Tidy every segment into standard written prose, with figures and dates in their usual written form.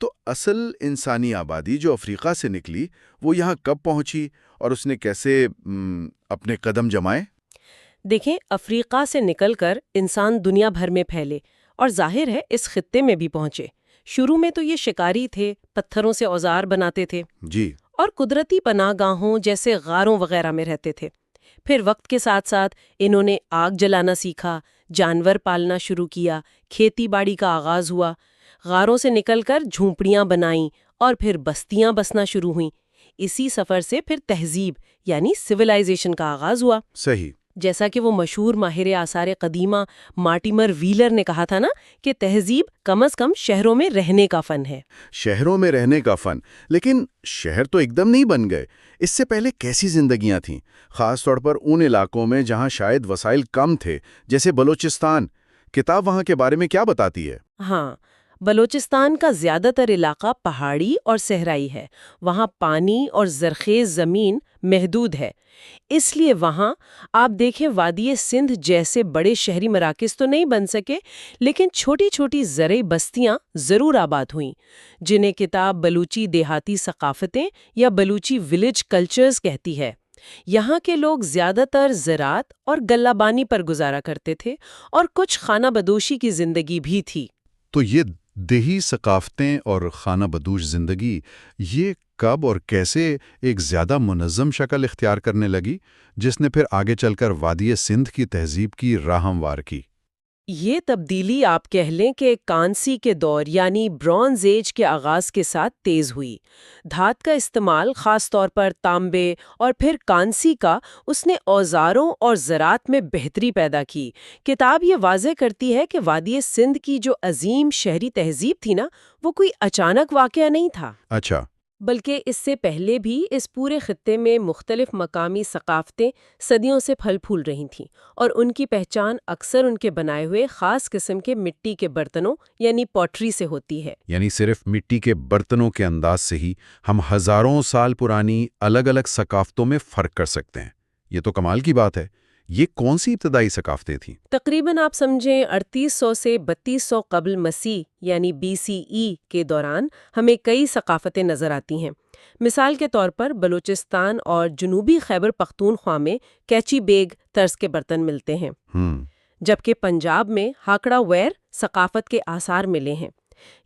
تو اصل انسانی آبادی جو افریقہ سے نکلی وہ یہاں کب پہنچی اور اس نے کیسے اپنے قدم جمائے؟ دیکھیں، افریقہ سے نکل کر انسان دنیا بھر میں پھیلے اور ظاہر ہے اس خطے میں بھی پہنچے۔ شروع میں تو یہ شکاری تھے، پتھروں سے اوزار بناتے تھے جی۔ اور قدرتی پناہ گاہوں جیسے غاروں وغیرہ میں رہتے تھے۔ پھر وقت کے ساتھ ساتھ انہوں نے آگ جلانا سیکھا، جانور پالنا شروع کیا، کھیتی باڑی کا آغاز ہوا، غاروں سے نکل کر جھونپڑیاں بنائیں اور پھر بستیاں بسنا شروع ہوئیں۔ اسی سفر سے پھر تہذیب یعنی سویلائزیشن کا آغاز ہوا۔ صحیح۔ جیسا کہ وہ مشہور ماہر آثار قدیمہ مارٹیمر ویلر نے کہا تھا نا کہ تہذیب کم از کم شہروں میں رہنے کا فن ہے۔ شہروں میں رہنے کا فن، لیکن شہر تو ایک دم نہیں بن گئے۔ اس سے پہلے کیسی زندگیاں تھیں، خاص طور پر ان علاقوں میں جہاں شاید وسائل کم تھے، جیسے بلوچستان؟ کتاب وہاں کے بارے میں کیا بتاتی ہے؟ ہاں، بلوچستان کا زیادہ تر علاقہ پہاڑی اور صحرائی ہے۔ وہاں پانی اور زرخیز زمین محدود ہے، اس لیے وہاں آپ دیکھیں وادی سندھ جیسے بڑے شہری مراکز تو نہیں بن سکے، لیکن چھوٹی چھوٹی زرعی بستیاں ضرور آباد ہوئیں، جنہیں کتاب بلوچی دیہاتی ثقافتیں یا بلوچی ولیج کلچرز کہتی ہے۔ یہاں کے لوگ زیادہ تر زراعت اور غلہ بانی پر گزارا کرتے تھے اور کچھ خانہ بدوشی کی زندگی بھی تھی۔ تو یہ دیہی ثقافتیں اور خانہ بدوش زندگی یہ کب اور کیسے ایک زیادہ منظم شکل اختیار کرنے لگی، جس نے پھر آگے چل کر وادی سندھ کی تہذیب کی راہ ہموار کی؟ یہ تبدیلی آپ کہہ لیں کہ کانسی کے دور یعنی برونز ایج کے آغاز کے ساتھ تیز ہوئی۔ دھات کا استعمال خاص طور پر تانبے اور پھر کانسی کا اس نے اوزاروں اور زراعت میں بہتری پیدا کی۔ کتاب یہ واضح کرتی ہے کہ وادی سندھ کی جو عظیم شہری تہذیب تھی نا، وہ کوئی اچانک واقعہ نہیں تھا، اچھا۔ بلکہ اس سے پہلے بھی اس پورے خطے میں مختلف مقامی ثقافتیں صدیوں سے پھل پھول رہی تھیں، اور ان کی پہچان اکثر ان کے بنائے ہوئے خاص قسم کے مٹی کے برتنوں یعنی پوٹری سے ہوتی ہے۔ یعنی صرف مٹی کے برتنوں کے انداز سے ہی ہم ہزاروں سال پرانی الگ الگ ثقافتوں میں فرق کر سکتے ہیں۔ یہ تو کمال کی بات ہے۔ یہ کون سی ابتدائی ثقافتیں تھیں؟ تقریباً آپ سمجھیں 3800 سے 3200 قبل مسیح یعنی BCE کے دوران ہمیں کئی ثقافتیں نظر آتی ہیں۔ مثال کے طور پر بلوچستان اور جنوبی خیبر پختونخوا میں کیچی بیگ طرز کے برتن ملتے ہیں، جبکہ پنجاب میں ہاکڑا ویر ثقافت کے آثار ملے ہیں۔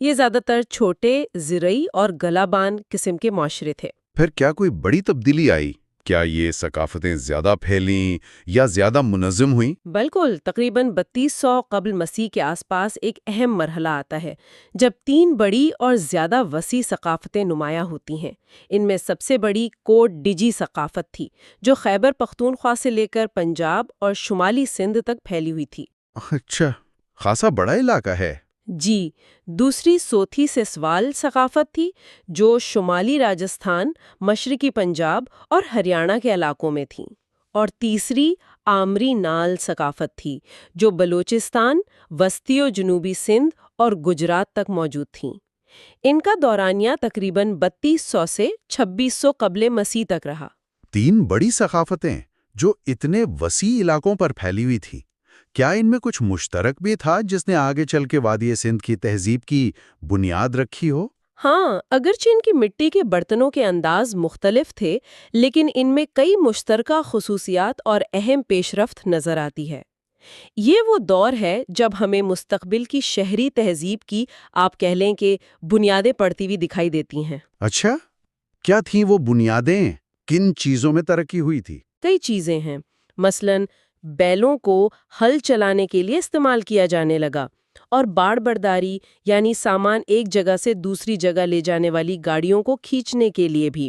یہ زیادہ تر چھوٹے زرعی اور گلہ بان قسم کے معاشرے تھے۔ پھر کیا کوئی بڑی تبدیلی آئی؟ کیا یہ ثقافتیں زیادہ پھیلیں یا زیادہ منظم ہوئیں؟ بالکل، تقریباً 3200 قبل مسیح کے آس پاس ایک اہم مرحلہ آتا ہے جب 3 بڑی اور زیادہ وسیع ثقافتیں نمایاں ہوتی ہیں۔ ان میں سب سے بڑی کوٹ ڈیجی ثقافت تھی، جو خیبر پختونخوا سے لے کر پنجاب اور شمالی سندھ تک پھیلی ہوئی تھی۔ اچھا، خاصا بڑا علاقہ ہے۔ جی، دوسری سوتھی سسوال ثقافت تھی، جو شمالی راجستھان، مشرقی پنجاب اور ہریانہ کے علاقوں میں تھیں، اور تیسری آمری نال ثقافت تھی، جو بلوچستان، وسطی و جنوبی سندھ اور گجرات تک موجود تھیں۔ ان کا دورانیہ تقریباً 3200 سے 2600 قبل مسیح تک رہا۔ 3 بڑی ثقافتیں جو اتنے وسیع علاقوں پر پھیلی ہوئی تھی، کیا ان میں کچھ مشترک بھی تھا جس نے آگے چل کے وادی سندھ کی تہذیب کی بنیاد رکھی ہو؟ ہاں، اگرچہ ان کی مٹی کے برتنوں کے انداز مختلف تھے، لیکن ان میں کئی مشترکہ خصوصیات اور اہم پیش رفت نظر آتی ہے۔ یہ وہ دور ہے جب ہمیں مستقبل کی شہری تہذیب کی آپ کہہ لیں کہ بنیادیں پڑتی ہوئی دکھائی دیتی ہیں۔ اچھا، کیا تھیں وہ بنیادیں؟ کن چیزوں میں ترقی ہوئی تھی؟ کئی چیزیں ہیں، مثلاً بیلوں کو ہل چلانے کے لیے استعمال کیا جانے لگا، اور باڑ برداری یعنی سامان ایک جگہ سے دوسری جگہ لے جانے والی گاڑیوں کو کھینچنے کے لیے بھی۔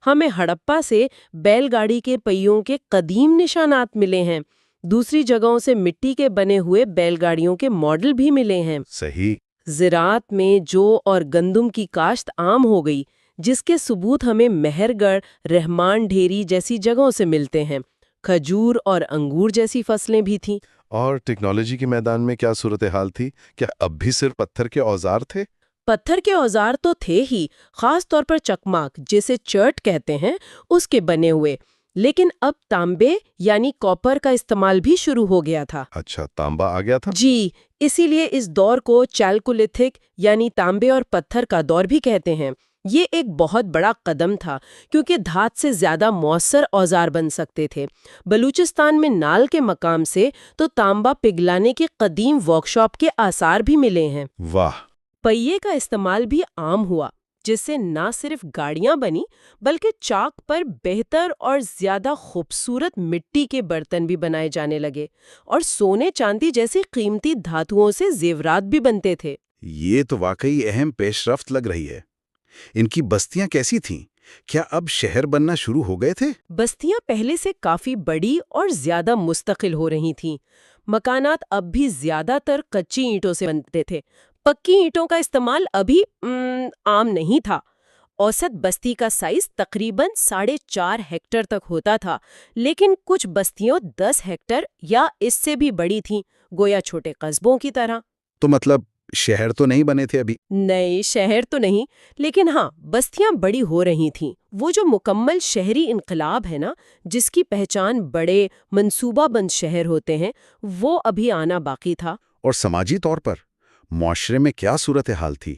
ہمیں ہڑپا سے بیل گاڑی کے پہیوں کے قدیم نشانات ملے ہیں، دوسری جگہوں سے مٹی کے بنے ہوئے بیل گاڑیوں کے ماڈل بھی ملے ہیں۔ صحیح۔ زراعت میں جو اور گندم کی کاشت عام ہو گئی، جس کے ثبوت ہمیں مہر گڑھ، رحمان ڈھیری جیسی جگہوں سے ملتے ہیں۔ کھجور اور انگور جیسی فصلیں بھی تھیں۔ اور ٹیکنالوجی کے میدان میں کیا صورتحال تھی؟ کیا اب بھی صرف پتھر کے اوزار تھے؟ پتھر کے اوزار تو تھے ہی، خاص طور پر چکماک جسے چرٹ کہتے ہیں اس کے بنے ہوئے، لیکن اب تانبے یعنی کاپر کا استعمال بھی شروع ہو گیا تھا۔ اچھا، تانبا آ گیا تھا؟ جی، اسی لیے اس دور کو چیلکولیتھک یعنی تانبے اور پتھر کا دور بھی کہتے ہیں۔ یہ ایک بہت بڑا قدم تھا کیونکہ دھات سے زیادہ مؤثر اوزار بن سکتے تھے۔ بلوچستان میں نال کے مقام سے تو تانبا پگھلانے کے قدیم ورکشاپ کے آثار بھی ملے ہیں۔ واہ! پہیے کا استعمال بھی عام ہوا، جس سے نہ صرف گاڑیاں بنی بلکہ چاک پر بہتر اور زیادہ خوبصورت مٹی کے برتن بھی بنائے جانے لگے، اور سونے چاندی جیسی قیمتی دھاتوؤں سے زیورات بھی بنتے تھے۔ یہ تو واقعی اہم پیش رفت لگ رہی ہے۔ ان کی بستیاں کیسی تھیں؟ کیا اب شہر بننا شروع ہو گئے تھے؟ بستیاں پہلے سے کافی بڑی اور زیادہ مستقل ہو رہی تھیں۔ مکانات اب بھی زیادہ تر کچی اینٹوں سے بنتے تھے۔ پکی اینٹوں کا استعمال ابھی عام نہیں تھا۔ اوسط بستی کا سائز تقریباً 4.5 ہیکٹر تک ہوتا تھا، لیکن کچھ بستیاں 10 ہیکٹر یا اس سے بھی بڑی تھیں، گویا چھوٹے قصبوں کی طرح۔ تو مطلب شہر تو نہیں بنے تھے ابھی؟ نئے شہر تو نہیں، لیکن ہاں بستیاں بڑی ہو رہی تھیں۔ وہ جو مکمل شہری انقلاب ہے نا، جس کی پہچان بڑے منصوبہ بند شہر ہوتے ہیں، وہ ابھی آنا باقی تھا۔ اور سماجی طور پر معاشرے میں کیا صورتحال تھی؟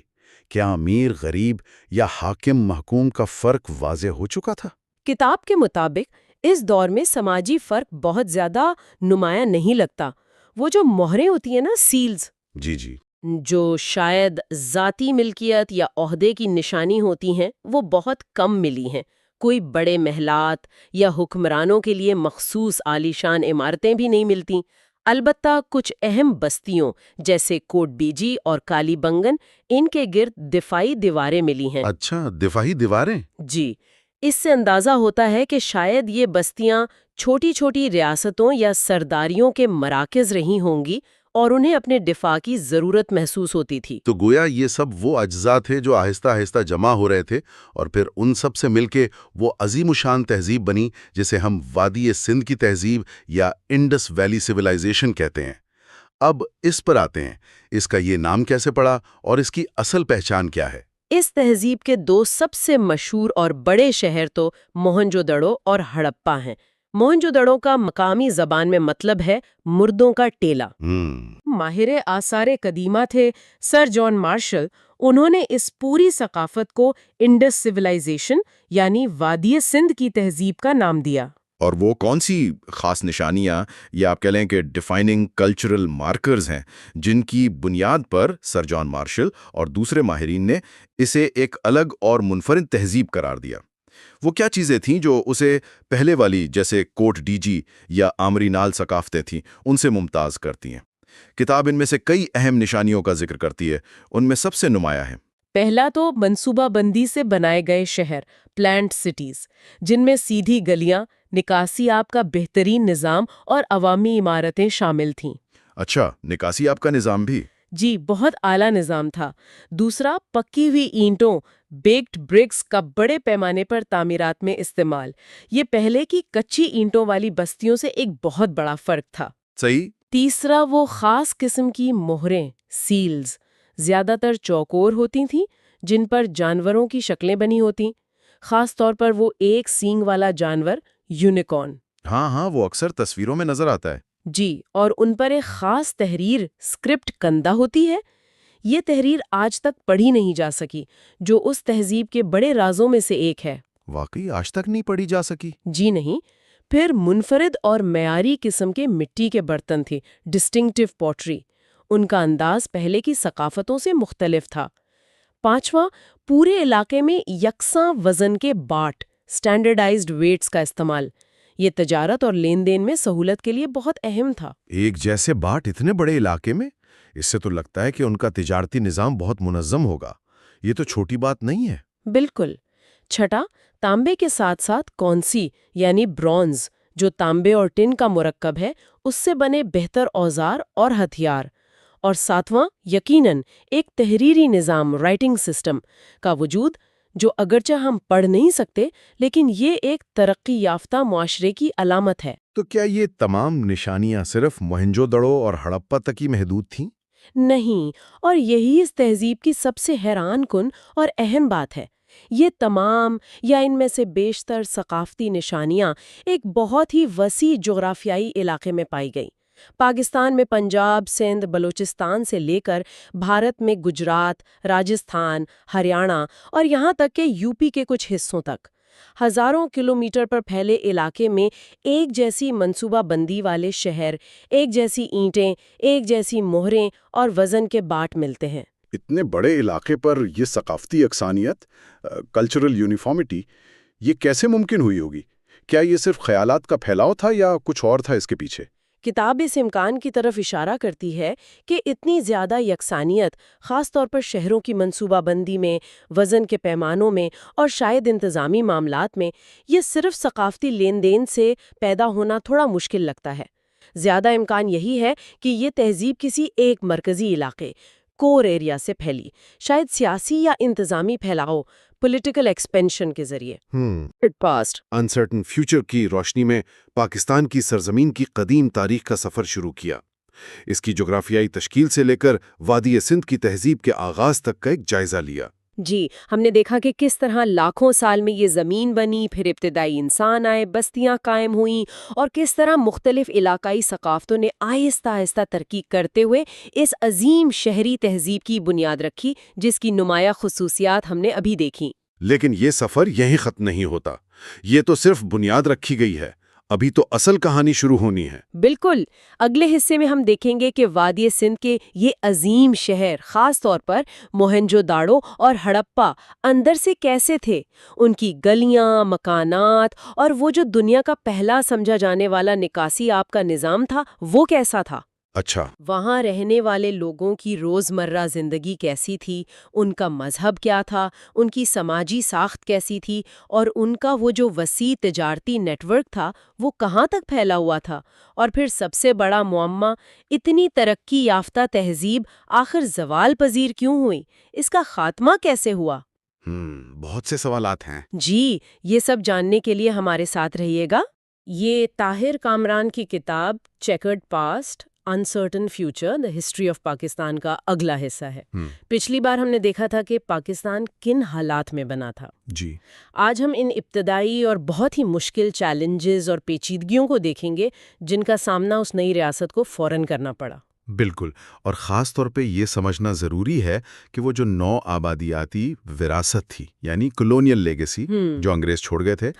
کیا امیر غریب یا حاکم محکوم کا فرق واضح ہو چکا تھا؟ کتاب کے مطابق اس دور میں سماجی فرق بہت زیادہ نمایاں نہیں لگتا۔ وہ جو مہریں ہوتی ہیں نا، سیلز، جی، جو شاید ذاتی ملکیت یا عہدے کی نشانی ہوتی ہیں، وہ بہت کم ملی ہیں۔ کوئی بڑے محلات یا حکمرانوں کے لیے مخصوص عالیشان عمارتیں بھی نہیں ملتیں۔ البتہ کچھ اہم بستیوں جیسے کوٹ بیجی اور کالی بنگن، ان کے گرد دفاعی دیواریں ملی ہیں۔ اچھا، دفاعی دیواریں؟ جی، اس سے اندازہ ہوتا ہے کہ شاید یہ بستیاں چھوٹی چھوٹی ریاستوں یا سرداریوں کے مراکز رہی ہوں گی، اور انہیں اپنے دفاع کی ضرورت محسوس ہوتی تھی۔ تو گویا یہ سب وہ اجزاء تھے جو آہستہ آہستہ جمع ہو رہے تھے، اور پھر ان سب سے مل کے وہ عظیم الشان تہذیب بنی جسے ہم وادی سندھ کی تہذیب یا انڈس ویلی سویلائزیشن کہتے ہیں۔ اب اس پر آتے ہیں، اس کا یہ نام کیسے پڑا اور اس کی اصل پہچان کیا ہے؟ اس تہذیب کے دو سب سے مشہور اور بڑے شہر تو موہنجو دڑو اور ہڑپا ہیں۔ موہنجو دڑو کا مقامی زبان میں مطلب ہے مردوں کا ٹیلا۔ ماہر آثار قدیمہ تھے سر جان مارشل۔ انہوں نے اس پوری ثقافت کو انڈس سویلائزیشن یعنی وادی سندھ کی تہذیب کا نام دیا۔ اور وہ کون سی خاص نشانیاں یا آپ کہہ لیں کہ ڈیفائننگ کلچرل مارکرز ہیں جن کی بنیاد پر سر جان مارشل اور دوسرے ماہرین نے اسے ایک الگ اور منفرد تہذیب قرار دیا؟ وہ کیا چیزیں تھیں جو اسے پہلے والی جیسے کوٹ ڈیجی یا آمری نال ثقافتیں تھیں ان سے ممتاز کرتی ہیں؟ کتاب ان میں سے کئی اہم نشانیوں کا ذکر کرتی ہے، ان میں سب سے نمایاں ہے پہلا تو منصوبہ بندی سے بنائے گئے شہر، پلانٹ سٹیز، جن میں سیدھی گلیاں، نکاسی آب کا بہترین نظام اور عوامی عمارتیں شامل تھیں۔ اچھا، نکاسی آب کا نظام بھی؟ جی، بہت اعلیٰ نظام تھا۔ دوسرا، پکی ہوئی اینٹوں، بیکڈ برکس کا بڑے پیمانے پر تعمیرات میں استعمال۔ یہ پہلے کی کچی اینٹوں والی بستیوں سے ایک بہت بڑا فرق تھا۔ صحیح۔ تیسرا، وہ خاص قسم کی مہریں، سیلز، زیادہ تر چوکور ہوتی تھیں، جن پر جانوروں کی شکلیں بنی ہوتیں، خاص طور پر وہ ایک سینگ والا جانور، یونیکارن۔ ہاں، وہ اکثر تصویروں میں نظر آتا ہے۔ جی، اور ان پر ایک خاص تحریر، اسکرپٹ کندہ ہوتی ہے۔ یہ تحریر آج تک پڑھی نہیں جا سکی، جو اس تہذیب کے بڑے رازوں میں سے ایک ہے۔ واقعی آج تک نہیں پڑھی جا سکی؟ جی نہیں۔ پھر منفرد اور معیاری قسم کے مٹی کے برتن تھے، ڈسٹنکٹیو پوٹری۔ ان کا انداز پہلے کی ثقافتوں سے مختلف تھا۔ پانچواں، پورے علاقے میں یکساں وزن کے باٹ، اسٹینڈرڈائزڈ ویٹس کا استعمال۔ یہ تجارت اور لین دین میں سہولت کے لیے بہت اہم تھا۔ ایک جیسے باٹ اتنے بڑے علاقے میں؟ اس سے تو لگتا ہے کہ ان کا تجارتی نظام بہت منظم ہوگا۔ یہ تو چھوٹی بات نہیں ہے۔ بالکل۔ چھٹا، تانبے کے ساتھ ساتھ کونسی یعنی برونز، جو تانبے اور ٹن کا مرکب ہے، اس سے بنے بہتر اوزار اور ہتھیار۔ اور ساتواں، یقیناً ایک تحریری نظام، رائٹنگ سسٹم کا وجود، جو اگرچہ ہم پڑھ نہیں سکتے لیکن یہ ایک ترقی یافتہ معاشرے کی علامت ہے۔ تو کیا یہ تمام نشانیاں صرف موہنجو دڑو اور ہڑپا تک ہی محدود تھیں؟ نہیں، اور یہی اس تہذیب کی سب سے حیران کن اور اہم بات ہے۔ یہ تمام یا ان میں سے بیشتر ثقافتی نشانیاں ایک بہت ہی وسیع جغرافیائی علاقے میں پائی گئیں۔ پاکستان میں پنجاب، سندھ، بلوچستان سے لے کر بھارت میں گجرات، راجستھان، ہریانہ اور یہاں تک کہ یو پی کے کچھ حصوں تک ہزاروں کلومیٹر پر پھیلے علاقے میں ایک جیسی منصوبہ بندی والے شہر، ایک جیسی اینٹیں، ایک جیسی مہریں اور وزن کے باٹ ملتے ہیں۔ اتنے بڑے علاقے پر یہ ثقافتی یکسانیت، کلچرل یونیفارمٹی، یہ کیسے ممکن ہوئی ہوگی؟ کیا یہ صرف خیالات کا پھیلاؤ تھا یا کچھ اور تھا اس کے پیچھے؟ کتاب اس امکان کی طرف اشارہ کرتی ہے کہ اتنی زیادہ یکسانیت خاص طور پر شہروں کی منصوبہ بندی میں، وزن کے پیمانوں میں اور شاید انتظامی معاملات میں، یہ صرف ثقافتی لین دین سے پیدا ہونا تھوڑا مشکل لگتا ہے۔ زیادہ امکان یہی ہے کہ یہ تہذیب کسی ایک مرکزی علاقے، کور ایریا سے پھیلی، شاید سیاسی یا انتظامی پھیلاؤ، پولیٹیکل ایکسپینشن کے ذریعے۔ پاسٹ انسرٹن فیوچر کی روشنی میں پاکستان کی سرزمین کی قدیم تاریخ کا سفر شروع کیا۔ اس کی جغرافیائی تشکیل سے لے کر وادی سندھ کی تہذیب کے آغاز تک کا ایک جائزہ لیا۔ جی، ہم نے دیکھا کہ کس طرح لاکھوں سال میں یہ زمین بنی، پھر ابتدائی انسان آئے، بستیاں قائم ہوئیں، اور کس طرح مختلف علاقائی ثقافتوں نے آہستہ آہستہ ترقی کرتے ہوئے اس عظیم شہری تہذیب کی بنیاد رکھی جس کی نمایاں خصوصیات ہم نے ابھی دیکھیں۔ لیکن یہ سفر یہیں ختم نہیں ہوتا۔ یہ تو صرف بنیاد رکھی گئی ہے، ابھی تو اصل کہانی شروع ہونی ہے۔ بالکل، اگلے حصے میں ہم دیکھیں گے کہ وادی سندھ کے یہ عظیم شہر، خاص طور پر موہنجو داڑو اور ہڑپا، اندر سے کیسے تھے، ان کی گلیاں، مکانات اور وہ جو دنیا کا پہلا سمجھا جانے والا نکاسی آب کا نظام تھا وہ کیسا تھا۔ اچھا، وہاں رہنے والے لوگوں کی روزمرہ زندگی کیسی تھی، ان کا مذہب کیا تھا، ان کی سماجی ساخت کیسی تھی، اور ان کا وہ جو وسیع تجارتی نیٹ ورک تھا وہ کہاں تک پھیلا ہوا تھا، اور پھر سب سے بڑا معمہ، اتنی ترقی یافتہ تہذیب آخر زوال پذیر کیوں ہوئی، اس کا خاتمہ کیسے ہوا؟ بہت سے سوالات ہیں۔ جی، یہ سب جاننے کے لیے ہمارے ساتھ رہیے گا۔ یہ طاہر کامران کی کتاب checkered past uncertain future the history of Pakistan کا اگلا حصہ ہے۔ پچھلی بار ہم نے دیکھا تھا کہ پاکستان کن حالات میں بنا تھا۔ جی، آج ہم ان ابتدائی اور بہت ہی مشکل چیلنجز اور پیچیدگیوں کو دیکھیں گے جن کا سامنا اس نئی ریاست کو فوراً کرنا پڑا۔ بالکل، اور خاص طور پہ یہ سمجھنا ضروری ہے کہ وہ جو نو آبادیاتی وراثت تھی، یعنی کولونیل لیگیسی جو انگریز چھوڑ گئے تھے،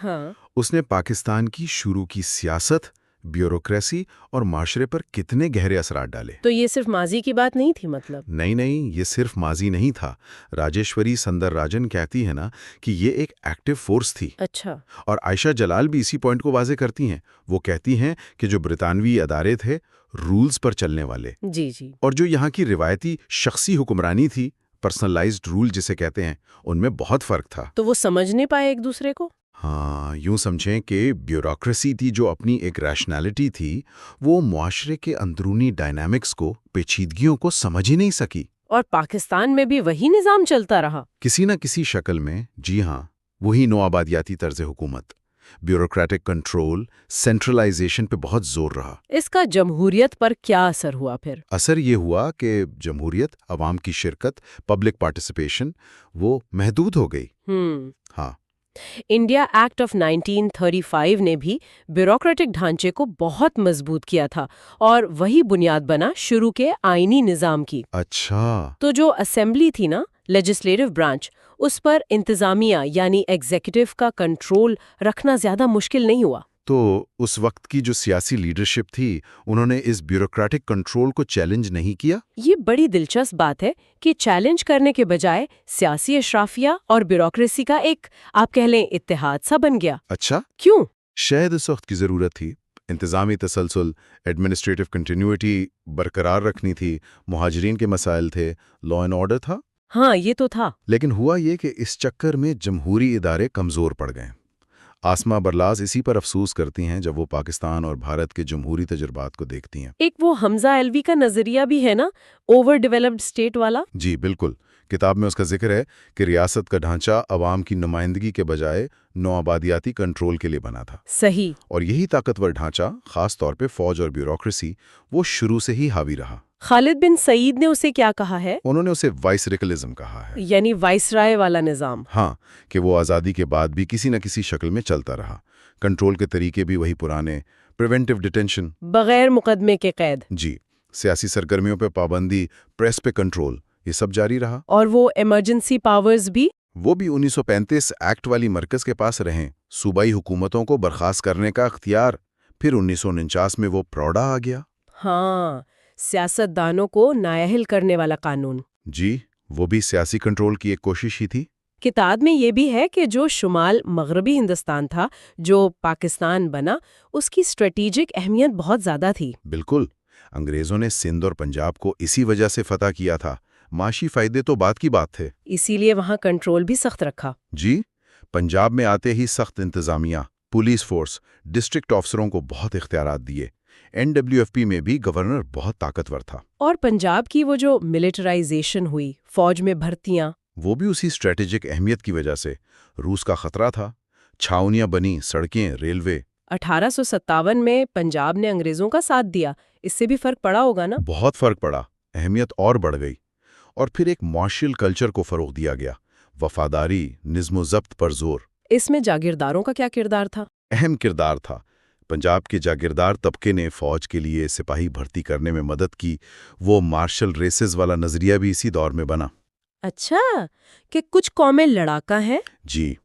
اس نے پاکستان کی شروع کی سیاست، بیوروکریسی اور معاشرے پر کتنے گہرے اثرات ڈالے۔ تو یہ صرف ماضی کی بات نہیں تھی؟ مطلب نہیں، یہ صرف ماضی نہیں تھا۔ راجیشوری سندر راجن کہتی ہے نا کہ یہ ایک ایکٹیو فورس تھی۔ اچھا، اور عائشہ جلال بھی اسی پوائنٹ کو واضح کرتی ہیں۔ وہ کہتی ہیں کہ جو برطانوی ادارے تھے، رولز پر چلنے والے، جی، اور جو یہاں کی روایتی شخصی حکمرانی تھی، پرسنلائزڈ رول جسے کہتے ہیں، ان میں بہت فرق تھا۔ تو وہ سمجھ نہیں پائے ایک دوسرے کو؟ ہاں، یوں سمجھیں کہ بیوروکریسی تھی جو اپنی ایک ریشنالٹی تھی، وہ معاشرے کے اندرونی ڈائنامکس کو، پیچیدگیوں کو سمجھ ہی نہیں سکی۔ اور پاکستان میں بھی وہی نظام چلتا رہا کسی نہ کسی شکل میں۔ جی ہاں، وہی نو آبادیاتی طرز حکومت، بیوروکریٹک کنٹرول، سینٹرلائزیشن پہ بہت زور رہا۔ اس کا جمہوریت پر کیا اثر ہوا پھر؟ اثر یہ ہوا کہ جمہوریت، عوام کی شرکت، پبلک پارٹیسپیشن، وہ محدود ہو گئی۔ ہاں، انڈیا ایکٹ آف 1935 نے بھی بیوروکریٹک ڈھانچے کو بہت مضبوط کیا تھا اور وہی بنیاد بنا شروع کے آئینی نظام کی۔ اچھا، تو جو اسمبلی تھی نا، لیجسلیٹو برانچ، اس پر انتظامیہ یعنی ایگزیکٹو کا کنٹرول رکھنا زیادہ مشکل نہیں ہوا۔ تو اس وقت کی جو سیاسی لیڈرشپ تھی، انہوں نے اس بیوروکریٹک کنٹرول کو چیلنج نہیں کیا؟ یہ بڑی دلچسپ بات ہے کہ چیلنج کرنے کے بجائے سیاسی اشرافیہ اور بیوروکریسی کا ایک، آپ کہہ لیں، اتحاد سا بن گیا۔ اچھا، کیوں؟ شاید اس وقت کی ضرورت تھی۔ انتظامی تسلسل، ایڈمنسٹریٹو کنٹینیوٹی برقرار رکھنی تھی، مہاجرین کے مسائل تھے، لا اینڈ آرڈر تھا۔ ہاں، یہ تو تھا۔ لیکن ہوا یہ کہ اس چکر میں جمہوری ادارے کمزور پڑ گئے۔ آسما برلاس اسی پر افسوس کرتی ہیں جب وہ پاکستان اور بھارت کے جمہوری تجربات کو دیکھتی ہیں۔ ایک وہ حمزہ الوی کا نظریہ بھی ہے نا، اوور ڈیولپڈ اسٹیٹ والا۔ جی بالکل، کتاب میں اس کا ذکر ہے کہ ریاست کا ڈھانچہ عوام کی نمائندگی کے بجائے نوآبادیاتی کنٹرول کے لیے بنا تھا۔ صحیح۔ اور یہی طاقتور ڈھانچہ، خاص طور پہ فوج اور بیوروکریسی، وہ شروع سے ہی حاوی رہا۔ خالد بن سعید نے اسے کیا کہا ہے؟ انہوں نے اسے وائسریکلزم کہا ہے۔ یعنی وائسرائے والا نظام۔ ہاں، کہ وہ آزادی کے بعد بھی کسی نہ کسی شکل میں چلتا رہا، کنٹرول کے طریقے بھی وہی پرانے، پریونٹیو ڈیٹینشن، بغیر مقدمے کے قید، جی، سیاسی سرگرمیوں پہ پابندی، پریس پہ کنٹرول، یہ سب جاری رہا۔ اور وہ ایمرجنسی پاورز بھی۔ وہ بھی 1935 ایکٹ والی مرکز کے پاس رہیں، صوبائی حکومتوں کو برخاست کرنے کا اختیار۔ پھر 1949 میں وہ پروڈا آ گیا۔ ہاں، سیاست دانوں کو نااہل کرنے والا قانون۔ جی، وہ بھی سیاسی کنٹرول کی ایک کوشش ہی تھی۔ کتاب میں یہ بھی ہے کہ جو شمال مغربی ہندوستان تھا، جو پاکستان بنا، اس کی اسٹریٹجک اہمیت بہت زیادہ تھی۔ بالکل، انگریزوں نے سندھ اور پنجاب کو اسی وجہ سے فتح کیا تھا، معاشی فائدے تو بعد کی بات تھے۔ اسی لیے وہاں کنٹرول بھی سخت رکھا۔ جی، پنجاب میں آتے ہی سخت انتظامیہ، پولیس فورس، ڈسٹرکٹ آفسروں کو بہت اختیارات دیے۔ NWFP میں بھی گورنر بہت طاقتور تھا۔ اور پنجاب کی وہ جو ملٹرائزیشن ہوئی، فوج میں بھرتیاں، وہ بھی اسی اسٹریٹجک اہمیت کی وجہ سے۔ روس کا خطرہ تھا، چھاؤنیاں بنی، سڑکیں، ریلوے۔ 1857 میں پنجاب نے انگریزوں کا ساتھ دیا، اس سے بھی فرق پڑا ہوگا نا؟ بہت فرق پڑا، اہمیت اور بڑھ گئی۔ اور پھر ایک مارشل کلچر کو فروغ دیا گیا، وفاداری، نظم و ضبط پر زور۔ اس میں جاگیرداروں کا کیا کردار تھا؟ اہم کردار تھا۔ پنجاب کے جاگیردار طبقے نے فوج کے لیے سپاہی بھرتی کرنے میں مدد کی۔ وہ مارشل ریسز والا نظریہ بھی اسی دور میں بنا۔ اچھا، کہ کچھ قومیں لڑاکا ہیں؟ جی،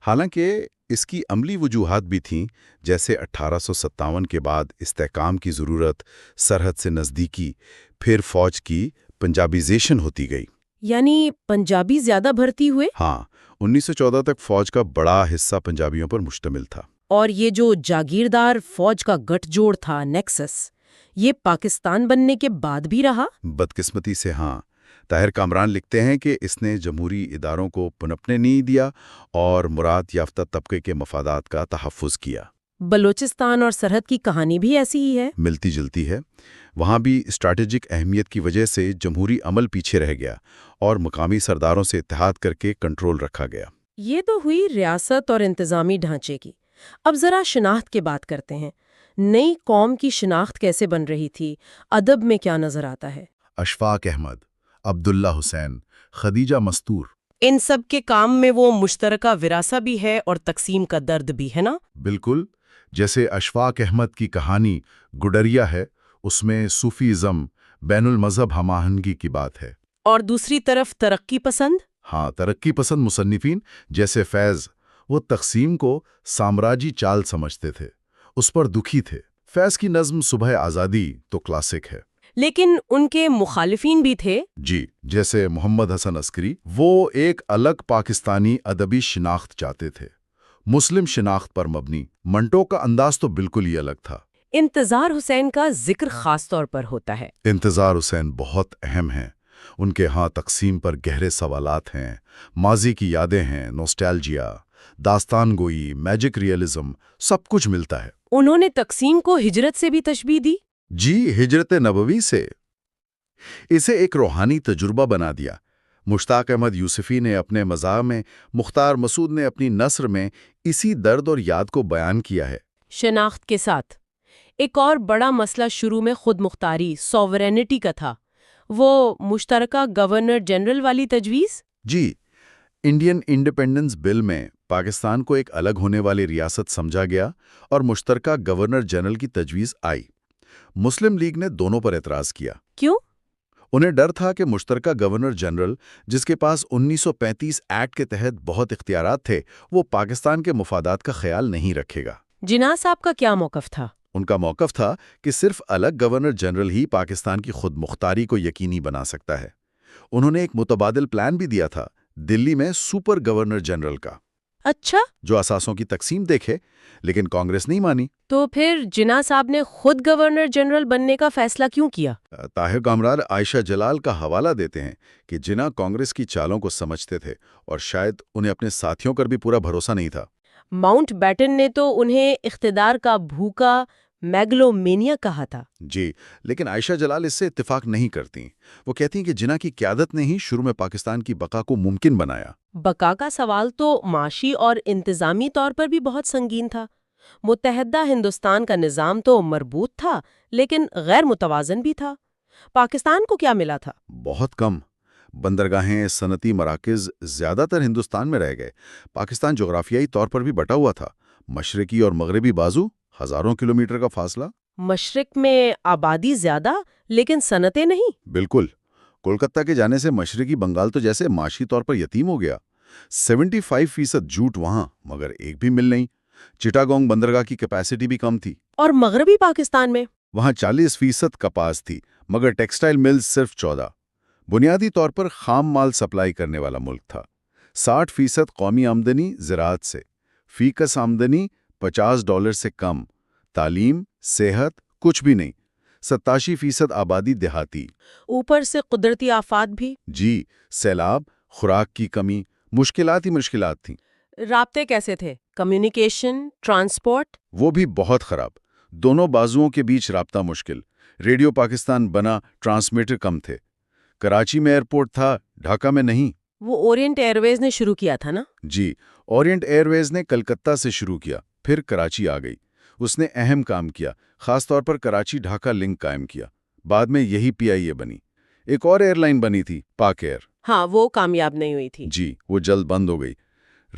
حالانکہ اس کی عملی وجوہات بھی تھیں، جیسے 1857 کے بعد استحکام کی ضرورت، سرحد سے نزدیکی، پھر فوج کی پنجابیزیشن ہوتی گئی۔ یعنی پنجابی زیادہ بھرتی ہوئے؟ ہاں، 1914 تک فوج کا بڑا حصہ پنجابیوں پر مشتمل تھا۔ اور یہ جو جاگیردار فوج کا گٹھ جوڑ تھا، نیکسس، یہ پاکستان بننے کے بعد بھی رہا؟ بدقسمتی سے ہاں۔ طاہر کامران لکھتے ہیں کہ اس نے جمہوری اداروں کو پنپنے نہیں دیا اور مراد یافتہ طبقے کے مفادات کا تحفظ کیا۔ بلوچستان اور سرحد کی کہانی بھی ایسی ہی ہے۔ ملتی جلتی ہے۔ وہاں بھی اسٹریٹجک اہمیت کی وجہ سے جمہوری عمل پیچھے رہ گیا اور مقامی سرداروں سے اتحاد کر کے کنٹرول رکھا گیا۔ یہ تو ہوئی ریاست اور انتظامی ڈھانچے کی۔ اب ذرا شناخت کی بات کرتے ہیں۔ نئی قوم کی شناخت کیسے بن رہی تھی؟ ادب میں کیا نظر آتا ہے؟ اشفاق احمد، عبداللہ حسین، خدیجہ مستور۔ ان سب کے کام میں وہ مشترکہ وراثہ بھی ہے اور تقسیم کا درد بھی ہے نا؟ بالکل، جیسے اشفاق احمد کی کہانی گڈریا ہے، اس میں صوفیزم، بین المذہب ہم آہنگی کی بات ہے۔ اور دوسری طرف ترقی پسند؟ ہاں، ترقی پسند مصنفین جیسے فیض، وہ تقسیم کو سامراجی چال سمجھتے تھے، اس پر دکھی تھے۔ فیض کی نظم صبح آزادی تو کلاسک ہے۔ لیکن ان کے مخالفین بھی تھے۔ جی، جیسے محمد حسن عسکری، وہ ایک الگ پاکستانی ادبی شناخت چاہتے تھے، مسلم شناخت پر مبنی۔ منٹو کا انداز تو بالکل ہی الگ تھا۔ انتظار حسین کا ذکر خاص طور پر ہوتا ہے۔ انتظار حسین بہت اہم ہیں۔ ان کے ہاں تقسیم پر گہرے سوالات ہیں، ماضی کی یادیں ہیں، نوسٹالجیا، داستان گوئی، میجک ریئلزم، سب کچھ ملتا ہے۔ انہوں نے تقسیم کو ہجرت سے بھی تشبیہ دی۔ جی، ہجرت نبوی سے۔ اسے ایک روحانی تجربہ بنا دیا۔ مشتاق احمد یوسفی نے اپنے مزاح میں، مختار مسعود نے اپنی نثر میں اسی درد اور یاد کو بیان کیا ہے۔ شناخت کے ساتھ ایک اور بڑا مسئلہ شروع میں خود مختاری، سوورینٹی کا تھا۔ وہ مشترکہ گورنر جنرل والی تجویز؟ جی، انڈین انڈیپینڈنس بل میں پاکستان کو ایک الگ ہونے والی ریاست سمجھا گیا اور مشترکہ گورنر جنرل کی تجویز آئی۔ مسلم لیگ نے دونوں پر اعتراض کیا۔ کیوں؟ انہیں ڈر تھا کہ مشترکہ گورنر جنرل، جس کے پاس 1935 ایکٹ کے تحت بہت اختیارات تھے، وہ پاکستان کے مفادات کا خیال نہیں رکھے گا۔ جناح صاحب کا کیا موقف تھا؟ ان کا موقف تھا کہ صرف الگ گورنر جنرل ہی پاکستان کی خود مختاری کو یقینی بنا سکتا ہے۔ انہوں نے ایک متبادل پلان بھی دیا تھا، دلی میں سپر گورنر جنرل کا، اچھا، جو اثاثوں کی تقسیم دیکھے، لیکن کانگریس نہیں مانی۔ تو پھر جناح صاحب نے خود گورنر جنرل بننے کا فیصلہ کیوں کیا؟ طاہر کامران عائشہ جلال کا حوالہ دیتے ہیں کہ جناح کانگریس کی چالوں کو سمجھتے تھے اور شاید انہیں اپنے ساتھیوں پر بھی پورا بھروسہ نہیں تھا۔ ماؤنٹ بیٹن نے تو انہیں اقتدار کا بھوکا میگلومینیا کہا تھا۔ جی، لیکن عائشہ جلال اس سے اتفاق نہیں کرتی۔ وہ کہتی ہیں کہ جناح کی قیادت نے ہی شروع میں پاکستان کی بقا کو ممکن بنایا۔ بقا کا سوال تو معاشی اور انتظامی طور پر بھی بہت سنگین تھا۔ متحدہ ہندوستان کا نظام تو مربوط تھا، لیکن غیر متوازن بھی تھا۔ پاکستان کو کیا ملا تھا؟ بہت کم۔ بندرگاہیں، صنعتی مراکز زیادہ تر ہندوستان میں رہ گئے۔ پاکستان جغرافیائی طور پر بھی بٹا ہوا تھا۔ مشرقی اور مغربی بازو، ہزاروں کلومیٹر کا فاصلہ۔ مشرق میں آبادی زیادہ لیکن صنعتیں نہیں۔ بالکل۔ کولکتہ کے جانے سے مشرقی بنگال تو جیسے معاشی طور پر یتیم ہو گیا۔ 75% جوٹ وہاں، مگر ایک بھی مل نہیں۔ چٹاگونگ بندرگاہ کی کیپیسٹی بھی کم تھی۔ اور مغربی پاکستان میں؟ وہاں 40% کپاس تھی، مگر ٹیکسٹائل ملز صرف 14۔ بنیادی طور پر خام مال سپلائی کرنے والا ملک تھا۔ 60% قومی آمدنی زراعت سے، فی کس آمدنی $50 سے کم، تعلیم، صحت کچھ بھی نہیں، 87% آبادی دیہاتی۔ اوپر سے قدرتی آفات بھی۔ جی، سیلاب، خوراک کی کمی، مشکلات ہی مشکلات تھیں۔ رابطے کیسے تھے؟ Communication, transport? وہ بھی بہت خراب۔ دونوں بازوؤں کے بیچ رابطہ مشکل۔ ریڈیو پاکستان بنا، ٹرانسمیٹر کم تھے۔ کراچی میں ایئرپورٹ تھا، ڈھاکہ میں نہیں۔ وہ اورینٹ ایئر ویز نے شروع کیا تھا نا؟ جی، اورینٹ ایئر ویز نے کلکتہ سے شروع کیا، پھر کراچی آ گئی۔ اس نے اہم کام کیا، خاص طور پر کراچی ڈھاکہ لنک قائم کیا۔ بعد میں یہی PIA بنی۔ ایک اور ایئر لائن بنی تھی، پاک ایئر۔ ہاں، وہ کامیاب نہیں ہوئی تھی۔ جی، وہ جلد بند ہو گئی۔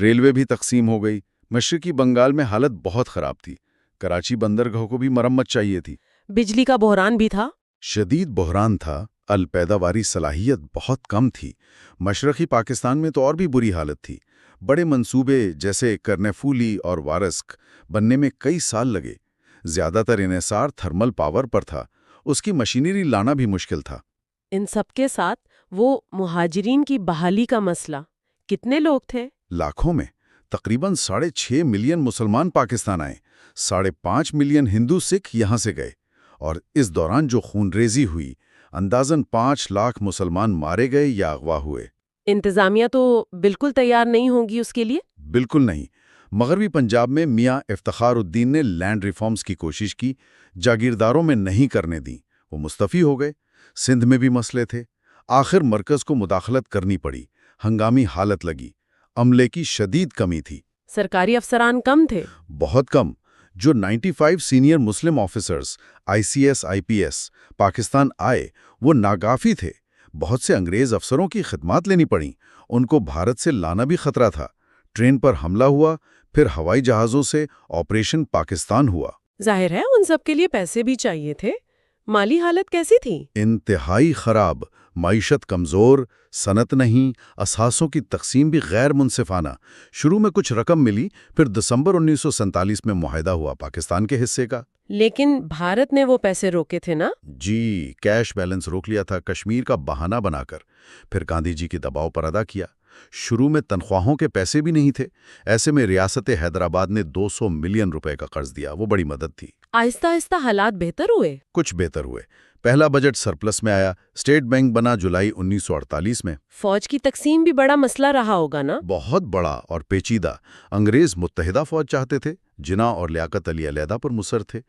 ریلوے بھی تقسیم ہو گئی۔ مشرقی بنگال میں حالت بہت خراب تھی۔ کراچی بندرگاہ کو بھی مرمت چاہیے تھی۔ بجلی کا بحران بھی تھا۔ شدید بحران تھا۔ الپیداواری صلاحیت بہت کم تھی۔ مشرقی پاکستان میں تو اور بھی بری حالت تھی۔ بڑے منصوبے جیسے کرنیفولی اور وارسک بننے میں کئی سال لگے۔ زیادہ تر انحصار تھرمل پاور پر تھا۔ اس کی مشینری لانا بھی مشکل تھا۔ ان سب کے ساتھ وہ مہاجرین کی بحالی کا مسئلہ، کتنے لوگ تھے؟ لاکھوں میں۔ تقریباً 6.5 ملین مسلمان پاکستان آئے۔ 5.5 ملین ہندو سکھ یہاں سے گئے۔ اور اس دوران جو خون ریزی ہوئی، اندازاً 5 لاکھ مسلمان مارے گئے یا اغوا ہوئے۔ انتظامیہ تو بالکل تیار نہیں ہوگی اس کے لیے؟ بالکل نہیں۔ مغربی پنجاب میں میاں افتخار الدین نے لینڈ ریفارمز کی کوشش کی، جاگیرداروں میں نہیں کرنے دیں، وہ مستعفی ہو گئے۔ سندھ میں بھی مسئلے تھے۔ آخر مرکز کو مداخلت کرنی پڑی۔ ہنگامی حالت لگی۔ عملے کی شدید کمی تھی۔ سرکاری افسران کم تھے؟ بہت کم۔ جو 95 سینئر مسلم آفیسرز ICS IPS پاکستان آئے وہ ناکافی تھے۔ بہت سے انگریز افسروں کی خدمات لینی پڑیں۔ ان کو بھارت سے لانا بھی خطرہ تھا۔ ٹرین پر حملہ ہوا، پھر ہوائی جہازوں سے آپریشن پاکستان ہوا۔ ظاہر ہے ان سب کے لیے پیسے بھی چاہیے تھے۔ مالی حالت کیسی تھی؟ انتہائی خراب۔ معیشت کمزور، صنعت نہیں، اثاثوں کی تقسیم بھی غیر منصفانہ۔ شروع میں کچھ رقم ملی، پھر دسمبر 1947 میں معاہدہ ہوا پاکستان کے حصے کا۔ لیکن بھارت نے وہ پیسے روکے تھے نا؟ جی، کیش بیلنس روک لیا تھا کشمیر کا بہانہ بنا کر، پھر گاندھی جی کے دباؤ پر ادا کیا۔ شروع میں تنخواہوں کے پیسے بھی نہیں تھے۔ ایسے میں ریاست حیدرآباد نے 200 ملین روپے کا قرض دیا، وہ بڑی مدد تھی۔ آہستہ آہستہ حالات بہتر ہوئے؟ کچھ بہتر ہوئے۔ پہلا بجٹ سرپلس میں آیا۔ اسٹیٹ بینک بنا جولائی 1948 میں۔ فوج کی تقسیم بھی بڑا مسئلہ رہا ہوگا نا؟ بہت بڑا اور پیچیدہ۔ انگریز متحدہ فوج چاہتے تھے، جناح اور لیاقت علی علیحدہ پر مصر تھے۔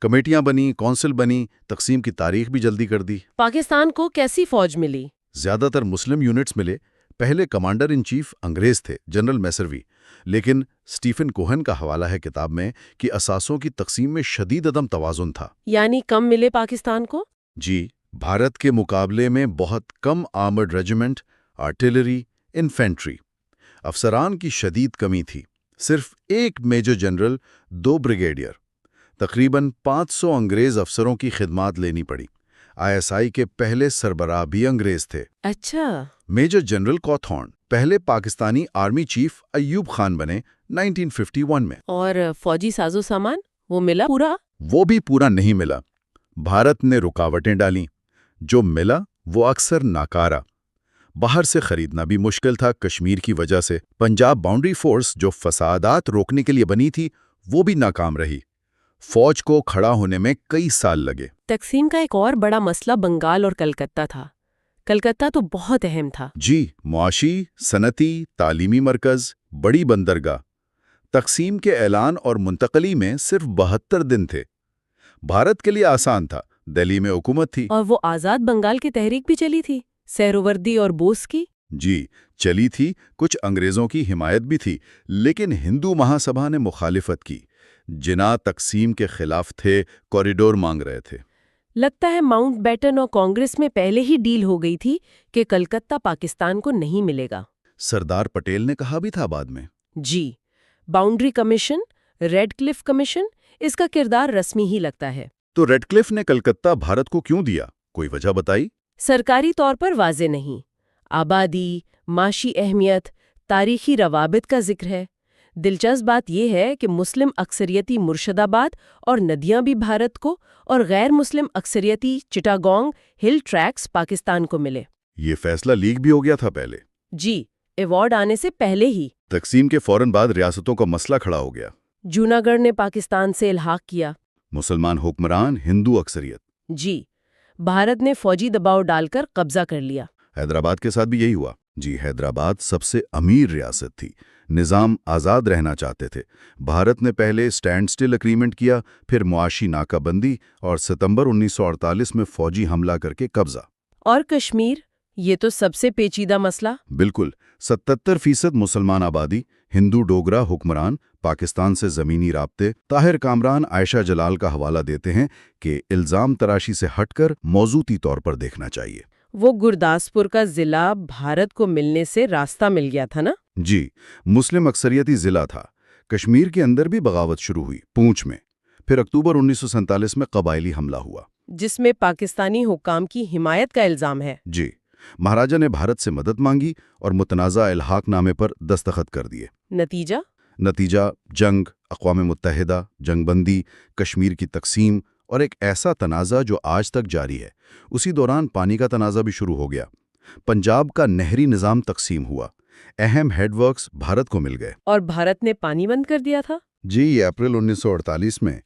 کمیٹیاں بنی، کونسل بنی، تقسیم کی تاریخ بھی جلدی کر دی۔ پاکستان کو کیسی فوج ملی؟ زیادہ تر مسلم یونٹس ملے۔ پہلے کمانڈر ان چیف انگریز تھے، جنرل میسروی، لیکن سٹیفن کوہن کا حوالہ ہے کتاب میں کہ اثاثوں کی تقسیم میں شدید عدم توازن تھا۔ یعنی کم ملے پاکستان کو؟ جی، بھارت کے مقابلے میں بہت کم آرمرڈ ریجیمنٹ، آرٹلری، انفینٹری۔ افسران کی شدید کمی تھی۔ صرف ایک میجر جنرل، 2 بریگیڈیئر۔ تقریباً 500 انگریز افسروں کی خدمات لینی پڑی۔ ISI کے پہلے سربراہ بھی انگریز تھے۔ اچھا۔ میجر جنرل کوتھورن پہلے پاکستانی آرمی چیف ایوب خان بنے 1951 میں۔ اور فوجی سازو سامان وہ ملا پورا؟ وہ بھی پورا نہیں ملا۔ بھارت نے رکاوٹیں ڈالیں۔ جو ملا وہ اکثر ناکارہ۔ باہر سے خریدنا بھی مشکل تھا کشمیر کی وجہ سے۔ پنجاب باؤنڈری فورس جو فسادات روکنے کے لیے بنی تھی وہ بھی ناکام رہی۔ فوج کو کھڑا ہونے میں کئی سال لگے۔ تقسیم کا ایک اور بڑا مسئلہ بنگال اور کلکتہ تھا۔ کلکتہ تو بہت اہم تھا۔ جی، معاشی، صنعتی، تعلیمی مرکز، بڑی بندرگاہ۔ تقسیم کے اعلان اور منتقلی میں صرف 72 دن تھے۔ بھارت کے لیے آسان تھا، دہلی میں حکومت تھی۔ اور وہ آزاد بنگال کی تحریک بھی چلی تھی، سہروردی اور بوس کی۔ جی، چلی تھی، کچھ انگریزوں کی حمایت بھی تھی، لیکن ہندو مہا سبھا نے مخالفت کی۔ جناح تقسیم کے خلاف تھے، کوریڈور مانگ رہے تھے۔ لگتا ہے ماؤنٹ بیٹن اور کانگریس میں پہلے ہی ڈیل ہو گئی تھی کہ کلکتہ پاکستان کو نہیں ملے گا۔ سردار پٹیل نے کہا بھی تھا بعد میں۔ جی، باؤنڈری کمیشن، ریڈ کلف کمیشن، اس کا کردار رسمی ہی لگتا ہے۔ تو ریڈ کلف نے کلکتہ بھارت کو کیوں دیا؟ کوئی وجہ بتائی؟ سرکاری طور پر واضح نہیں۔ آبادی، معاشی اہمیت، تاریخی روابط کا ذکر ہے۔ دلچسپ بات یہ ہے کہ مسلم اکثریتی مرشد آباد اور ندیاں بھی بھارت کو اور غیر مسلم اکثریتی چٹاگانگ ہل ٹریکس پاکستان کو ملے۔ یہ فیصلہ لیک بھی ہو گیا تھا پہلے؟ جی، ایوارڈ آنے سے پہلے ہی۔ تقسیم کے فوراً بعد ریاستوں کا مسئلہ کھڑا ہو گیا۔ جوناگڑھ نے پاکستان سے الحاق کیا۔ مسلمان حکمران، ہندو اکثریت۔ جی، بھارت نے فوجی دباؤ ڈال کر قبضہ کر لیا۔ حیدرآباد کے ساتھ بھی یہی ہوا۔ جی، حیدرآباد سب سے امیر ریاست تھی، نظام آزاد رہنا چاہتے تھے۔ بھارت نے پہلے سٹینڈ سٹل اگریمنٹ کیا، پھر معاشی ناکہ بندی اور ستمبر 1948 میں فوجی حملہ کر کے قبضہ۔ اور کشمیر، یہ تو سب سے پیچیدہ مسئلہ۔ بالکل، 77% مسلمان آبادی، ہندو ڈوگرا حکمران، پاکستان سے زمینی رابطے۔ طاہر کامران عائشہ جلال کا حوالہ دیتے ہیں کہ الزام تراشی سے ہٹ کر موضوعی طور پر دیکھنا چاہیے۔ وہ گرداسپور کا ضلع بھارت کو ملنے سے راستہ مل گیا تھا نا؟ جی، مسلم اکثریتی ضلع تھا۔ کشمیر کے اندر بھی بغاوت شروع ہوئی، پونچھ میں۔ پھر اکتوبر 1947 میں قبائلی حملہ ہوا، جس میں پاکستانی حکام کی حمایت کا الزام ہے۔ جی، مہاراجہ نے بھارت سے مدد مانگی اور متنازع الحاق نامے پر دستخط کر دیے۔ نتیجہ جنگ، اقوام متحدہ، جنگ بندی، کشمیر کی تقسیم اور ایک ایسا تنازع جو آج تک جاری ہے۔ اسی دوران پانی کا تنازع بھی شروع ہو گیا۔ پنجاب کا نہری نظام تقسیم ہوا، اہم ہیڈ ورکس بھارت کو مل گئے۔ اور بھارت نے پانی بند کر دیا تھا؟ جی، اپریل 1948 میں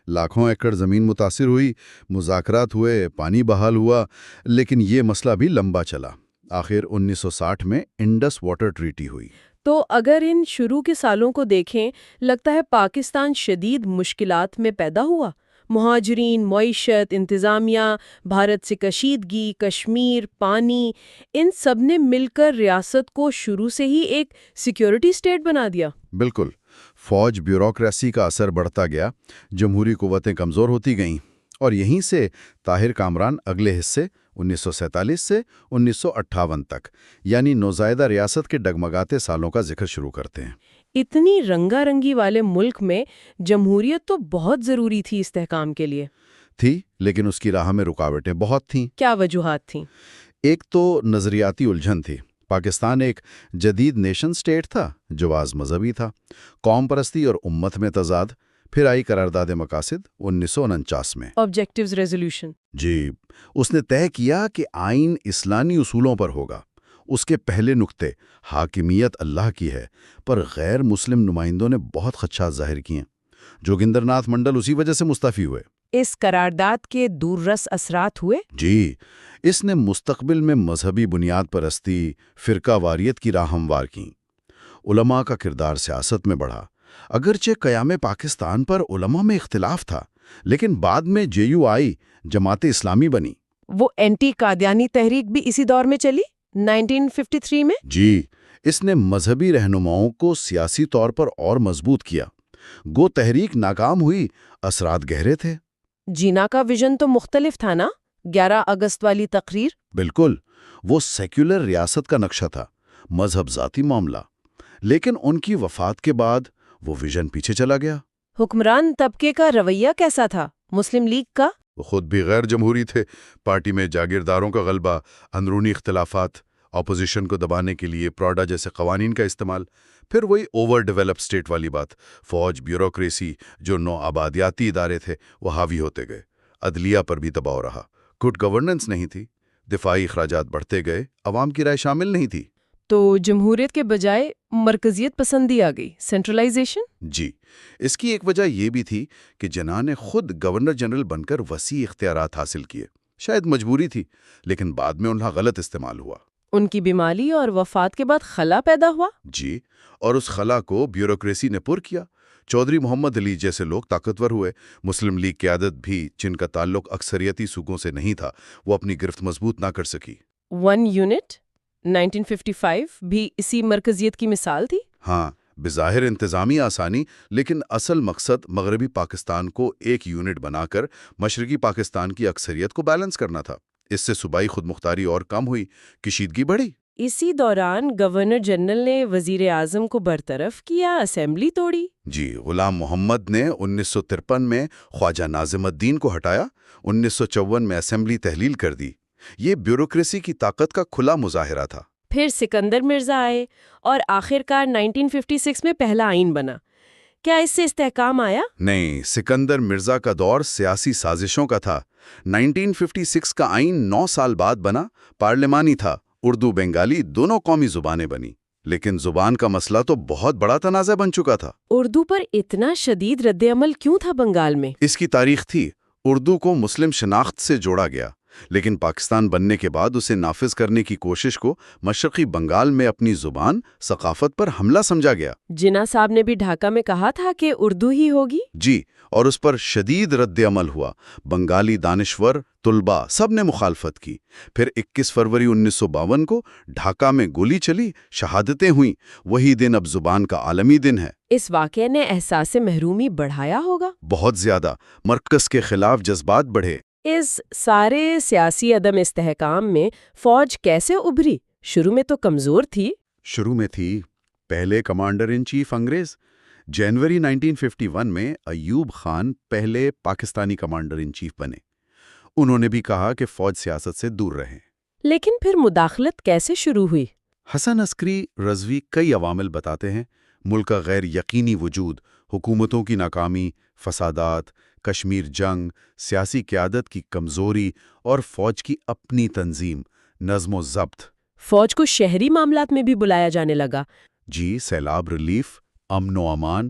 لاکھوں ایکڑ زمین متاثر ہوئی، مذاکرات ہوئے، پانی بحال ہوا، لیکن یہ مسئلہ بھی لمبا چلا۔ آخر 1960 میں انڈس واٹر ٹریٹی ہوئی۔ تو اگر ان شروع کے سالوں کو دیکھیں، لگتا ہے پاکستان شدید مشکلات میں پیدا ہوا۔ مہاجرین، معیشت، انتظامیہ، بھارت سے کشیدگی، کشمیر، پانی، ان سب نے مل کر ریاست کو شروع سے ہی ایک سیکیورٹی سٹیٹ بنا دیا۔ بالکل، فوج بیوروکریسی کا اثر بڑھتا گیا، جمہوری قوتیں کمزور ہوتی گئیں، اور یہیں سے طاہر کامران اگلے حصے 1947 سے 1958 تک، یعنی نوزائیدہ ریاست کے ڈگمگاتے سالوں کا ذکر شروع کرتے ہیں۔ اتنی رنگا رنگی والے ملک میں جمہوریت تو بہت ضروری تھی استحکام کے لیے۔ تھی، لیکن اس کی راہ میں رکاوٹیں بہت تھیں۔ کیا وجوہات تھیں؟ ایک تو نظریاتی الجھن تھی۔ پاکستان ایک جدید نیشن سٹیٹ تھا جو بعض مذہبی تھا، قوم پرستی اور امت میں تضاد۔ پھر آئی قرارداد مقاصد 1949 میں، آبجیکٹیوز ریزولوشن۔ جی، اس نے طے کیا کہ آئین اسلامی اصولوں پر ہوگا۔ اس کے پہلے نقطے، حاکمیت اللہ کی ہے، پر غیر مسلم نمائندوں نے بہت خدشات ظاہر کیے۔ جوگندر ناتھ منڈل اسی وجہ سے مستعفی ہوئے۔ اس قرارداد کے دوررس اثرات ہوئے؟ جی، اس نے مستقبل میں مذہبی بنیاد پرستی، فرقہ واریت کی راہ ہموار کیں۔ علماء کا کردار سیاست میں بڑھا۔ اگرچہ قیام پاکستان پر علماء میں اختلاف تھا، لیکن بعد میں JUI جماعت اسلامی بنی۔ وہ اینٹی قادیانی تحریک بھی اسی دور میں چلی، 1953 میں؟ جی، اس نے مذہبی رہنماؤں کو سیاسی طور پر اور مضبوط کیا۔ گو تحریک ناکام ہوئی، اثرات گہرے تھے۔ جینا کا ویژن تو مختلف تھا نا، 11 اگست والی تقریر؟ بالکل، وہ سیکولر ریاست کا نقشہ تھا، مذہب ذاتی معاملہ۔ لیکن ان کی وفات کے بعد وہ ویژن پیچھے چلا گیا۔ حکمران طبقے کا رویہ کیسا تھا؟ مسلم لیگ کا؟ وہ خود بھی غیر جمہوری تھے، پارٹی میں جاگیرداروں کا غلبہ، اندرونی اختلافات، اپوزیشن کو دبانے کے لیے پراڈا جیسے قوانین کا استعمال۔ پھر وہی اوور ڈیولپ اسٹیٹ والی بات، فوج، بیوروکریسی، جو نو آبادیاتی ادارے تھے وہ حاوی ہوتے گئے۔ عدلیہ پر بھی دباؤ رہا، گڈ گورننس نہیں تھی، دفاعی اخراجات بڑھتے گئے، عوام کی رائے شامل نہیں تھی۔ تو جمہوریت کے بجائے مرکزیت پسندی آ گئی، سینٹرلائزیشن؟ جی، اس کی ایک وجہ یہ بھی تھی کہ جناح نے خود گورنر جنرل بن کر وسیع اختیارات حاصل کیے۔ شاید مجبوری تھی، لیکن بعد میں انہیں غلط استعمال ہوا۔ ان کی بیماری اور وفات کے بعد خلا پیدا ہوا؟ جی، اور اس خلا کو بیوروکریسی نے پر کیا۔ چودھری محمد علی جیسے لوگ طاقتور ہوئے۔ مسلم لیگ قیادت بھی، جن کا تعلق اکثریتی صوبوں سے نہیں تھا، وہ اپنی گرفت مضبوط نہ کر سکی۔ 1 یونٹ 1955 بھی اسی مرکزیت کی مثال تھی؟ ہاں، بظاہر انتظامی آسانی، لیکن اصل مقصد مغربی پاکستان کو ایک یونٹ بنا کر مشرقی پاکستان کی اکثریت کو بیلنس کرنا تھا۔ اس سے صوبائی خود مختاری اور کم ہوئی، کشیدگی بڑھی۔ اسی دوران گورنر جنرل نے وزیر اعظم کو برطرف کیا، اسمبلی توڑی۔ جی، غلام محمد نے 1953 میں خواجہ ناظم الدین کو ہٹایا، 1954 میں اسمبلی تحلیل کر دی۔ یہ بیوروکریسی کی طاقت کا کھلا مظاہرہ تھا۔ پھر سکندر مرزا آئے اور آخرکار 1956 میں پہلا آئین بنا۔ کیا اس سے استحکام آیا؟ نہیں، سکندر مرزا کا دور سیاسی سازشوں کا تھا۔ 1956 کا آئین 9 سال بعد بنا، پارلیمانی تھا، اردو بنگالی دونوں قومی زبانیں بنی، لیکن زبان کا مسئلہ تو بہت بڑا تنازع بن چکا تھا۔ اردو پر اتنا شدید رد عمل کیوں تھا بنگال میں؟ اس کی تاریخ تھی، اردو کو مسلم شناخت سے جوڑا گیا، لیکن پاکستان بننے کے بعد اسے نافذ کرنے کی کوشش کو مشرقی بنگال میں اپنی زبان، ثقافت پر حملہ سمجھا گیا۔ جناح صاحب نے بھی ڈھاکہ میں کہا تھا کہ اردو ہی ہوگی۔ جی، اور اس پر شدید رد عمل ہوا۔ بنگالی دانشور، طلباء سب نے مخالفت کی۔ پھر 21 فروری 1952 کو ڈھاکہ میں گولی چلی، شہادتیں ہوئیں۔ وہی دن اب زبان کا عالمی دن ہے۔ اس واقعے نے احساس محرومی بڑھایا ہوگا؟ بہت زیادہ۔ مرکز کے خلاف جذبات بڑھے۔ اس سارے سیاسی عدم استحکام میں فوج کیسے ابھری؟ شروع میں تو کمزور تھی۔ شروع میں تھی۔ پہلے کمانڈر ان چیف انگریز جنوری 1951 میں ایوب خان پہلے پاکستانی کمانڈر ان چیف بنے۔ انہوں نے بھی کہا کہ فوج سیاست سے دور رہیں۔ لیکن پھر مداخلت کیسے شروع ہوئی؟ حسن عسکری رضوی کئی عوامل بتاتے ہیں۔ ملک کا غیر یقینی وجود، حکومتوں کی ناکامی، فسادات، کشمیر جنگ، سیاسی قیادت کی کمزوری اور فوج کی اپنی تنظیم، نظم و ضبط۔ فوج کو شہری معاملات میں بھی بلایا جانے لگا۔ جی، سیلاب ریلیف، امن و امان۔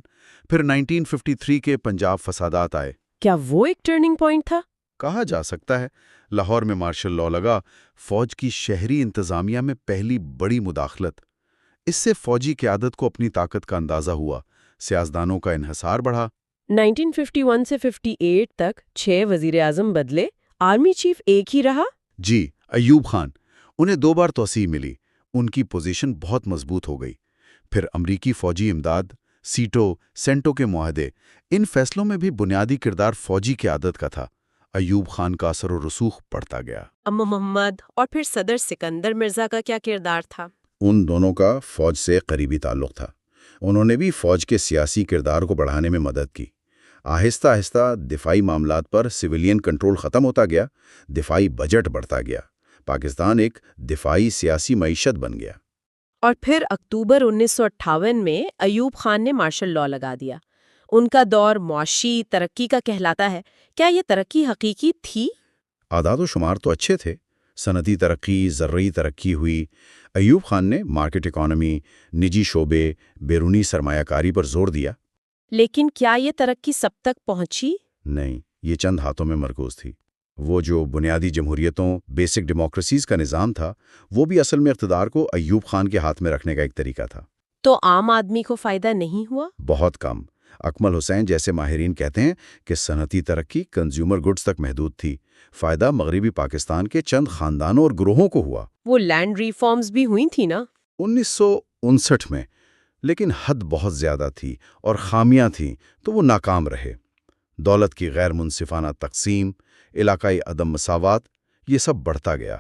پھر 1953 کے پنجاب فسادات آئے۔ کیا وہ ایک ٹرننگ پوائنٹ تھا؟ کہا جا سکتا ہے۔ لاہور میں مارشل لاء لگا، فوج کی شہری انتظامیہ میں پہلی بڑی مداخلت۔ اس سے فوجی قیادت کو اپنی طاقت کا اندازہ ہوا، سیاستدانوں کا انحصار بڑھا۔ 1951 سے 58 تک 6 وزیر اعظم بدلے، آرمی چیف ایک ہی رہا۔ جی، ایوب خان۔ انہیں 2 بار توسیع ملی، ان کی پوزیشن بہت مضبوط ہو گئی۔ پھر امریکی فوجی امداد، سیٹو، سینٹو کے معاہدے، ان فیصلوں میں بھی بنیادی کردار فوجی قیادت کا تھا۔ ایوب خان کا اثر و رسوخ بڑھتا گیا۔ اما محمد اور پھر صدر سکندر مرزا کا کیا کردار تھا؟ ان دونوں کا فوج سے قریبی تعلق تھا۔ انہوں نے بھی فوج کے سیاسی کردار کو بڑھانے میں مدد کی۔ آہستہ آہستہ دفاعی معاملات پر سویلین کنٹرول ختم ہوتا گیا، دفاعی بجٹ بڑھتا گیا، پاکستان ایک دفاعی سیاسی معیشت بن گیا۔ اور پھر اکتوبر 1958 میں ایوب خان نے مارشل لاء لگا دیا۔ ان کا دور معاشی ترقی کا کہلاتا ہے۔ کیا یہ ترقی حقیقی تھی؟ اعداد و شمار تو اچھے تھے۔ صنعتی ترقی، زرعی ترقی ہوئی۔ ایوب خان نے مارکیٹ اکانومی، نجی شعبے، بیرونی سرمایہ کاری پر زور دیا۔ لیکن کیا یہ ترقی سب تک پہنچی؟ نہیں، یہ چند ہاتھوں میں مرکوز تھی۔ وہ جو بنیادی جمہوریتوں، بیسک ڈیموکریسیز کا نظام تھا، وہ بھی اصل میں اقتدار کو ایوب خان کے ہاتھ میں رکھنے کا ایک طریقہ تھا۔ تو عام آدمی کو فائدہ نہیں ہوا؟ بہت کم۔ اکمل حسین جیسے ماہرین کہتے ہیں کہ صنعتی ترقی کنزیومر گڈز تک محدود تھی۔ فائدہ مغربی پاکستان کے چند خاندانوں اور گروہوں کو ہوا۔ وہ لینڈ ریفارمز بھی ہوئی تھی نا؟ 1959 میں، لیکن حد بہت زیادہ تھی اور خامیاں تھیں تو وہ ناکام رہے۔ دولت کی غیر منصفانہ تقسیم، علاقائی عدم مساوات، یہ سب بڑھتا گیا۔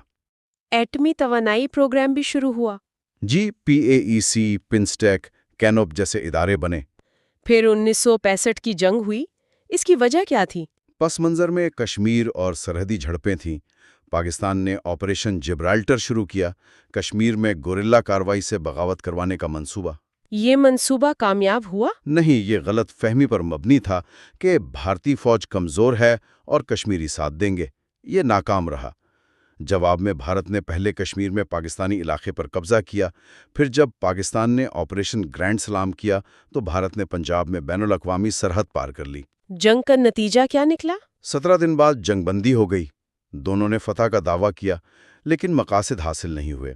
ایٹمی توانائی پروگرام بھی شروع ہوا۔ جی، PAEC، پنسٹیک، کینوپ جیسے ادارے بنے۔ پھر 1965 کی جنگ ہوئی۔ اس کی وجہ کیا تھی؟ پس منظر میں کشمیر اور سرحدی جھڑپیں تھیں۔ پاکستان نے آپریشن جبرالٹر شروع کیا، کشمیر میں گوریلا کارروائی سے بغاوت کروانے کا منصوبہ۔ یہ منصوبہ کامیاب ہوا؟ نہیں، یہ غلط فہمی پر مبنی تھا کہ بھارتی فوج کمزور ہے اور کشمیری ساتھ دیں گے۔ یہ ناکام رہا۔ جواب میں بھارت نے پہلے کشمیر میں پاکستانی علاقے پر قبضہ کیا۔ پھر جب پاکستان نے آپریشن گرینڈ سلام کیا تو بھارت نے پنجاب میں بین الاقوامی سرحد پار کر لی۔ جنگ کا نتیجہ کیا نکلا؟ 17 دن بعد جنگ بندی ہو گئی۔ دونوں نے فتح کا دعویٰ کیا، لیکن مقاصد حاصل نہیں ہوئے۔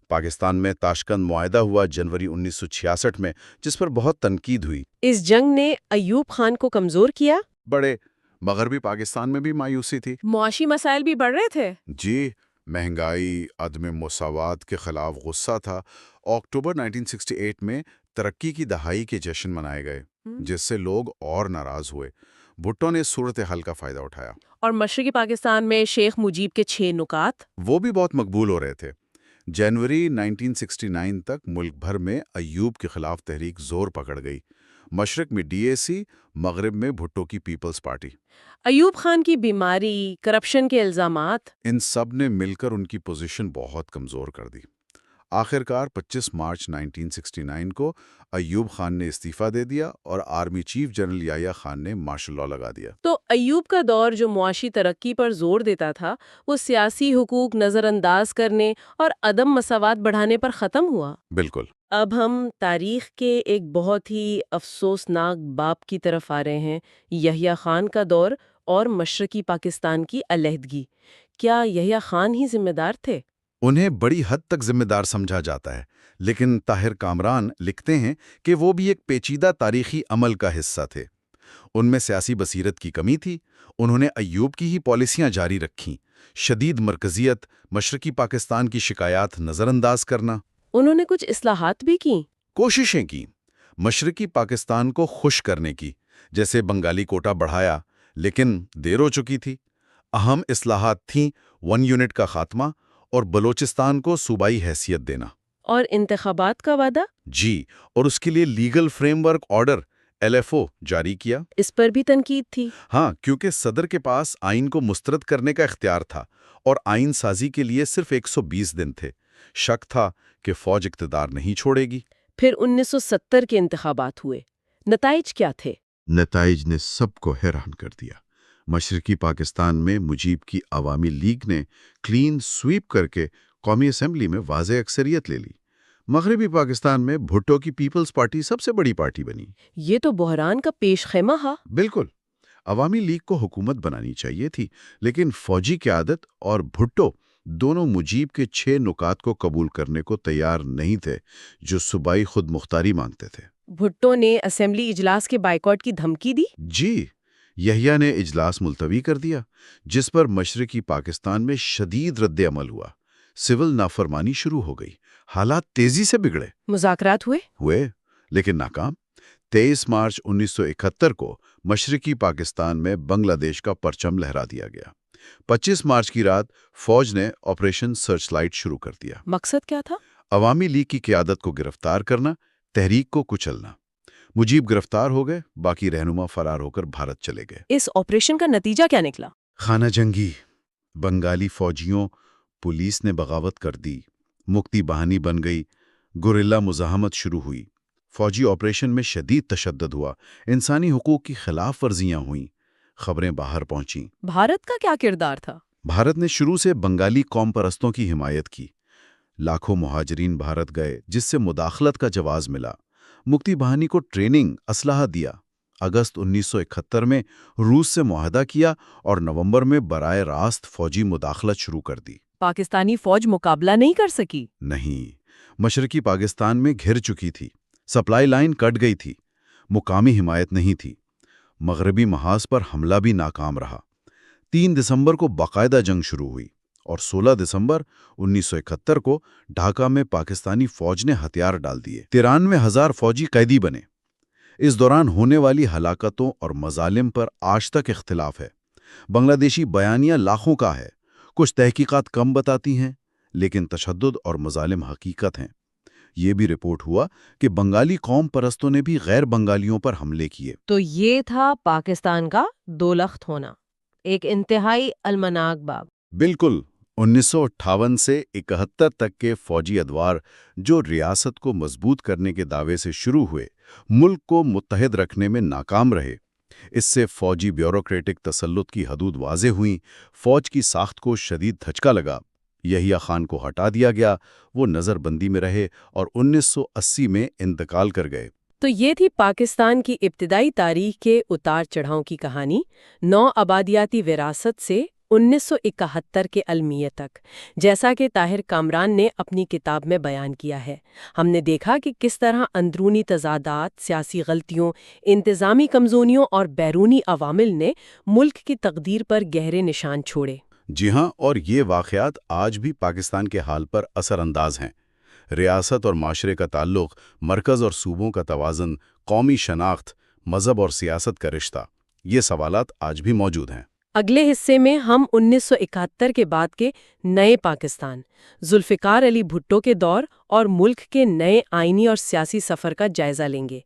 پاکستان میں تاشکند معاہدہ ہوا جنوری 1966 میں، جس پر بہت تنقید ہوئی۔ اس جنگ نے ایوب خان کو کمزور کیا؟ بڑے مغربی پاکستان میں بھی مایوسی تھی۔ معاشی مسائل بھی بڑھ رہے تھے۔ جی، مہنگائی، عدم مساوات کے خلاف غصہ تھا۔ اکتوبر 1968 میں ترقی کی دہائی کے جشن منائے گئے جس سے لوگ اور ناراض ہوئے۔ بھٹو نے صورتحال کا فائدہ اٹھایا۔ اور مشرقی پاکستان میں شیخ مجیب کے 6 نکات؟ وہ بھی بہت مقبول ہو رہے تھے۔ جنوری 1969 تک ملک بھر میں ایوب کے خلاف تحریک زور پکڑ گئی۔ مشرق میں DAC، مغرب میں بھٹو کی پیپلز پارٹی۔ ایوب خان کی بیماری، کرپشن کے الزامات، ان سب نے مل کر ان کی پوزیشن بہت کمزور کر دی۔ آخرکار 25 مارچ 1969 کو ایوب خان نے استعفیٰ دے دیا اور army chief general Yahya Khan نے مارشل لاء لگا دیا۔ تو ایوب کا دور جو معاشی ترقی پر زور دیتا تھا، وہ سیاسی حقوق نظر انداز کرنے اور عدم مساوات بڑھانے پر ختم ہوا۔ بالکل۔ اب ہم تاریخ کے ایک بہت ہی افسوسناک باب کی طرف آ رہے ہیں، یحییٰ خان کا دور اور مشرقی پاکستان کی علیحدگی۔ کیا یحییٰ خان ہی ذمہ دار تھے؟ انہیں بڑی حد تک ذمہ دار سمجھا جاتا ہے، لیکن طاہر کامران لکھتے ہیں کہ وہ بھی ایک پیچیدہ تاریخی عمل کا حصہ تھے۔ ان میں سیاسی بصیرت کی کمی تھی۔ انہوں نے ایوب کی ہی پالیسیاں جاری رکھیں، شدید مرکزیت، مشرقی پاکستان کی شکایات نظر انداز کرنا۔ انہوں نے کچھ اصلاحات بھی کیں۔ کوششیں کی مشرقی پاکستان کو خوش کرنے کی، جیسے بنگالی کوٹا بڑھایا، لیکن دیر ہو چکی تھی۔ اہم اصلاحات تھیں 1 یونٹ کا خاتمہ اور بلوچستان کو صوبائی حیثیت دینا۔ اور انتخابات کا وعدہ؟ جی، اور اس کے لیے legal frame work order LFO جاری کیا۔ اس پر بھی تنقید تھی۔ ہاں، کیونکہ صدر کے پاس آئین کو مسترد کرنے کا اختیار تھا اور آئین سازی کے لیے صرف 120 دن تھے۔ شک تھا کہ فوج اقتدار نہیں چھوڑے گی۔ پھر 1970 کے انتخابات ہوئے۔ نتائج کیا تھے؟ نتائج نے سب کو حیران کر دیا۔ مشرقی پاکستان میں مجیب کی عوامی لیگ نے کلین سویپ کر کے قومی اسمبلی میں واضح اکثریت لے لی۔ مغربی پاکستان میں بھٹو کی پیپلز پارٹی سب سے بڑی پارٹی بنی۔ یہ تو بحران کا پیش خیمہ ہے۔ بالکل، عوامی لیگ کو حکومت بنانی چاہیے تھی، لیکن فوجی قیادت اور بھٹو دونوں مجیب کے 6 نکات کو قبول کرنے کو تیار نہیں تھے، جو صوبائی خود مختاری مانگتے تھے۔ بھٹو نے اسمبلی اجلاس کے بائیکاٹ کی دھمکی دی۔ جی، یحییٰ نے اجلاس ملتوی کر دیا، جس پر مشرقی پاکستان میں شدید رد عمل ہوا۔ سول نافرمانی شروع ہو گئی، حالات تیزی سے بگڑے۔ مذاکرات ہوئے لیکن ناکام۔ 23 مارچ 1971 کو مشرقی پاکستان میں بنگلہ دیش کا پرچم لہرا دیا گیا۔ 25 مارچ کی رات فوج نے آپریشن سرچ لائٹ شروع کر دیا۔ مقصد کیا تھا؟ عوامی لیگ کی قیادت کو گرفتار کرنا، تحریک کو کچلنا۔ مجیب گرفتار ہو گئے، باقی رہنما فرار ہو کر بھارت چلے گئے۔ اس آپریشن کا نتیجہ کیا نکلا؟ خانہ جنگی، بنگالی فوجیوں، پولیس نے بغاوت کر دی، مکتی بہانی بن گئی، گوریلا مزاحمت شروع ہوئی۔ فوجی آپریشن میں شدید تشدد ہوا، انسانی حقوق کی خلاف ورزیاں ہوئیں، خبریں باہر پہنچیں۔ بھارت کا کیا کردار تھا؟ بھارت نے شروع سے بنگالی قوم پرستوں کی حمایت کی۔ لاکھوں مہاجرین بھارت گئے، جس سے مداخلت کا جواز ملا۔ مکتی بہانی کو ٹریننگ، اسلحہ دیا۔ اگست 1971 میں روس سے معاہدہ کیا اور نومبر میں براہ راست فوجی مداخلت شروع کر دی۔ پاکستانی فوج مقابلہ نہیں کر سکی۔ نہیں، مشرقی پاکستان میں گھر چکی تھی، سپلائی لائن کٹ گئی تھی، مقامی حمایت نہیں تھی۔ مغربی محاذ پر حملہ بھی ناکام رہا۔ 3 دسمبر کو باقاعدہ جنگ شروع ہوئی اور 16 دسمبر 1971 کو ڈھاکہ میں پاکستانی فوج نے ہتھیار ڈال دیے۔ 93,000 فوجی قیدی بنے۔ اس دوران ہونے والی ہلاکتوں اور مظالم پر آج تک اختلاف ہے۔ بنگلہ دیشی بیانیہ لاکھوں کا ہے، کچھ تحقیقات کم بتاتی ہیں، لیکن تشدد اور مظالم حقیقت ہیں۔ یہ بھی رپورٹ ہوا کہ بنگالی قوم پرستوں نے بھی غیر بنگالیوں پر حملے کیے۔ تو یہ تھا پاکستان کا دولخت ہونا، ایک انتہائی المناک باب۔ بالکل۔ 1958 سے 71 تک کے فوجی ادوار جو ریاست کو مضبوط کرنے کے دعوے سے شروع ہوئے، ملک کو متحد رکھنے میں ناکام رہے۔ اس سے فوجی بیوروکریٹک تسلط کی حدود واضح ہوئیں، فوج کی ساخت کو شدید دھچکا لگا۔ یحییٰ خان کو ہٹا دیا گیا، وہ نظر بندی میں رہے اور 1980 میں انتقال کر گئے۔ تو یہ تھی پاکستان کی ابتدائی تاریخ کے اتار چڑھاؤ کی کہانی، نو آبادیاتی وراثت سے 1971 کے المیہ تک، جیسا کہ طاہر کامران نے اپنی کتاب میں بیان کیا ہے۔ ہم نے دیکھا کہ کس طرح اندرونی تضادات، سیاسی غلطیوں، انتظامی کمزوریوں اور بیرونی عوامل نے ملک کی تقدیر پر گہرے نشان چھوڑے۔ جی ہاں، اور یہ واقعات آج بھی پاکستان کے حال پر اثر انداز ہیں۔ ریاست اور معاشرے کا تعلق، مرکز اور صوبوں کا توازن، قومی شناخت، مذہب اور سیاست کا رشتہ، یہ سوالات آج بھی موجود ہیں۔ اگلے حصے میں ہم 1971 کے بعد کے نئے پاکستان، ذوالفقار علی بھٹو کے دور اور ملک کے نئے آئینی اور سیاسی سفر کا جائزہ لیں گے۔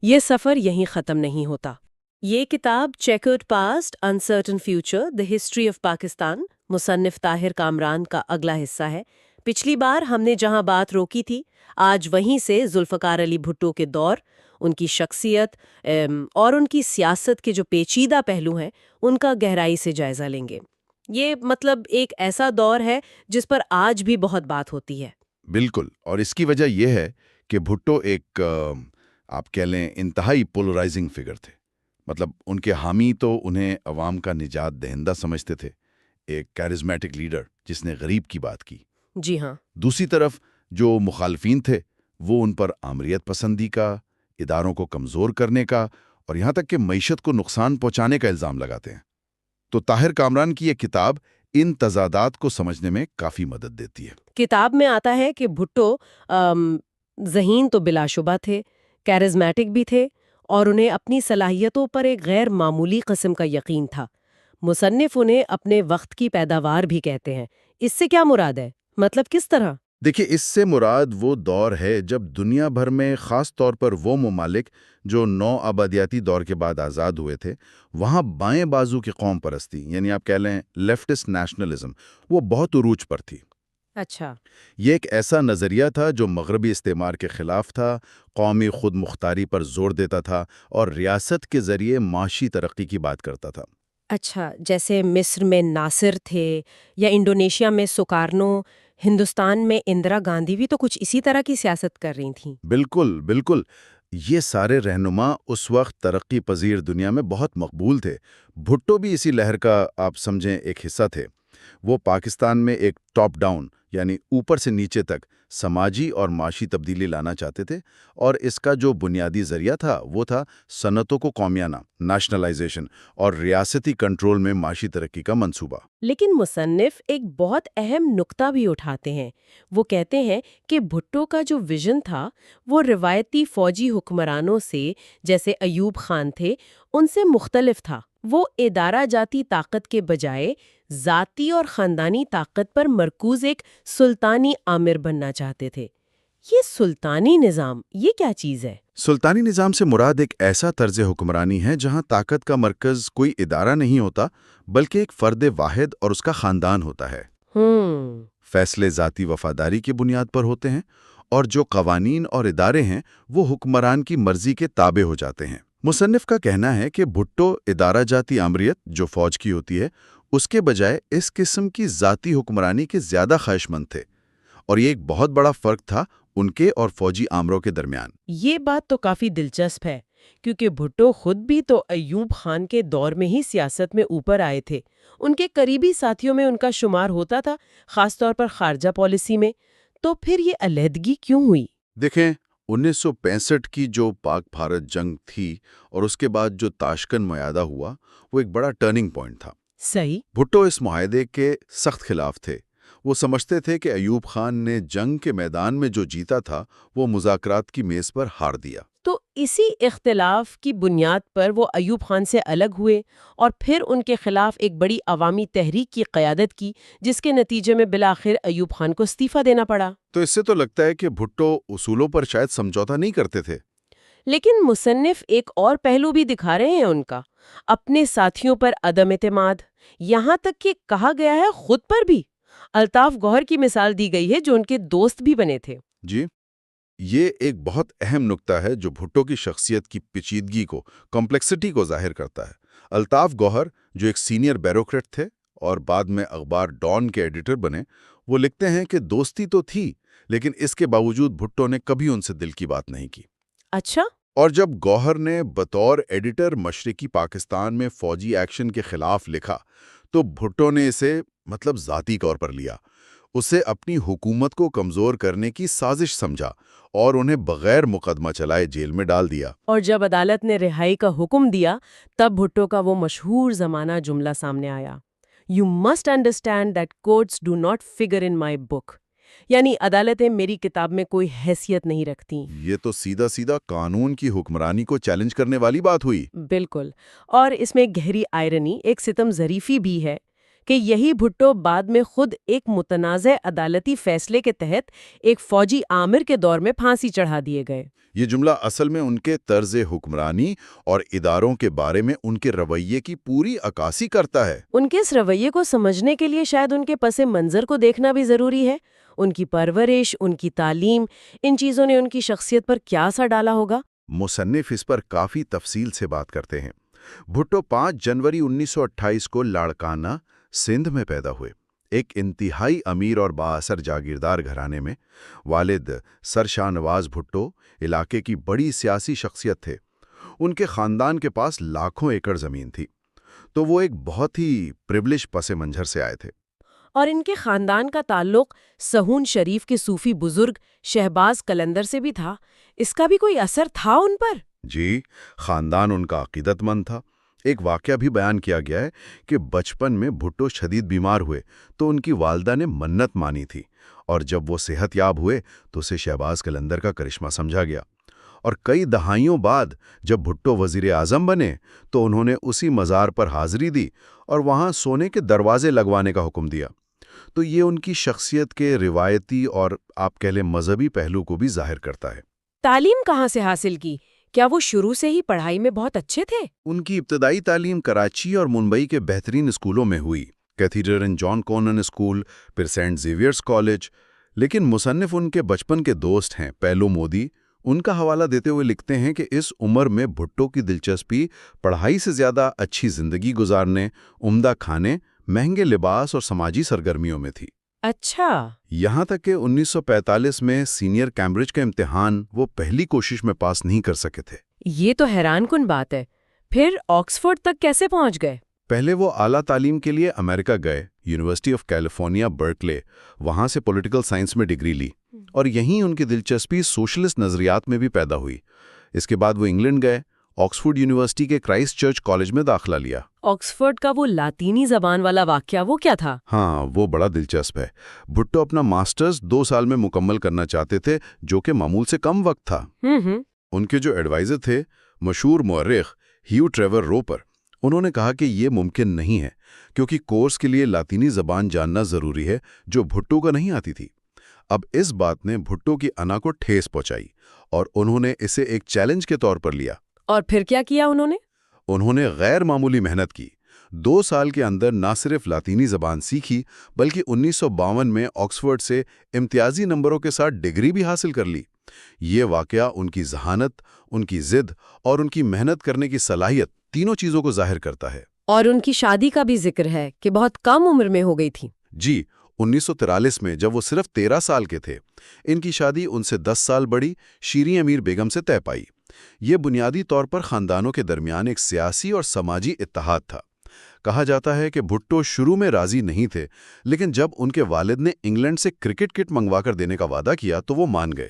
یہ سفر یہیں ختم نہیں ہوتا۔ یہ کتاب checkered past uncertain future the history of Pakistan مصنف طاہر کامران کا اگلا حصہ ہے۔ پچھلی بار ہم نے جہاں بات روکی تھی، آج وہیں سے ذوالفقار علی بھٹو کے دور، ان کی شخصیت اور ان کی سیاست کے جو پیچیدہ پہلو ہیں ان کا گہرائی سے جائزہ لیں گے۔ یہ ایک ایسا دور ہے جس پر آج بھی بہت بات ہوتی ہے۔ بالکل، اور اس کی وجہ یہ ہے کہ بھٹو ایک آپ کہہ لیں انتہائی پولرائزنگ فگر تھے۔ ان کے حامی تو انہیں عوام کا نجات دہندہ سمجھتے تھے، ایک کیرزمیٹک لیڈر جس نے غریب کی بات کی۔ جی ہاں۔ دوسری طرف جو مخالفین تھے وہ ان پر آمریت پسندی کا، اداروں کو کمزور کرنے کا اور یہاں تک کہ معیشت کو نقصان پہنچانے کا الزام لگاتے ہیں۔ تو طاہر کامران کی یہ کتاب ان تضادات کو سمجھنے میں کافی مدد دیتی ہے۔ کتاب میں آتا ہے کہ بھٹو ذہین تو بلا شبہ تھے، کیرزمیٹک بھی تھے اور انہیں اپنی صلاحیتوں پر ایک غیر معمولی قسم کا یقین تھا۔ مصنف انہیں اپنے وقت کی پیداوار بھی کہتے ہیں۔ اس سے کیا مراد ہے؟ کس طرح؟ دیکھیں، اس سے مراد وہ دور ہے جب دنیا بھر میں، خاص طور پر وہ ممالک جو نو آبادیاتی دور کے بعد آزاد ہوئے تھے، وہاں بائیں بازو کی قوم پرستی، یعنی آپ کہہ لیں لیفٹسٹ نیشنلزم، وہ بہت عروج پر تھی۔ اچھا۔ یہ ایک ایسا نظریہ تھا جو مغربی استعمار کے خلاف تھا، قومی خود مختاری پر زور دیتا تھا اور ریاست کے ذریعے معاشی ترقی کی بات کرتا تھا۔ اچھا، جیسے مصر میں ناصر تھے یا انڈونیشیا میں سکارنو، ہندوستان میں اندرا گاندھی بھی تو کچھ اسی طرح کی سیاست کر رہی تھیں۔ بالکل بالکل، یہ سارے رہنما اس وقت ترقی پذیر دنیا میں بہت مقبول تھے۔ بھٹو بھی اسی لہر کا آپ سمجھیں ایک حصہ تھے۔ وہ پاکستان میں ایک ٹاپ ڈاؤن، یعنی اوپر سے نیچے تک سماجی اور معاشی تبدیلی لانا چاہتے تھے، اور اس کا جو بنیادی ذریعہ تھا وہ تھا صنعتوں کو قومیانہ، نیشنلائزیشن، اور ریاستی کنٹرول میں معاشی ترقی کا منصوبہ۔ لیکن مصنف ایک بہت اہم نقطہ بھی اٹھاتے ہیں۔ وہ کہتے ہیں کہ بھٹو کا جو ویژن تھا وہ روایتی فوجی حکمرانوں سے، جیسے ایوب خان تھے، ان سے مختلف تھا۔ وہ ادارہ جاتی طاقت کے بجائے ذاتی اور خاندانی طاقت پر مرکوز ایک سلطانی آمر بننا چاہتے تھے۔ یہ سلطانی نظام، یہ کیا چیز ہے؟ سلطانی نظام سے مراد ایک ایسا طرز حکمرانی ہے جہاں طاقت کا مرکز کوئی ادارہ نہیں ہوتا، بلکہ ایک فرد واحد اور اس کا خاندان ہوتا ہے۔ فیصلے ذاتی وفاداری کی بنیاد پر ہوتے ہیں، اور جو قوانین اور ادارے ہیں وہ حکمران کی مرضی کے تابع ہو جاتے ہیں۔ مصنف کا کہنا ہے کہ بھٹو ادارہ جاتی آمریت، جو فوج کی ہوتی ہے، اس کے بجائے اس قسم کی ذاتی حکمرانی کے زیادہ خواہش مند تھے، اور یہ ایک بہت بڑا فرق تھا ان کے اور فوجی آمروں کے درمیان۔ یہ بات تو کافی دلچسپ ہے، کیونکہ بھٹو خود بھی تو ایوب خان کے دور میں ہی سیاست میں اوپر آئے تھے۔ ان کے قریبی ساتھیوں میں ان کا شمار ہوتا تھا، خاص طور پر خارجہ پالیسی میں۔ تو پھر یہ علیحدگی کیوں ہوئی؟ دیکھیں، 1965 کی جو پاک بھارت جنگ تھی اور اس کے بعد جو تاشکن معاہدہ ہوا، وہ ایک بڑا ٹرننگ پوائنٹ تھا۔ صحیح۔ بھٹو اس معاہدے کے سخت خلاف تھے۔ وہ سمجھتے تھے کہ ایوب خان نے جنگ کے میدان میں جو جیتا تھا وہ مذاکرات کی میز پر ہار دیا۔ تو اسی اختلاف کی بنیاد پر وہ ایوب خان سے الگ ہوئے اور پھر ان کے خلاف ایک بڑی عوامی تحریک کی قیادت کی، جس کے نتیجے میں بالآخر ایوب خان کو استعفیٰ دینا پڑا۔ تو اس سے تو لگتا ہے کہ بھٹو اصولوں پر شاید سمجھوتا نہیں کرتے تھے۔ لیکن مصنف ایک اور پہلو بھی دکھا رہے ہیں ان کا، اپنے ساتھیوں پر عدم اعتماد، یہاں تک کہ کہا گیا ہے خود پر بھی۔ الطاف گوہر کی مثال دی گئی ہے جو ان کے دوست بھی بنے تھے۔ جی، یہ ایک بہت اہم نکتہ ہے جو بھٹو کی شخصیت کی پیچیدگی کو، کمپلیکسٹی کو ظاہر کرتا ہے۔ الطاف گوہر، جو ایک سینئر بیوروکریٹ تھے اور بعد میں اخبار ڈان کے ایڈیٹر بنے، وہ لکھتے ہیں کہ دوستی تو تھی، لیکن اس کے باوجود بھٹو نے کبھی ان سے دل کی بات نہیں کی۔ اچھا۔ اور جب گوہر نے بطور ایڈیٹر مشرقی پاکستان میں فوجی ایکشن کے خلاف لکھا تو بھٹو نے اسے ذاتی طور پر لیا، اسے اپنی حکومت کو کمزور کرنے کی سازش سمجھا اور انہیں بغیر مقدمہ چلائے جیل میں ڈال دیا۔ اور جب عدالت نے رہائی کا حکم دیا تب بھٹو کا وہ مشہور زمانہ جملہ سامنے آیا، "You must understand that courts do not figure in my book." یعنی عدالتیں میری کتاب میں کوئی حیثیت نہیں رکھتی۔ یہ تو سیدھا سیدھا قانون کی حکمرانی کو چیلنج کرنے والی بات ہوئی۔ بالکل، اور اس میں گہری آئرنی، ایک ستم ظریفی بھی ہے کہ یہی بھٹو بعد میں خود ایک متنازع عدالتی فیصلے کے تحت ایک فوجی آمر کے دور میں پھانسی چڑھا دیے گئے۔ یہ جملہ اصل میں ان کے طرز حکمرانی اور اداروں کے بارے میں ان کے رویے کی پوری عکاسی کرتا ہے۔ ان کے اس رویے کو سمجھنے کے لیے شاید ان کے پس منظر کو دیکھنا بھی ضروری ہے۔ ان کی پرورش، ان کی تعلیم، ان چیزوں نے ان کی شخصیت پر کیا اثر ڈالا ہوگا؟ مصنف اس پر کافی تفصیل سے بات کرتے ہیں۔ بھٹو 5 جنوری 1928 کو لاڑکانہ، سندھ میں پیدا ہوئے، ایک انتہائی امیر اور بااثر جاگیردار گھرانے میں۔ والد سر شاہ نواز بھٹو علاقے کی بڑی سیاسی شخصیت تھے۔ ان کے خاندان کے پاس لاکھوں ایکڑ زمین تھی، تو وہ ایک بہت ہی پریویلیج پس منظر سے آئے تھے۔ اور ان کے خاندان کا تعلق سہون شریف کے صوفی بزرگ شہباز قلندر سے بھی تھا۔ اس کا بھی کوئی اثر تھا ان پر؟ جی، خاندان ان کا عقیدت مند تھا۔ ایک واقعہ بھی بیان کیا گیا ہے کہ بچپن میں بھٹو شدید بیمار ہوئے تو ان کی والدہ نے منت مانی تھی، اور جب وہ صحت یاب ہوئے تو اسے شہباز قلندر کا کرشمہ سمجھا گیا۔ اور کئی دہائیوں بعد جب بھٹو وزیر اعظم بنے تو انہوں نے اسی مزار پر حاضری دی اور وہاں سونے کے دروازے لگوانے کا حکم دیا۔ تو یہ ان کی شخصیت کے روایتی اور آپ کہہ لیں مذہبی پہلو کو بھی ظاہر کرتا ہے۔ تعلیم کہاں سے حاصل کی؟ کیا وہ شروع سے ہی پڑھائی میں بہت اچھے تھے؟ ان کی ابتدائی تعلیم کراچی اور ممبئی کے بہترین اسکولوں میں ہوئی، Cathedral and John Connon School, پھر سینٹ زیویئرز کالج۔ لیکن مصنف ان کے بچپن کے دوست ہیں پیلو مودی، ان کا حوالہ دیتے ہوئے لکھتے ہیں کہ اس عمر میں بھٹو کی دلچسپی پڑھائی سے زیادہ اچھی زندگی گزارنے، عمدہ کھانے، مہنگے لباس اور سماجی سرگرمیوں میں تھی۔ اچھا۔ یہاں تک کہ 1945 میں سینئر کیمبرج کا امتحان وہ پہلی کوشش میں پاس نہیں کر سکے تھے۔ یہ تو حیران کن بات ہے۔ پھر آکسفورڈ تک کیسے پہنچ گئے؟ پہلے وہ اعلیٰ تعلیم کے لیے امریکہ گئے، یونیورسٹی آف کیلیفورنیا برکلے، وہاں سے پولیٹیکل سائنس میں ڈگری لی، اور یہیں ان کی دلچسپی سوشلسٹ نظریات میں بھی پیدا ہوئی۔ اس کے بعد وہ انگلینڈ گئے، آکسفورڈ یونیورسٹی کے کرائسٹ چرچ کالج میں داخلہ لیا۔ آکسفورڈ کا وہ لاطینی زبان والا واقعہ وہ کیا تھا؟ ہاں، وہ بڑا دلچسپ ہے۔ بھٹو اپنا ماسٹرز 2 سال میں مکمل کرنا چاہتے تھے، جو کہ معمول سے کم وقت تھا۔ ان کے جو ایڈوائزر تھے، مشہور مورخ ہیو ٹریور روپر، انہوں نے کہا کہ یہ ممکن نہیں ہے کیونکہ کورس کے لیے لاطینی زبان جاننا ضروری ہے، جو بھٹو کو نہیں آتی تھی۔ اب اس بات نے بھٹو کی انا کو ٹھیس پہنچائی اور انہوں نے اسے ایک چیلنج کے طور پر لیا۔ اور پھر کیا کیا انہوں نے؟ انہوں نے غیر معمولی محنت کی۔ 2 سال کے اندر نہ صرف لاطینی زبان سیکھی بلکہ 1952 میں آکسفورڈ سے امتیازی نمبروں کے ساتھ ڈگری بھی حاصل کر لی۔ یہ واقعہ ان کی ذہانت، ان کی ضد اور ان کی محنت کرنے کی صلاحیت، تینوں چیزوں کو ظاہر کرتا ہے۔ اور ان کی شادی کا بھی ذکر ہے کہ بہت کم عمر میں ہو گئی تھی۔ جی، 1943 میں جب وہ صرف 13 سال کے تھے، ان کی شادی ان سے 10 سال بڑی شیریں امیر بیگم سے طے پائی۔ یہ بنیادی طور پر خاندانوں کے درمیان ایک سیاسی اور سماجی اتحاد تھا۔ کہا جاتا ہے کہ بھٹو شروع میں راضی نہیں تھے، لیکن جب ان کے والد نے انگلینڈ سے کرکٹ کٹ منگوا کر دینے کا وعدہ کیا تو وہ مان گئے۔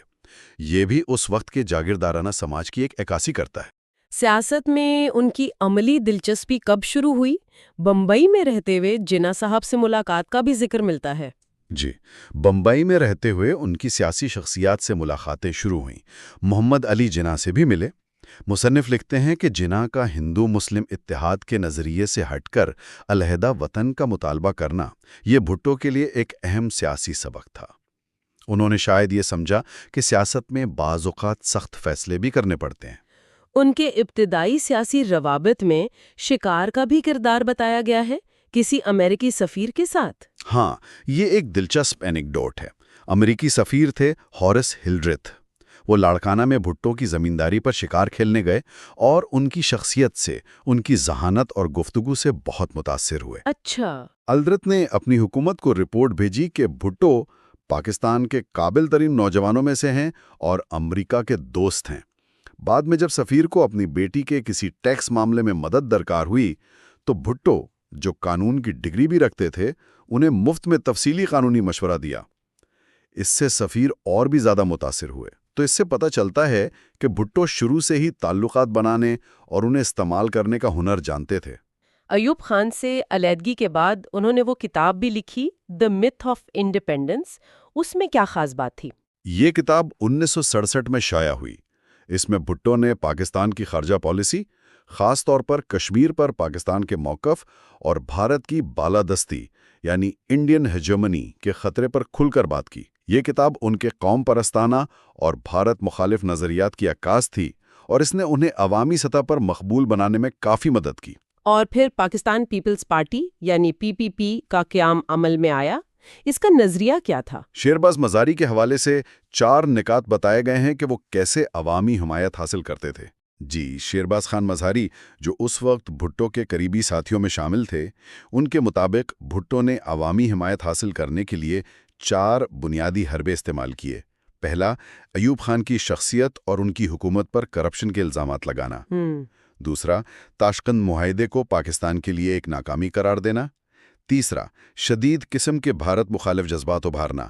یہ بھی اس وقت کے جاگیردارانہ سماج کی ایک عکاسی کرتا ہے۔ سیاست میں ان کی عملی دلچسپی کب شروع ہوئی؟ بمبئی میں رہتے ہوئے جناح صاحب سے ملاقات کا بھی ذکر ملتا ہے۔ جی، بمبئی میں رہتے ہوئے ان کی سیاسی شخصیات سے ملاقاتیں شروع ہوئیں۔ محمد علی جناح سے بھی ملے۔ مصنف لکھتے ہیں کہ جناح کا ہندو مسلم اتحاد کے نظریے سے ہٹ کر علیحدہ وطن کا مطالبہ کرنا یہ بھٹو کے لیے ایک اہم سیاسی سبق تھا۔ انہوں نے شاید یہ سمجھا کہ سیاست میں بعض اوقات سخت فیصلے بھی کرنے پڑتے ہیں۔ ان کے ابتدائی سیاسی روابط میں شکار کا بھی کردار بتایا گیا ہے، کسی امریکی سفیر کے ساتھ۔ ہاں، یہ ایک دلچسپ اینیکڈوٹ ہے۔ امریکی سفیر تھے ہورس ہلڈرتھ۔ وہ لاڑکانہ میں بھٹو کی زمینداری پر شکار کھیلنے گئے اور ان کی شخصیت سے، ان کی ذہانت اور گفتگو سے بہت متاثر ہوئے۔ اچھا۔ ہلڈرتھ نے اپنی حکومت کو رپورٹ بھیجی کہ بھٹو پاکستان کے قابل ترین نوجوانوں میں سے ہیں اور امریکہ کے دوست ہیں۔ بعد میں جب سفیر کو اپنی بیٹی کے کسی ٹیکس معاملے میں مدد درکار ہوئی تو بھٹو، جو قانون کی ڈگری بھی رکھتے تھے، انہیں مفت میں تفصیلی قانونی مشورہ دیا۔ اس سے سفیر اور بھی زیادہ متاثر ہوئے۔ تو اس سے پتہ چلتا ہے کہ بھٹو شروع سے ہی تعلقات بنانے اور انہیں استعمال کرنے کا ہنر جانتے تھے۔ ایوب خان سے علیحدگی کے بعد انہوں نے وہ کتاب بھی لکھی دی متھ آف انڈیپینڈنس. اس میں کیا خاص بات تھی؟ یہ کتاب 1967 میں شائع ہوئی. اس میں بھٹو نے پاکستان کی خارجہ پالیسی، خاص طور پر کشمیر پر پاکستان کے موقف اور بھارت کی بالادستی یعنی انڈین ہیجمنی کے خطرے پر کھل کر بات کی. یہ کتاب ان کے قوم پرستانہ اور بھارت مخالف نظریات کی عکاس تھی اور اس نے انہیں عوامی سطح پر مقبول بنانے میں کافی مدد کی. اور پھر پاکستان پیپلز پارٹی یعنی PPP کا قیام عمل میں آیا. اس کا نظریہ کیا تھا؟ شیرباز مزاری کے حوالے سے 4 نکات بتائے گئے ہیں کہ وہ کیسے عوامی حمایت حاصل کرتے تھے. جی، شیرباز خان مزاری جو اس وقت بھٹو کے قریبی ساتھیوں میں شامل تھے، ان کے مطابق بھٹو نے عوامی حمایت حاصل کرنے کے لیے 4 بنیادی حربے استعمال کیے. پہلا، ایوب خان کی شخصیت اور ان کی حکومت پر کرپشن کے الزامات لگانا. دوسرا، تاشقند معاہدے کو پاکستان کے لیے ایک ناکامی قرار دینا. تیسرا، شدید قسم کے بھارت مخالف جذبات ابھارنا.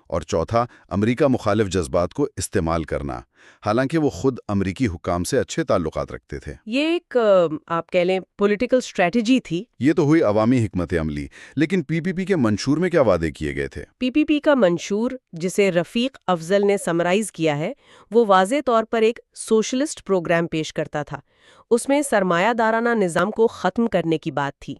اور چوتھا، امریکہ مخالف جذبات کو استعمال کرنا، حالانکہ وہ خود امریکی حکام سے اچھے تعلقات رکھتے تھے. یہ ایک آپ کہہ لیں پولیٹیکل اسٹریٹجی تھی. یہ تو ہوئی عوامی حکمت عملی، لیکن PPP کے منشور میں کیا وعدے کیے گئے تھے؟ PPP کا منشور، جسے رفیق افضل نے سمرائز کیا ہے، وہ واضح طور پر ایک سوشلسٹ پروگرام پیش کرتا تھا. اس میں سرمایہ دارانہ نظام کو ختم کرنے کی بات تھی.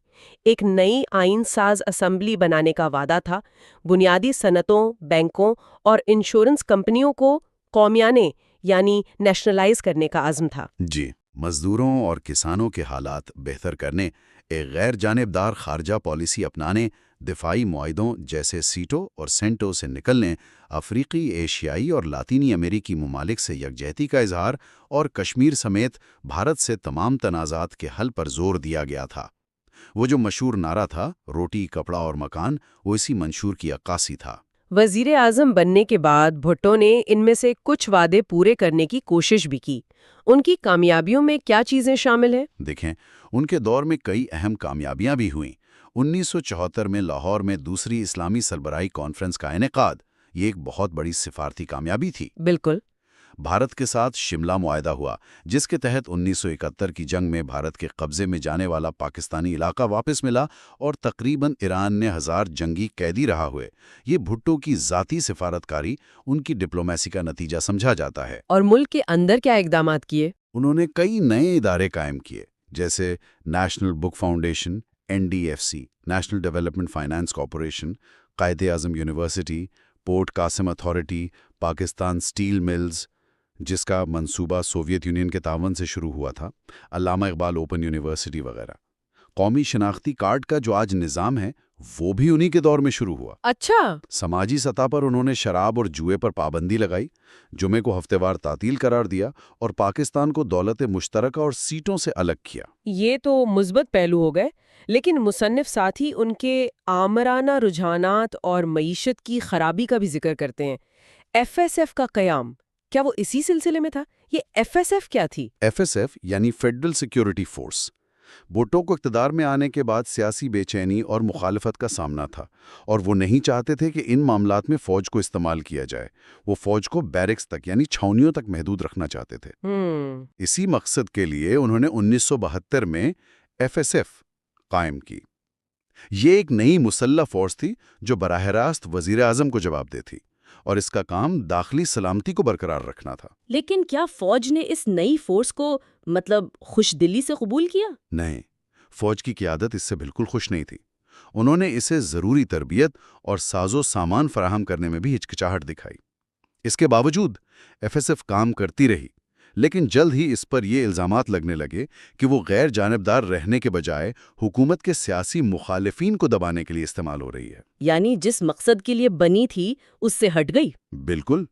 ایک نئی آئین ساز اسمبلی بنانے کا وعدہ تھا. بنیادی صنعتوں، بینکوں اور انشورنس کمپنیوں کو قومیانے یعنی نیشنلائز کرنے کا عزم تھا. جی، مزدوروں اور کسانوں کے حالات بہتر کرنے، ایک غیر جانبدار خارجہ پالیسی اپنانے، دفاعی معاہدوں جیسے سیٹو اور سینٹو سے نکلنے، افریقی، ایشیائی اور لاطینی امریکی ممالک سے یکجہتی کا اظہار اور کشمیر سمیت بھارت سے تمام تنازعات کے حل پر زور دیا گیا تھا. وہ جو مشہور نعرہ تھا، روٹی، کپڑا اور مکان، وہ اسی منشور کی عکاسی تھا. وزیر اعظم بننے کے بعد بھٹو نے ان میں سے کچھ وعدے پورے کرنے کی کوشش بھی کی. ان کی کامیابیوں میں کیا چیزیں شامل ہیں؟ دیکھیں، ان کے دور میں کئی اہم کامیابیاں بھی ہوئیں. 1974 میں لاہور میں دوسری اسلامی سربراہی کانفرنس کا انعقاد، یہ ایک بہت بڑی سفارتی کامیابی تھی. بالکل. بھارت کے ساتھ شملہ معاہدہ ہوا، جس کے تحت 1971 کی جنگ میں بھارت کے قبضے میں جانے والا پاکستانی علاقہ واپس ملا اور تقریباً ایران نے 1000 جنگی قیدی رہا ہوئے. یہ بھٹو کی ذاتی سفارتکاری، ان کی ڈپلومیسی کا نتیجہ سمجھا جاتا ہے. اور ملک کے اندر کیا اقدامات کیے؟ انہوں نے کئی نئے ادارے قائم کیے، جیسے national book foundation, NDFC، national development finance corporation, Quaid Azam university, port Qasim authority, Pakistan steel mills, جس کا منصوبہ سوویت یونین کے تعاون سے شروع ہوا تھا، علامہ اقبال اوپن یونیورسٹی وغیرہ. قومی شناختی کارڈ کا جو آج نظام ہے، وہ بھی انہی کے دور میں شروع ہوا. اچھا. سماجی سطح پر انہوں نے شراب اور جوئے پر پابندی لگائی، جمعے کو ہفتے وار تعطیل قرار دیا اور پاکستان کو دولت مشترکہ اور سیٹوں سے الگ کیا. یہ تو مثبت پہلو ہو گئے، لیکن مصنف ساتھ ہی ان کے آمرانہ رجحانات اور معیشت کی خرابی کا بھی ذکر کرتے ہیں. FSF کا قیام، کیا وہ اسی سلسلے میں تھا؟ یہ FSF کیا تھی؟ FSF یعنی فیڈرل سیکیورٹی فورس. بھٹو کو اقتدار میں آنے کے بعد سیاسی بے چینی اور مخالفت کا سامنا تھا، اور وہ نہیں چاہتے تھے کہ ان معاملات میں فوج کو استعمال کیا جائے. وہ فوج کو بیرکس تک یعنی چھاونیوں تک محدود رکھنا چاہتے تھے. اسی مقصد کے لیے انہوں نے 1972 میں FSF قائم کی. یہ ایک نئی مسلح فورس تھی جو براہ راست وزیر اعظم کو جواب دیتی، اور اس کا کام داخلی سلامتی کو برقرار رکھنا تھا. لیکن کیا فوج نے اس نئی فورس کو خوش دلی سے قبول کیا؟ نہیں، فوج کی قیادت اس سے بالکل خوش نہیں تھی. انہوں نے اسے ضروری تربیت اور ساز و سامان فراہم کرنے میں بھی ہچکچاہٹ دکھائی. اس کے باوجود FSF کام کرتی رہی، لیکن جلد ہی اس پر یہ الزامات لگنے لگے کہ وہ غیر جانبدار رہنے کے بجائے حکومت کے سیاسی مخالفین کو دبانے کے لیے استعمال ہو رہی ہے. یعنی جس مقصد کے لیے بنی تھی اس سے ہٹ گئی. بالکل.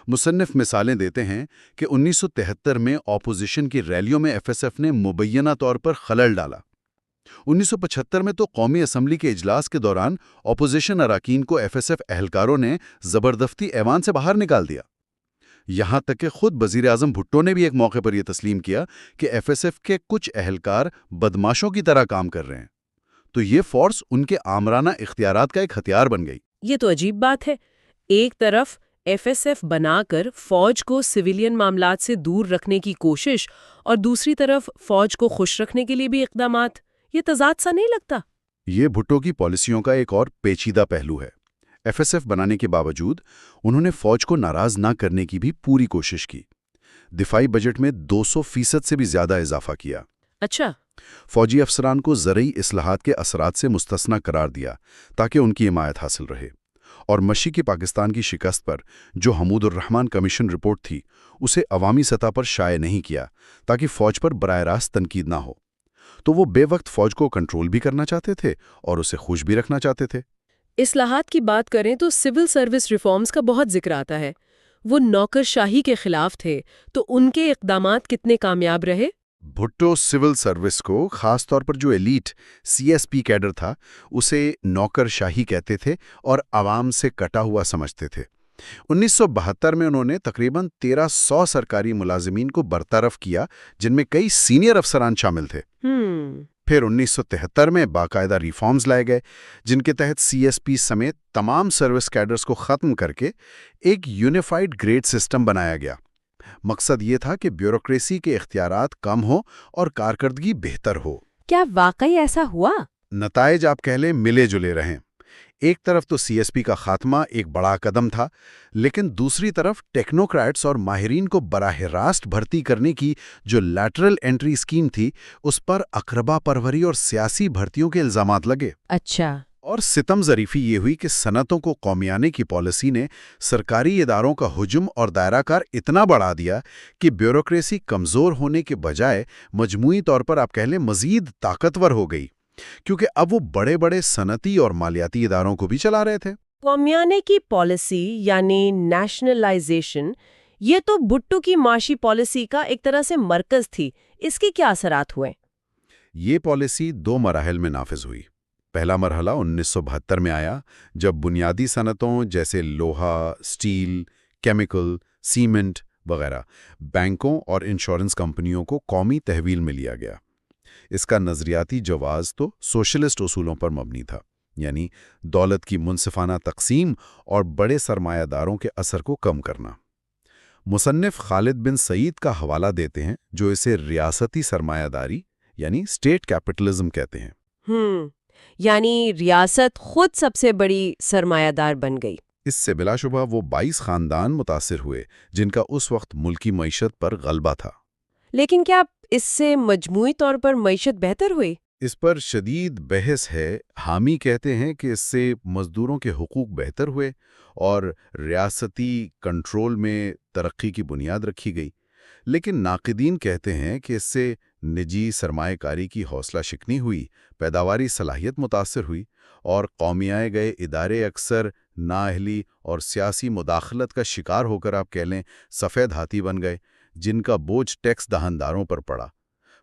مصنف مثالیں دیتے ہیں کہ 1973 میں اپوزیشن کی ریلیوں میں FSF نے مبینہ طور پر خلل ڈالا. 1975 میں تو قومی اسمبلی کے اجلاس کے دوران اپوزیشن اراکین کو FSF اہلکاروں نے زبردستی ایوان سے باہر نکال دیا. یہاں تک کہ خود وزیر اعظم بھٹو نے بھی ایک موقع پر یہ تسلیم کیا کہ FSF کے کچھ اہلکار بدماشوں کی طرح کام کر رہے ہیں. تو یہ فورس ان کے آمرانہ اختیارات کا ایک ہتھیار بن گئی. یہ تو عجیب بات ہے. ایک طرف FSF بنا کر فوج کو سویلین معاملات سے دور رکھنے کی کوشش، اور دوسری طرف فوج کو خوش رکھنے کے لیے بھی اقدامات. یہ تضاد سا نہیں لگتا؟ یہ بھٹو کی پالیسیوں کا ایک اور پیچیدہ پہلو ہے۔ FSF بنانے کے باوجود انہوں نے فوج کو ناراض نہ کرنے کی بھی پوری کوشش کی۔ دفاعی بجٹ میں 200% سے بھی زیادہ اضافہ کیا۔ اچھا۔ فوجی افسران کو زرعی اصلاحات کے اثرات سے مستثنی قرار دیا تاکہ ان کی حمایت حاصل رہے، اور مشرقی پاکستان کی شکست پر جو حمود الرحمان کمیشن رپورٹ تھی اسے عوامی سطح پر شائع نہیں کیا تاکہ فوج پر براہ راست تنقید نہ ہو۔ تو وہ بے وقت فوج کو کنٹرول بھی کرنا چاہتے تھے اور اسے خوش بھی رکھنا چاہتے تھے۔ اصلاحات کی بات کریں تو سول سروس ریفارمز کا بہت ذکر آتا ہے۔ وہ نوکر شاہی کے خلاف تھے، تو ان کے اقدامات کتنے کامیاب رہے؟ بھٹو سول سروس کو، خاص طور پر جو ایلیٹ CSP کیڈر تھا، اسے نوکر شاہی کہتے تھے اور عوام سے کٹا ہوا سمجھتے تھے۔ 1972 میں انہوں نے تقریباً 1300 سرکاری ملازمین کو برطرف کیا، جن میں کئی سینئر افسران شامل تھے۔ پھر 1973 میں باقاعدہ ریفارمز لائے گئے، جن کے تحت CSP سمیت تمام سروس کیڈرز کو ختم کر کے ایک یونیفائڈ گریڈ سسٹم بنایا گیا۔ مقصد یہ تھا کہ بیوروکریسی کے اختیارات کم ہوں اور کارکردگی بہتر ہو۔ کیا واقعی ایسا ہوا؟ نتائج آپ کہہ لیں ملے جلے رہیں۔ ایک طرف تو CSP کا خاتمہ ایک بڑا قدم تھا، لیکن دوسری طرف ٹیکنوکریٹس اور ماہرین کو براہ راست بھرتی کرنے کی جو لیٹرل انٹری اسکیم تھی، اس پر اقربا پروری اور سیاسی بھرتیوں کے الزامات لگے۔ اچھا۔ اور ستم ظریفی یہ ہوئی کہ صنعتوں کو قومیانے کی پالیسی نے سرکاری اداروں کا حجم اور دائرہ کار اتنا بڑھا دیا کہ بیوروکریسی کمزور ہونے کے بجائے مجموعی طور پر آپ کہہ لیں مزید طاقتور ہو گئی، کیونکہ اب وہ بڑے بڑے صنعتی اور مالیاتی اداروں کو بھی چلا رہے تھے۔ قومیانے کی پالیسی یعنی نیشنلائزیشن، یہ تو بھٹو کی معاشی پالیسی کا ایک طرح سے مرکز تھی۔ اس کے کیا اثرات ہوئے؟ یہ پالیسی 2 مراحل میں نافذ ہوئی۔ پہلا مرحلہ 1972 میں آیا، جب بنیادی صنعتوں جیسے لوہا، سٹیل، کیمیکل، سیمنٹ وغیرہ بینکوں اور انشورنس کمپنیوں کو قومی تحویل میں لیا گیا۔ اس کا نظریاتی جواز تو سوشلسٹ اصولوں پر مبنی تھا، یعنی دولت کی منصفانہ تقسیم اور بڑے سرمایہ داروں کے اثر کو کم کرنا۔ مصنف خالد بن سعید کا حوالہ دیتے ہیں، جو اسے ریاستی سرمایہ داری یعنی اسٹیٹ کیپٹلزم کہتے ہیں۔ یعنی ریاست خود سب سے بڑی سرمایہ دار بن گئی۔ اس سے بلا شبہ وہ 22 خاندان متاثر ہوئے جن کا اس وقت ملکی معیشت پر غلبہ تھا۔ لیکن کیا اس سے مجموعی طور پر معیشت بہتر ہوئی؟ اس پر شدید بحث ہے۔ حامی کہتے ہیں کہ اس سے مزدوروں کے حقوق بہتر ہوئے اور ریاستی کنٹرول میں ترقی کی بنیاد رکھی گئی، لیکن ناقدین کہتے ہیں کہ اس سے نجی سرمایہ کاری کی حوصلہ شکنی ہوئی، پیداواری صلاحیت متاثر ہوئی، اور قومیائے گئے ادارے اکثر نااہلی اور سیاسی مداخلت کا شکار ہو کر آپ کہہ لیں سفید ہاتھی بن گئے، جن کا بوجھ ٹیکس دہنداروں پر پڑا۔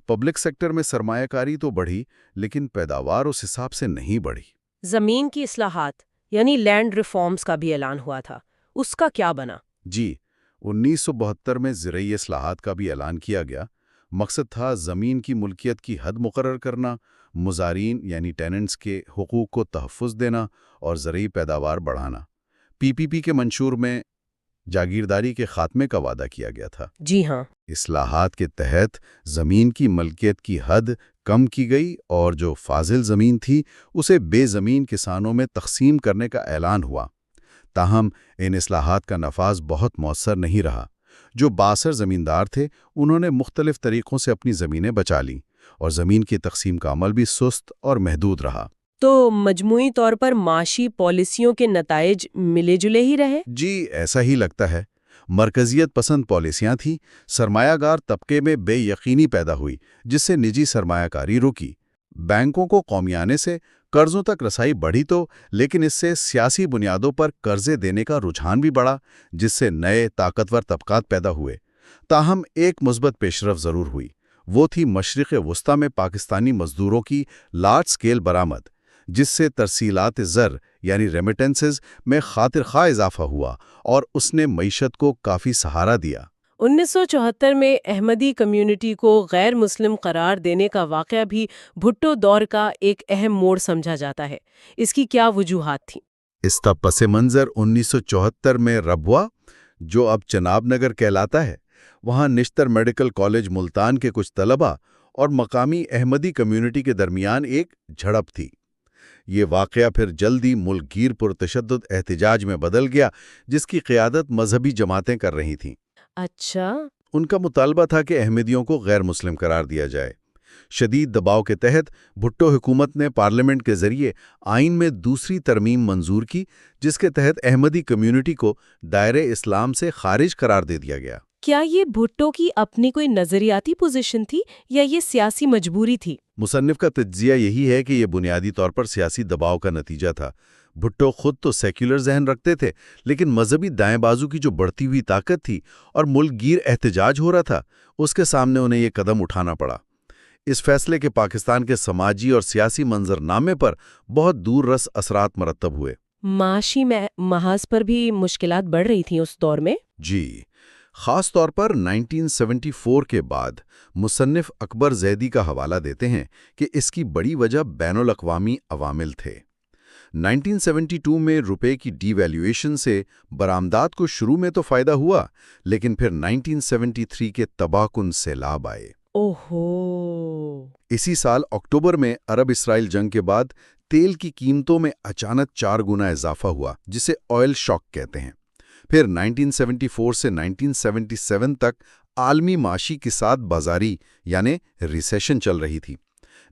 پبلک سیکٹر میں سرمایہ کاری تو بڑھی، لیکن پیداوار اس حساب سے نہیں بڑھی۔ زمین کی اصلاحات یعنی لینڈ ریفارمز کا بھی اعلان ہوا تھا، اس کا کیا بنا؟ جی، 1972 میں زرعی اصلاحات کا بھی اعلان کیا گیا۔ مقصد تھا زمین کی ملکیت کی حد مقرر کرنا، مزارین یعنی ٹیننٹس کے حقوق کو تحفظ دینا اور زرعی پیداوار بڑھانا۔ PPP کے منشور میں جاگیرداری کے خاتمے کا وعدہ کیا گیا تھا۔ جی ہاں۔ اصلاحات کے تحت زمین کی ملکیت کی حد کم کی گئی اور جو فاضل زمین تھی اسے بے زمین کسانوں میں تقسیم کرنے کا اعلان ہوا۔ تاہم ان اصلاحات کا نفاذ بہت مؤثر نہیں رہا۔ جو بااثر زمیندار تھے انہوں نے مختلف طریقوں سے اپنی زمینیں بچا لیں، اور زمین کی تقسیم کا عمل بھی سست اور محدود رہا۔ تو مجموعی طور پر معاشی پالیسیوں کے نتائج ملے جلے ہی رہے؟ جی، ایسا ہی لگتا ہے۔ مرکزیت پسند پالیسیاں تھیں، سرمایہ کار طبقے میں بے یقینی پیدا ہوئی جس سے نجی سرمایہ کاری رکی۔ بینکوں کو قومیانے سے قرضوں تک رسائی بڑھی تو، لیکن اس سے سیاسی بنیادوں پر قرضے دینے کا رجحان بھی بڑھا، جس سے نئے طاقتور طبقات پیدا ہوئے۔ تاہم ایک مثبت پیشرفت ضرور ہوئی، وہ تھی مشرق وسطیٰ میں پاکستانی مزدوروں کی لارج سکیل برآمد، جس سے ترسیلات زر یعنی ریمیٹنسز میں خاطر خواہ اضافہ ہوا اور اس نے معیشت کو کافی سہارا دیا۔ 1974 میں احمدی کمیونٹی کو غیر مسلم قرار دینے کا واقعہ بھی بھٹو دور کا ایک اہم موڑ سمجھا جاتا ہے۔ اس کی کیا وجوہات تھیں؟ اس کا پس منظر 1974 میں ربوہ، جو اب چناب نگر کہلاتا ہے، وہاں نشتر میڈیکل کالج ملتان کے کچھ طلبہ اور مقامی احمدی کمیونٹی کے درمیان ایک جھڑپ تھی۔ یہ واقعہ پھر جلدی ملک گیر پرتشدد احتجاج میں بدل گیا، جس کی قیادت مذہبی جماعتیں کر رہی تھیں۔ اچھا، ان کا مطالبہ تھا کہ احمدیوں کو غیر مسلم قرار دیا جائے۔ شدید دباؤ کے تحت بھٹو حکومت نے پارلیمنٹ کے ذریعے آئین میں دوسری ترمیم منظور کی، جس کے تحت احمدی کمیونٹی کو دائرہ اسلام سے خارج قرار دے دیا گیا۔ کیا یہ بھٹو کی اپنی کوئی نظریاتی پوزیشن تھی یا یہ سیاسی مجبوری تھی؟ مصنف کا تجزیہ یہی ہے کہ یہ بنیادی طور پر سیاسی دباؤ کا نتیجہ تھا۔ بھٹو خود تو سیکولر ذہن رکھتے تھے، لیکن مذہبی دائیں بازو کی جو بڑھتی ہوئی طاقت تھی اور ملک گیر احتجاج ہو رہا تھا، اس کے سامنے انہیں یہ قدم اٹھانا پڑا۔ اس فیصلے کے پاکستان کے سماجی اور سیاسی منظرنامے پر بہت دور رس اثرات مرتب ہوئے۔ معاشی محاذ پر بھی مشکلات بڑھ رہی تھیں اس دور میں؟ جی، خاص طور پر 1974 کے بعد مصنف اکبر زیدی کا حوالہ دیتے ہیں کہ اس کی بڑی وجہ بین الاقوامی عوامل تھے۔ 1972 میں روپے کی ڈی ویلیویشن سے برآمدات کو شروع میں تو فائدہ ہوا، لیکن پھر 1973 کے تباہ کن سیلاب آئے۔ اوہو! اسی سال اکتوبر میں عرب اسرائیل جنگ کے بعد تیل کی قیمتوں میں اچانک 4 گنا اضافہ ہوا، جسے آئل شاک کہتے ہیں۔ پھر 1974 سے 1977 تک عالمی معاشی کے ساتھ بازاری یعنی ریسیشن چل رہی تھی۔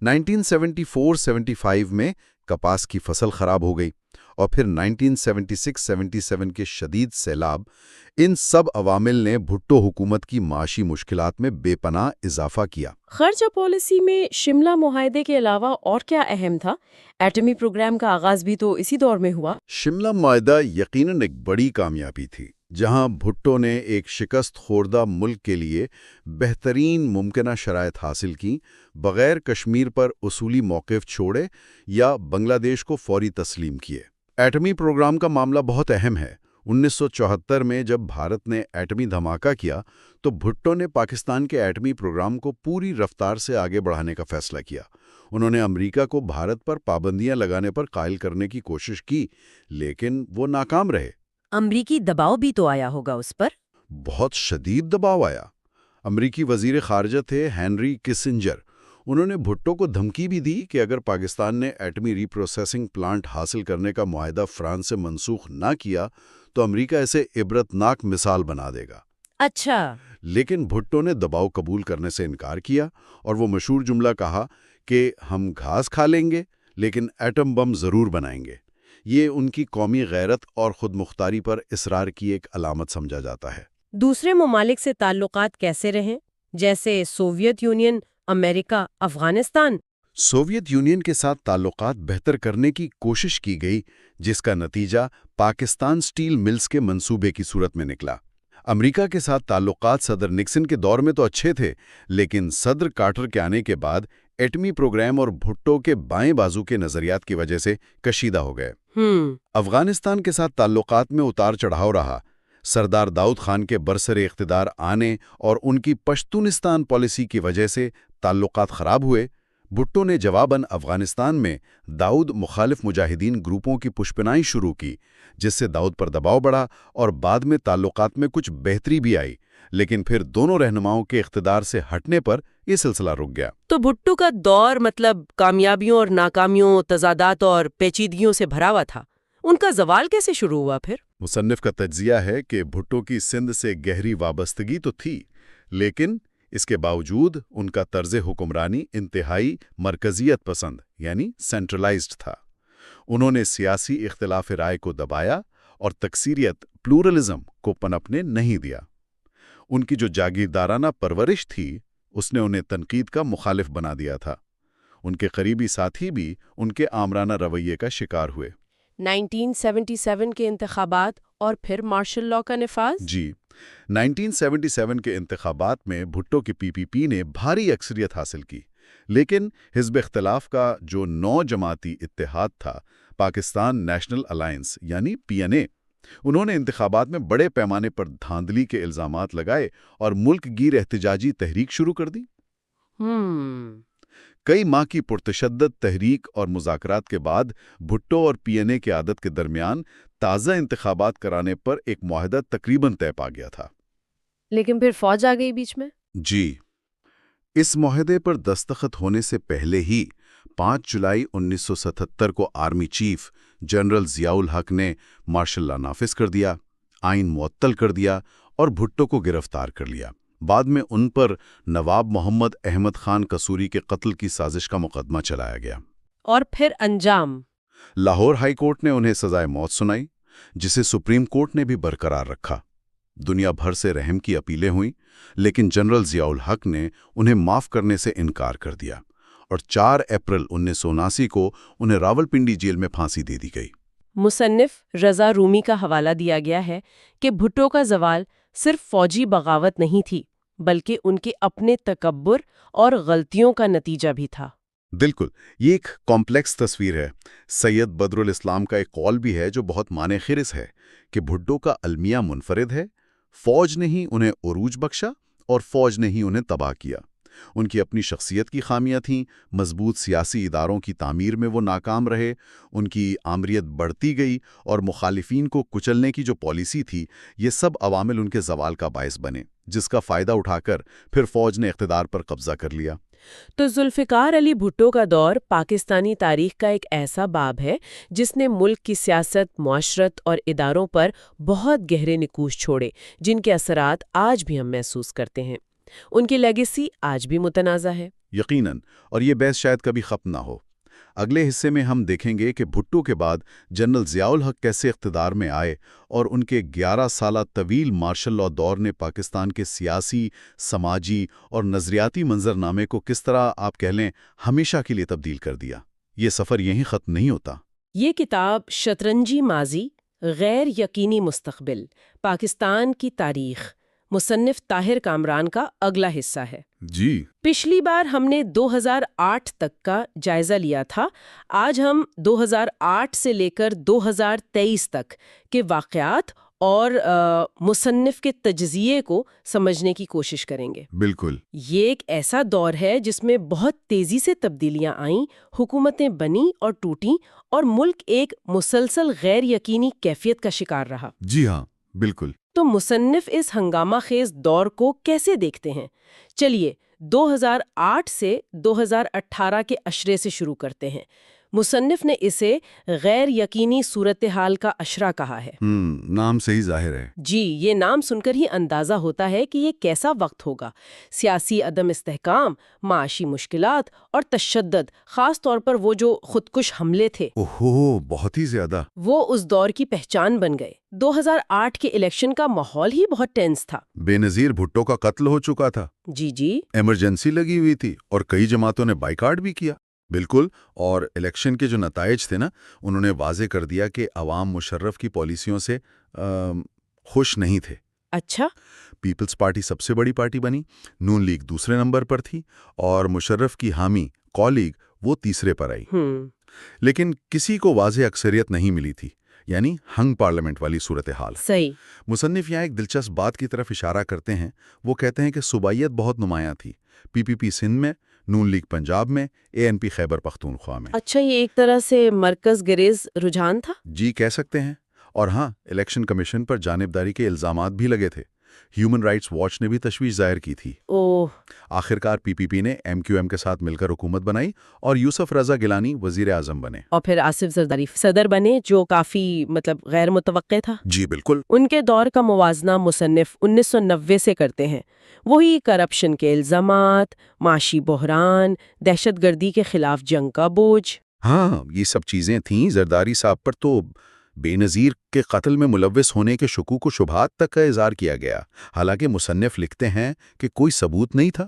1974-75 میں کپاس کی فصل خراب ہو گئی، اور پھر 1976-77 کے شدید سیلاب۔ ان سب عوامل نے بھٹو حکومت کی معاشی مشکلات میں بے پناہ اضافہ کیا۔ خرچہ پالیسی میں شملہ معاہدے کے علاوہ اور کیا اہم تھا؟ ایٹمی پروگرام کا آغاز بھی تو اسی دور میں ہوا۔ شملہ معاہدہ یقیناً ایک بڑی کامیابی تھی، جہاں بھٹو نے ایک شکست خوردہ ملک کے لیے بہترین ممکنہ شرائط حاصل کی، بغیر کشمیر پر اصولی موقف چھوڑے یا بنگلہ دیش کو فوری تسلیم کیے۔ ایٹمی پروگرام کا معاملہ بہت اہم ہے۔ 1974 میں جب بھارت نے ایٹمی دھماکہ کیا تو بھٹو نے پاکستان کے ایٹمی پروگرام کو پوری رفتار سے آگے بڑھانے کا فیصلہ کیا۔ انہوں نے امریکہ کو بھارت پر پابندیاں لگانے پر قائل کرنے کی کوشش کی، لیکن وہ ناکام رہے۔ امریکی دباؤ بھی تو آیا ہوگا اس پر؟ بہت شدید دباؤ آیا۔ امریکی وزیر خارجہ تھے ہینری کسنجر۔ انہوں نے بھٹو کو دھمکی بھی دی کہ اگر پاکستان نے ایٹمی ری پروسیسنگ پلانٹ حاصل کرنے کا معاہدہ فرانس سے منسوخ نہ کیا تو امریکہ اسے عبرتناک مثال بنا دے گا۔ اچھا۔ لیکن بھٹو نے دباؤ قبول کرنے سے انکار کیا، اور وہ مشہور جملہ کہا کہ ہم گھاس کھا لیں گے لیکن ایٹم بم ضرور بنائیں گے۔ یہ ان کی قومی غیرت اور خود مختاری پر اصرار کی ایک علامت سمجھا جاتا ہے۔ دوسرے ممالک سے تعلقات کیسے رہیں، جیسے سوویت یونین، امریکہ، افغانستان؟ سوویت یونین کے ساتھ تعلقات بہتر کرنے کی کوشش کی گئی، جس کا نتیجہ پاکستان سٹیل ملز کے منصوبے کی صورت میں نکلا۔ امریکہ کے ساتھ تعلقات صدر نکسن کے دور میں تو اچھے تھے، لیکن صدر کارٹر کے آنے کے بعد ایٹمی پروگرام اور بھٹو کے بائیں بازو کے نظریات کی وجہ سے کشیدہ ہو گئے۔ افغانستان کے ساتھ تعلقات میں اتار چڑھاؤ رہا۔ سردار داؤد خان کے برسر اقتدار آنے اور ان کی پشتونستان پالیسی کی وجہ سے تعلقات خراب ہوئے۔ بھٹو نے جواباً افغانستان میں داؤد مخالف مجاہدین گروپوں کی پشپنائی شروع کی، جس سے داؤد پر دباؤ بڑھا اور بعد میں تعلقات میں کچھ بہتری بھی آئی، لیکن پھر دونوں رہنماؤں کے اقتدار سے ہٹنے پر یہ سلسلہ رک گیا۔ تو بھٹو کا دور مطلب کامیابیوں اور ناکامیوں، تضادات اور پیچیدگیوں سے بھرا ہوا تھا۔ ان کا زوال کیسے شروع ہوا پھر؟ مصنف کا تجزیہ ہے کہ بھٹو کی سندھ سے گہری وابستگی تو تھی، لیکن اس کے باوجود ان کا طرز حکمرانی انتہائی مرکزیت پسند یعنی سینٹرلائزڈ تھا۔ انہوں نے سیاسی اختلاف رائے کو دبایا اور تکثیریت پلورلزم کو پنپنے نہیں دیا۔ ان کی جو جاگیردارانہ پرورش تھی اس نے انہیں تنقید کا مخالف بنا دیا تھا۔ ان کے قریبی ساتھی بھی ان کے آمرانہ رویے کا شکار ہوئے۔ 1977 کے انتخابات اور پھر مارشل لاء کا نفاذ؟ جی، 1977 کے انتخابات میں بھٹو کی پی پی پی نے بھاری اکثریت حاصل کی، لیکن حزب اختلاف کا جو 9 جماعتی اتحاد تھا، پاکستان نیشنل الائنس یعنی PNA، انہوں نے انتخابات میں بڑے پیمانے پر دھاندلی کے الزامات لگائے اور ملک گیر احتجاجی تحریک شروع کر دی۔ کئی ماہ کی پرتشدد تحریک اور مذاکرات کے بعد بھٹو اور PNA کی عادت کے درمیان تازہ انتخابات کرانے پر ایک معاہدہ تقریباً طے پا گیا تھا۔ لیکن پھر فوج آ گئی بیچ میں؟ جی، اس معاہدے پر دستخط ہونے سے پہلے ہی 5 جولائی 1977 کو آرمی چیف جنرل ضیاء الحق نے مارشل لا نافذ کر دیا، آئین معطل کر دیا اور بھٹو کو گرفتار کر لیا۔ بعد میں ان پر نواب محمد احمد خان قصوری کے قتل کی سازش کا مقدمہ چلایا گیا۔ اور پھر انجام؟ لاہور ہائی کورٹ نے انہیں سزائے موت سنائی، جسے سپریم کورٹ نے بھی برقرار رکھا۔ دنیا بھر سے رحم کی اپیلیں ہوئیں، لیکن جنرل ضیاء الحق نے انہیں معاف کرنے سے انکار کر دیا اور 4 اپریل 1979 کو انہیں راولپنڈی جیل میں پھانسی دے دی گئی۔ مصنف رضا رومی کا حوالہ دیا گیا ہے کہ بھٹو کا زوال صرف فوجی بغاوت نہیں تھی، بلکہ ان کے اپنے تکبر اور غلطیوں کا نتیجہ بھی تھا۔ بالکل، یہ ایک کمپلیکس تصویر ہے۔ سید بدر الاسلام کا ایک قول بھی ہے جو بہت معنی خیز ہے کہ بھٹو کا المیہ منفرد ہے، فوج نے ہی انہیں عروج بخشا اور فوج نے ہی انہیں تباہ کیا۔ ان کی اپنی شخصیت کی خامیاں تھیں، مضبوط سیاسی اداروں کی تعمیر میں وہ ناکام رہے، ان کی آمریت بڑھتی گئی اور مخالفین کو کچلنے کی جو پالیسی تھی، یہ سب عوامل ان کے زوال کا باعث بنے، جس کا فائدہ اٹھا کر پھر فوج نے اقتدار پر قبضہ کر لیا۔ تو ذوالفقار علی بھٹو کا دور پاکستانی تاریخ کا ایک ایسا باب ہے جس نے ملک کی سیاست، معاشرت اور اداروں پر بہت گہرے نقوش چھوڑے، جن کے اثرات آج بھی ہم محسوس کرتے ہیں۔ ان کی لیگیسی آج بھی متنازع ہے۔ یقیناً، اور یہ بحث شاید کبھی ختم نہ ہو۔ اگلے حصے میں ہم دیکھیں گے کہ بھٹو کے بعد جنرل ضیاء الحق کیسے اقتدار میں آئے اور ان کے 11 سالہ طویل مارشل لا دور نے پاکستان کے سیاسی، سماجی اور نظریاتی منظرنامے کو کس طرح آپ کہہ لیں ہمیشہ کے لیے تبدیل کر دیا۔ یہ سفر یہیں ختم نہیں ہوتا۔ یہ کتاب شطرنجی ماضی، غیر یقینی مستقبل، پاکستان کی تاریخ، مصنف طاہر کامران کا اگلا حصہ ہے۔ جی، پچھلی بار ہم نے 2008 تک کا جائزہ لیا تھا، آج ہم 2008 سے لے کر 2023 تک کے واقعات اور مصنف کے تجزیے کو سمجھنے کی کوشش کریں گے۔ بالکل۔ یہ ایک ایسا دور ہے جس میں بہت تیزی سے تبدیلیاں آئیں، حکومتیں بنیں اور ٹوٹیں، اور ملک ایک مسلسل غیر یقینی کیفیت کا شکار رہا۔ جی ہاں، بالکل۔ تو مصنف اس ہنگامہ خیز دور کو کیسے دیکھتے ہیں؟ چلیے 2008 سے 2018 کے اشرے سے شروع کرتے ہیں۔ مصنف نے اسے غیر یقینی صورتحال کا اشرہ کہا ہے۔ نام سے ہی ظاہر ہے۔ جی، یہ نام سن کر ہی اندازہ ہوتا ہے کہ یہ کیسا وقت ہوگا۔ سیاسی عدم استحکام، معاشی مشکلات اور تشدد، خاص طور پر وہ جو خودکش حملے تھے، اوہو، بہت ہی زیادہ۔ وہ اس دور کی پہچان بن گئے۔ 2008 کے الیکشن کا ماحول ہی بہت ٹینس تھا۔ بے نظیر بھٹو کا قتل ہو چکا تھا، جی ایمرجنسی لگی ہوئی تھی اور کئی جماعتوں نے بائیکاٹ بھی کیا۔ بالکل، اور الیکشن کے جو نتائج تھے نا، انہوں نے واضح کر دیا کہ عوام مشرف کی پالیسیوں سے خوش نہیں تھے۔ اچھا، پیپلز پارٹی سب سے بڑی پارٹی بنی، نون لیگ دوسرے نمبر پر تھی اور مشرف کی حامی کولیگ وہ تیسرے پر آئی۔ لیکن کسی کو واضح اکثریت نہیں ملی تھی، یعنی ہنگ پارلیمنٹ والی صورتحال۔ صحیح۔ مصنف یہاں ایک دلچسپ بات کی طرف اشارہ کرتے ہیں۔ وہ کہتے ہیں کہ صوبائیت بہت نمایاں تھی، پی سندھ میں، نون لیگ پنجاب میں، ANP خیبر پختونخوا میں۔ اچھا، یہ ایک طرح سے مرکز گریز رجحان تھا؟ جی، کہہ سکتے ہیں۔ اور ہاں، الیکشن کمیشن پر جانبداری کے الزامات بھی لگے تھے۔ ہیومن رائٹس واچ نے بھی تشویش ظاہر کی تھی۔ آخرکار PPP نے MQM کے ساتھ مل کر حکومت بنائی اور یوسف رضا گیلانی وزیر اعظم بنے، اور پھر آصف زرداری صدر بنے، جو کافی غیر متوقع تھا۔ جی بالکل۔ ان کے دور کا موازنہ مصنف 1990 سے کرتے ہیں۔ وہی کرپشن کے الزامات، معاشی بحران، دہشت گردی کے خلاف جنگ کا بوجھ۔ ہاں، یہ سب چیزیں تھیں۔ زرداری صاحب پر تو بے نظیر کے قتل میں ملوث ہونے کے شکوک و شبہات تک کا اظہار کیا گیا، حالانکہ مصنف لکھتے ہیں کہ کوئی ثبوت نہیں تھا۔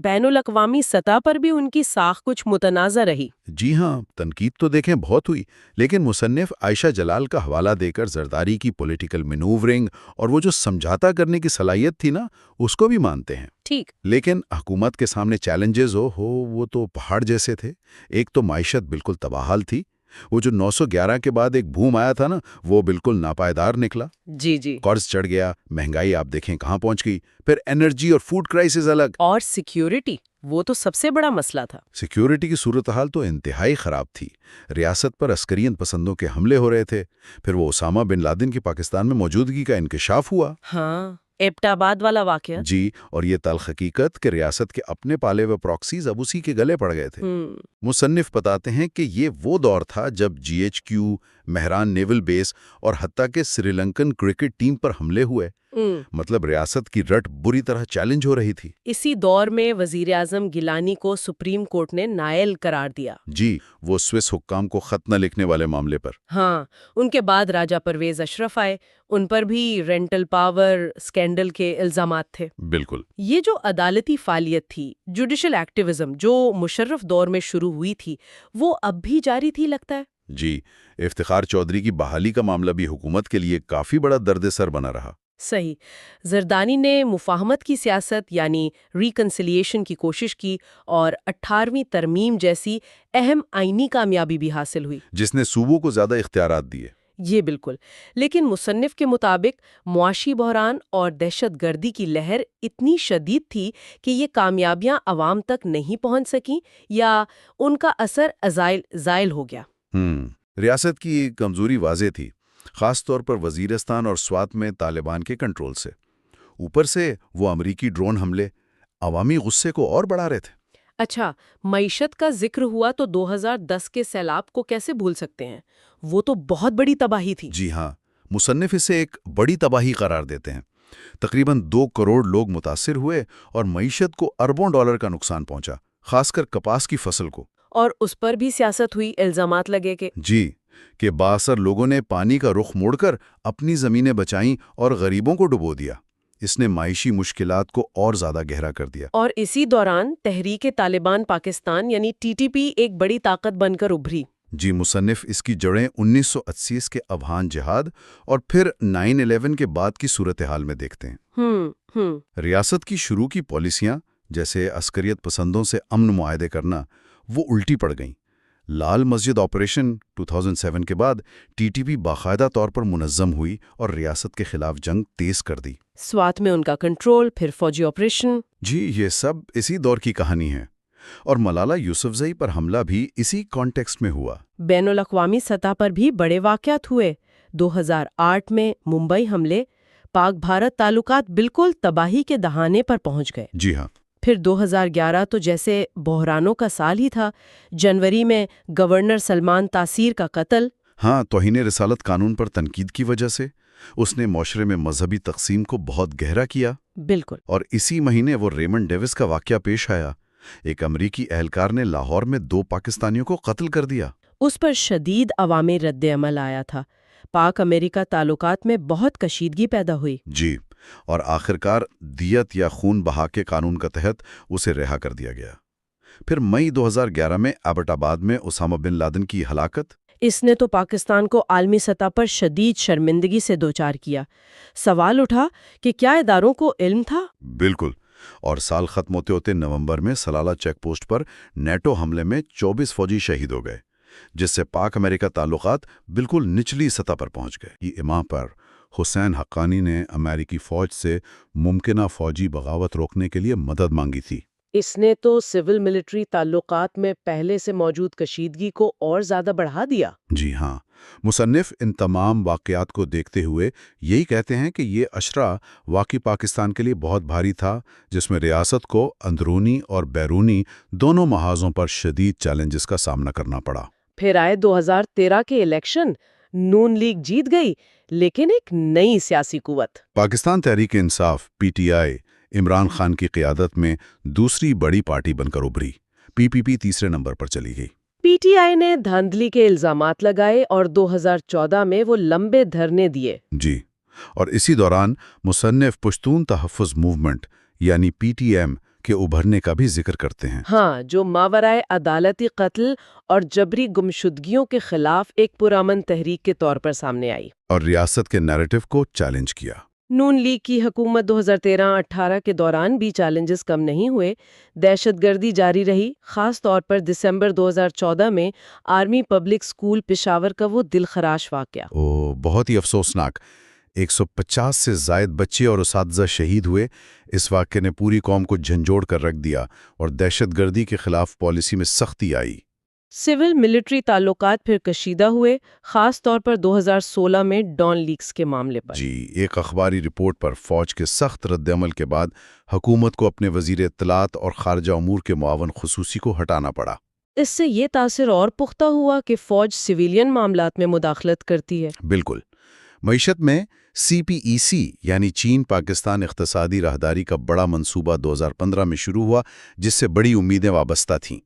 بین الاقوامی سطح پر بھی ان کی ساکھ کچھ متنازع رہی۔ جی ہاں، تنقید تو دیکھیں بہت ہوئی، لیکن مصنف عائشہ جلال کا حوالہ دے کر زرداری کی پولیٹیکل مینوورنگ اور وہ جو سمجھاتا کرنے کی صلاحیت تھی نا، اس کو بھی مانتے ہیں۔ ٹھیک۔ لیکن حکومت کے سامنے چیلنجز وہ تو پہاڑ جیسے تھے۔ ایک تو معیشت بالکل تباہال تھی، وہ جو 911 کے بعد ایک بھوم آیا تھا نا، وہ بالکل ناپائیدار نکلا۔ جی۔ قرض چڑھ گیا، مہنگائی آپ دیکھیں کہاں پہنچ گئی، پھر انرجی اور فوڈ کرائسس الگ، اور سیکیورٹی، وہ تو سب سے بڑا مسئلہ تھا۔ سیکیورٹی کی صورتحال تو انتہائی خراب تھی۔ ریاست پر عسکریت پسندوں کے حملے ہو رہے تھے، پھر وہ اسامہ بن لادن کی پاکستان میں موجودگی کا انکشاف ہوا۔ ہاں، ایبٹ آباد والا واقعہ؟ جی، اور یہ تلخ حقیقت کہ ریاست کے اپنے پالے ہوئے پراکسیز اب اسی کے گلے پڑ گئے تھے۔ مصنف بتاتے ہیں کہ یہ وہ دور تھا جب GHQ، مہران نیول بیس اور حتیٰ کہ سری لنکن کرکٹ ٹیم پر حملے ہوئے۔ مطلب ریاست کی رٹ بری طرح چیلنج ہو رہی تھی۔ اسی دور میں وزیر اعظم گیلانی کو سپریم کورٹ نے نائل قرار دیا۔ جی، وہ سوئس حکام کو خط نہ لکھنے والے معاملے پر۔ ہاں، ان کے بعد راجہ پرویز اشرف آئے، ان پر بھی رینٹل پاور اسکینڈل کے الزامات تھے۔ بالکل۔ یہ جو عدالتی فعالیت تھی، جوڈیشل ایکٹیوزم جو مشرف دور میں شروع ہوئی تھی، وہ اب بھی جاری تھی لگتا ہے؟ جی، افتخار چودھری کی بحالی کا معاملہ بھی حکومت کے لیے کافی بڑا درد سر بنا رہا۔ صحیح۔ زردانی نے مفاہمت کی سیاست یعنی ریکنسیلیشن کی کوشش کی اور 18ویں ترمیم جیسی اہم آئینی کامیابی بھی حاصل ہوئی، جس نے صوبوں کو زیادہ اختیارات دیے۔ یہ بالکل۔ لیکن مصنف کے مطابق معاشی بحران اور دہشت گردی کی لہر اتنی شدید تھی کہ یہ کامیابیاں عوام تک نہیں پہنچ سکیں یا ان کا اثر زائل ہو گیا۔ ریاست کی کمزوری واضح تھی، خاص طور پر وزیرستان اور سوات میں طالبان کے کنٹرول سے۔ اوپر سے وہ امریکی ڈرون حملے عوامی غصے کو اور بڑھا رہے تھے۔ اچھا، معیشت کا ذکر ہوا تو 2010 کے سیلاب کو کیسے بھول سکتے ہیں؟ وہ تو بہت بڑی تباہی تھی۔ جی ہاں، مصنف اسے ایک بڑی تباہی قرار دیتے ہیں۔ تقریباً 2 کروڑ لوگ متاثر ہوئے اور معیشت کو اربوں ڈالر کا نقصان پہنچا، خاص کر کپاس کی فصل کو۔ اور اس پر بھی سیاست ہوئی، الزامات لگے کہ بااثر لوگوں نے پانی کا رخ موڑ کر اپنی زمینیں بچائیں اور غریبوں کو ڈبو دیا۔ اس نے معاشی مشکلات کو اور زیادہ گہرا کر دیا۔ اور اسی دوران تحریک طالبان پاکستان یعنی TTP ایک بڑی طاقت بن کر ابھری۔ جی، مصنف اس کی جڑیں 1980 کے افغان جہاد اور پھر 9/11 کے بعد کی صورتحال میں دیکھتے ہیں۔ ریاست کی شروع کی پالیسیاں جیسے عسکریت پسندوں سے امن معاہدے کرنا وہ الٹی پڑ گئیں۔ لال مسجد آپریشن 2007 کے بعد TTP باقاعدہ طور پر منظم ہوئی اور ریاست کے خلاف جنگ تیز کر دی۔ سوات میں ان کا کنٹرول، پھر فوجی آپریشن۔ جی، یہ سب اسی دور کی کہانی ہے۔ اور ملالہ یوسفزئی پر حملہ بھی اسی کانٹیکسٹ میں ہوا۔ بین الاقوامی سطح پر بھی بڑے واقعات ہوئے۔ 2008 میں ممبئی حملے، پاک بھارت تعلقات بالکل تباہی کے دہانے پر پہنچ گئے۔ جی ہاں۔ پھر 2011 تو جیسے بحرانوں کا سال ہی تھا۔ جنوری میں گورنر سلمان تاثیر کا قتل۔ ہاں، توہین رسالت قانون پر تنقید کی وجہ سے اس نے معاشرے میں مذہبی تقسیم کو بہت گہرا کیا۔ بالکل۔ اور اسی مہینے وہ ریمنڈ ڈیوس کا واقعہ پیش آیا۔ ایک امریکی اہلکار نے لاہور میں 2 پاکستانیوں کو قتل کر دیا۔ اس پر شدید عوامی رد عمل آیا تھا۔ پاک امریکہ تعلقات میں بہت کشیدگی پیدا ہوئی۔ جی، اور آخرکار دیت یا خون بہا کے قانون کے تحت اسے رہا کر دیا گیا۔ پھر مئی 2011 میں ایبٹ آباد میں اسامہ بن لادن کی ہلاکت۔ اس نے تو پاکستان کو عالمی سطح پر شدید شرمندگی سے دوچار کیا۔ سوال اٹھا کہ کیا اداروں کو علم تھا؟ بالکل۔ اور سال ختم ہوتے ہوتے نومبر میں سلالہ چیک پوسٹ پر نیٹو حملے میں 24 فوجی شہید ہو گئے، جس سے پاک امریکہ تعلقات بالکل نچلی سطح پر پہنچ گئے۔ یہ اماں پر حسین حقانی نے امریکی فوج سے ممکنہ فوجی بغاوت روکنے کے لیے مدد مانگی تھی۔ اس نے تو سول ملٹری تعلقات میں پہلے سے موجود کشیدگی کو اور زیادہ بڑھا دیا۔ جی ہاں، مصنف ان تمام واقعات کو دیکھتے ہوئے یہی کہتے ہیں کہ یہ اشرا واقعی پاکستان کے لیے بہت بھاری تھا، جس میں ریاست کو اندرونی اور بیرونی دونوں محاذوں پر شدید چیلنجز کا سامنا کرنا پڑا۔ پھر آئے 2013 کے الیکشن، نون لیگ جیت گئی، لیکن ایک نئی سیاسی قوت پاکستان تحریک انصاف PTI عمران خان کی قیادت میں دوسری بڑی پارٹی بن کر ابھری۔ PPP تیسرے نمبر پر چلی گئی۔ PTI نے دھاندلی کے الزامات لگائے اور 2014 میں وہ لمبے دھرنے دیے۔ جی، اور اسی دوران مصنف پشتون تحفظ موومنٹ یعنی PTM کے ابھرنے کا بھی ذکر کرتے ہیں۔ ہاں، جو ماورائے عدالتی قتل اور جبری گمشدگیوں کے خلاف ایک پرامن تحریک کے طور پر سامنے آئی اور ریاست کے نیریٹو کو چیلنج کیا۔ نون لیگ کی حکومت 2013-18 کے دوران بھی چیلنجز کم نہیں ہوئے۔ دہشت گردی جاری رہی، خاص طور پر دسمبر 2014 میں آرمی پبلک اسکول پشاور کا وہ دلخراش واقعہ۔ بہت ہی افسوسناک۔ 150 سے زائد بچے اور اساتذہ شہید ہوئے۔ اس واقعے نے پوری قوم کو جھنجھوڑ کر رکھ دیا اور دہشت گردی کے خلاف پالیسی میں سختی آئی۔ سول ملٹری تعلقات پھر کشیدہ ہوئے، خاص طور پر 2016 میں ڈان لیکس کے معاملے پر۔ جی، ایک اخباری رپورٹ پر فوج کے سخت رد عمل کے بعد حکومت کو اپنے وزیر اطلاعات اور خارجہ امور کے معاون خصوصی کو ہٹانا پڑا۔ اس سے یہ تاثر اور پختہ ہوا کہ فوج سویلین معاملات میں مداخلت کرتی ہے۔ بالکل۔ معیشت میں CPEC یعنی چین پاکستان اقتصادی راہداری کا بڑا منصوبہ 2015 میں شروع ہوا، جس سے بڑی امیدیں وابستہ تھیں۔